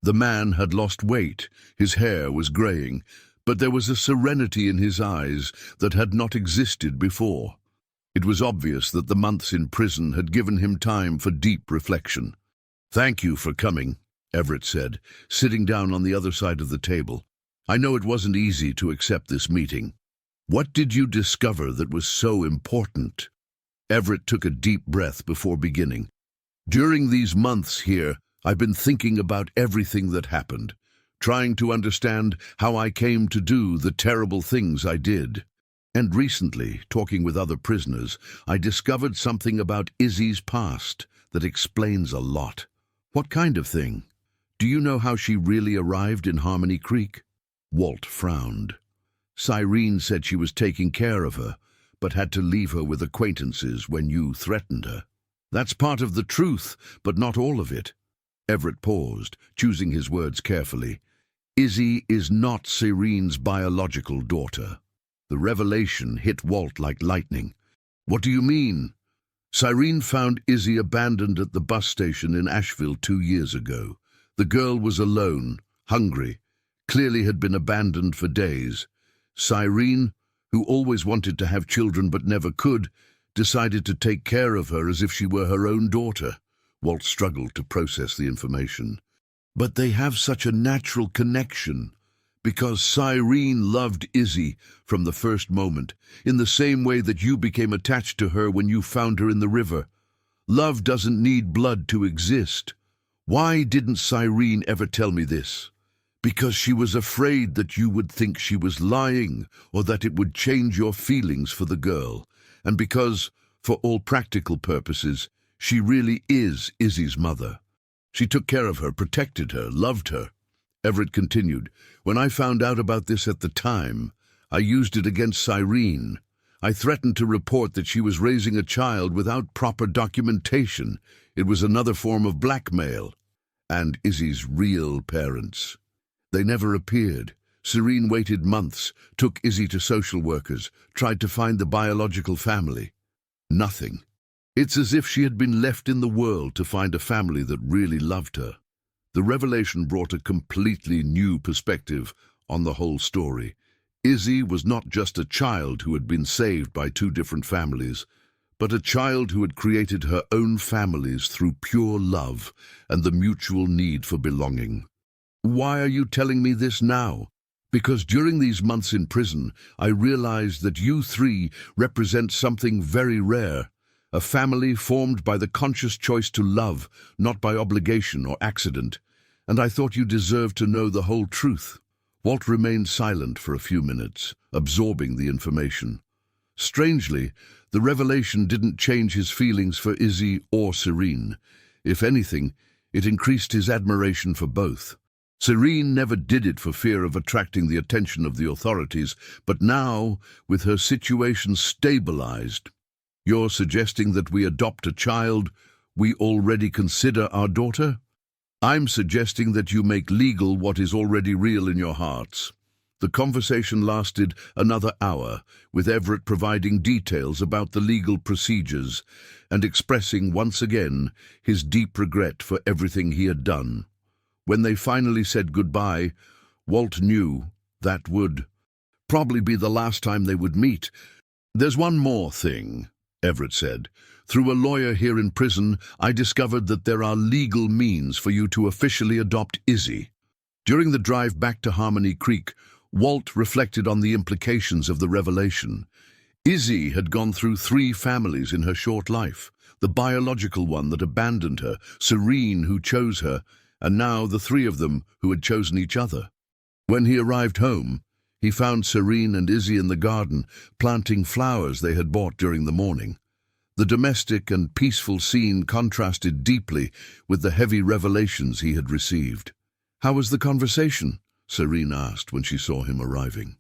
Speaker 1: The man had lost weight, his hair was graying, but there was a serenity in his eyes that had not existed before. It was obvious that the months in prison had given him time for deep reflection. Thank you for coming, Everett said, sitting down on the other side of the table. I know it wasn't easy to accept this meeting. What did you discover that was so important? Everett took a deep breath before beginning. During these months here, I've been thinking about everything that happened, trying to understand how I came to do the terrible things I did. And recently, talking with other prisoners, I discovered something about Izzy's past that explains a lot. What kind of thing? Do you know how she really arrived in Harmony Creek? Walt frowned. Cyrene said she was taking care of her, but had to leave her with acquaintances when you threatened her. That's part of the truth, but not all of it. Everett paused, choosing his words carefully. Izzy is not Cyrene's biological daughter. The revelation hit Walt like lightning. What do you mean? Cyrene found Izzy abandoned at the bus station in Asheville 2 years ago. The girl was alone, hungry, clearly had been abandoned for days. Cyrene, who always wanted to have children but never could, decided to take care of her as if she were her own daughter. Walt struggled to process the information. But they have such a natural connection, because Cyrene loved Izzy from the first moment, in the same way that you became attached to her when you found her in the river. Love doesn't need blood to exist. Why didn't Cyrene ever tell me this? Because she was afraid that you would think she was lying, or that it would change your feelings for the girl, and because, for all practical purposes, she really is Izzy's mother. She took care of her, protected her, loved her. Everett continued, when I found out about this at the time, I used it against Cyrene. I threatened to report that she was raising a child without proper documentation. It was another form of blackmail. And Izzy's real parents. They never appeared. Cyrene waited months, took Izzy to social workers, tried to find the biological family. Nothing. It's as if she had been left in the world to find a family that really loved her. The revelation brought a completely new perspective on the whole story. Izzy was not just a child who had been saved by two different families, but a child who had created her own families through pure love and the mutual need for belonging. Why are you telling me this now? Because during these months in prison, I realized that you three represent something very rare. A family formed by the conscious choice to love, not by obligation or accident. And I thought you deserved to know the whole truth. Walt remained silent for a few minutes, absorbing the information. Strangely, the revelation didn't change his feelings for Izzy or Cyrene. If anything, it increased his admiration for both. Cyrene never did it for fear of attracting the attention of the authorities, but now, with her situation stabilized, you're suggesting that we adopt a child we already consider our daughter? I'm suggesting that you make legal what is already real in your hearts. The conversation lasted another hour, with Everett providing details about the legal procedures and expressing once again his deep regret for everything he had done. When they finally said goodbye, Walt knew that would probably be the last time they would meet. There's one more thing, Everett said. Through a lawyer here in prison, I discovered that there are legal means for you to officially adopt Izzy. During the drive back to Harmony Creek, Walt reflected on the implications of the revelation. Izzy had gone through 3 families in her short life. The biological one that abandoned her, Cyrene who chose her, and now the 3 of them who had chosen each other. When he arrived home, he found Cyrene and Izzy in the garden, planting flowers they had bought during the morning. The domestic and peaceful scene contrasted deeply with the heavy revelations he had received. "How was the conversation?" Cyrene asked when she saw him arriving.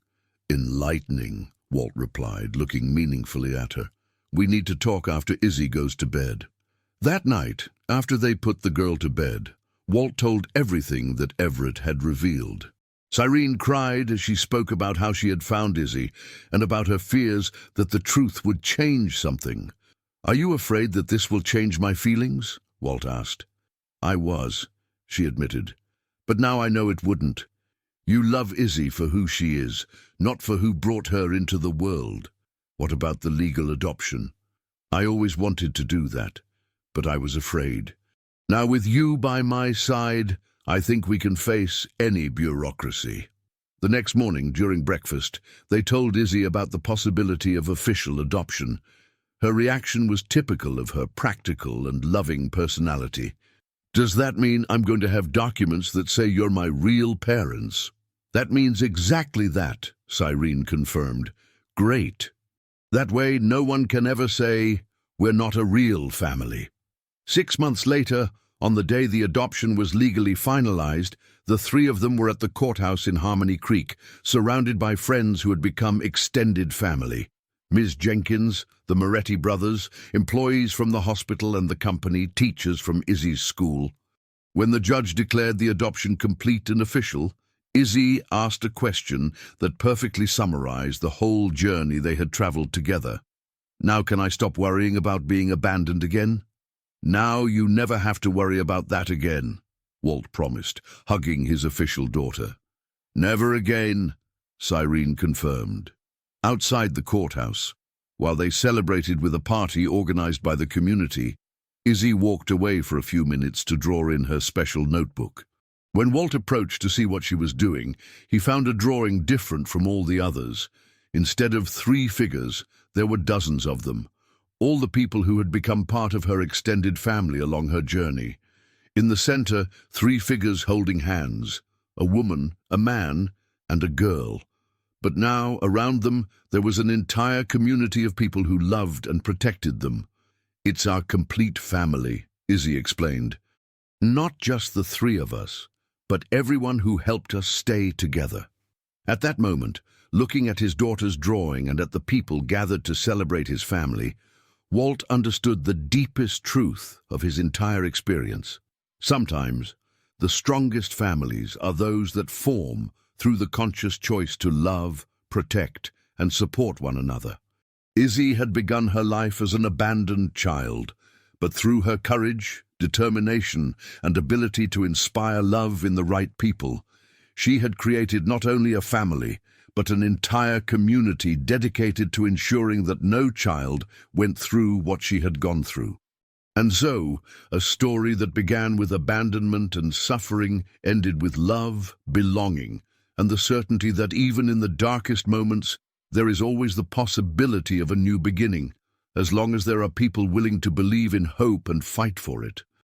Speaker 1: "Enlightening," Walt replied, looking meaningfully at her. "We need to talk after Izzy goes to bed." That night, after they put the girl to bed, Walt told everything that Everett had revealed. Cyrene cried as she spoke about how she had found Izzy and about her fears that the truth would change something. "Are you afraid that this will change my feelings?" Walt asked. "I was," she admitted. "But now I know it wouldn't. You love Izzy for who she is, not for who brought her into the world. What about the legal adoption? I always wanted to do that, but I was afraid. Now with you by my side, I think we can face any bureaucracy." The next morning, during breakfast, they told Izzy about the possibility of official adoption. Her reaction was typical of her practical and loving personality. "Does that mean I'm going to have documents that say you're my real parents?" "That means exactly that," Cyrene confirmed. "Great. That way no one can ever say, we're not a real family." 6 months later, on the day the adoption was legally finalized, the 3 of them were at the courthouse in Harmony Creek, surrounded by friends who had become extended family. Ms. Jenkins, the Moretti brothers, employees from the hospital and the company, teachers from Izzy's school. When the judge declared the adoption complete and official, Izzy asked a question that perfectly summarized the whole journey they had traveled together. "Now can I stop worrying about being abandoned again?" "Now you never have to worry about that again." Walt promised, hugging his official daughter. Never again, Cyrene confirmed. Outside the courthouse, while they celebrated with a party organized by the community, Izzy walked away for a few minutes to draw in her special notebook. When Walt approached to see what she was doing, he found a drawing different from all the others. Instead of 3 figures, there were dozens of them, all the people who had become part of her extended family along her journey. In the center, 3 figures holding hands, a woman, a man, and a girl. But now, around them, there was an entire community of people who loved and protected them. It's our complete family, Izzy explained. Not just the 3 of us, but everyone who helped us stay together. At that moment, looking at his daughter's drawing and at the people gathered to celebrate his family, Walt understood the deepest truth of his entire experience. Sometimes, the strongest families are those that form through the conscious choice to love, protect, and support one another. Izzy had begun her life as an abandoned child, but through her courage, determination, and ability to inspire love in the right people, she had created not only a family, but an entire community dedicated to ensuring that no child went through what she had gone through. And so, a story that began with abandonment and suffering ended with love, belonging, and the certainty that even in the darkest moments, there is always the possibility of a new beginning, as long as there are people willing to believe in hope and fight for it.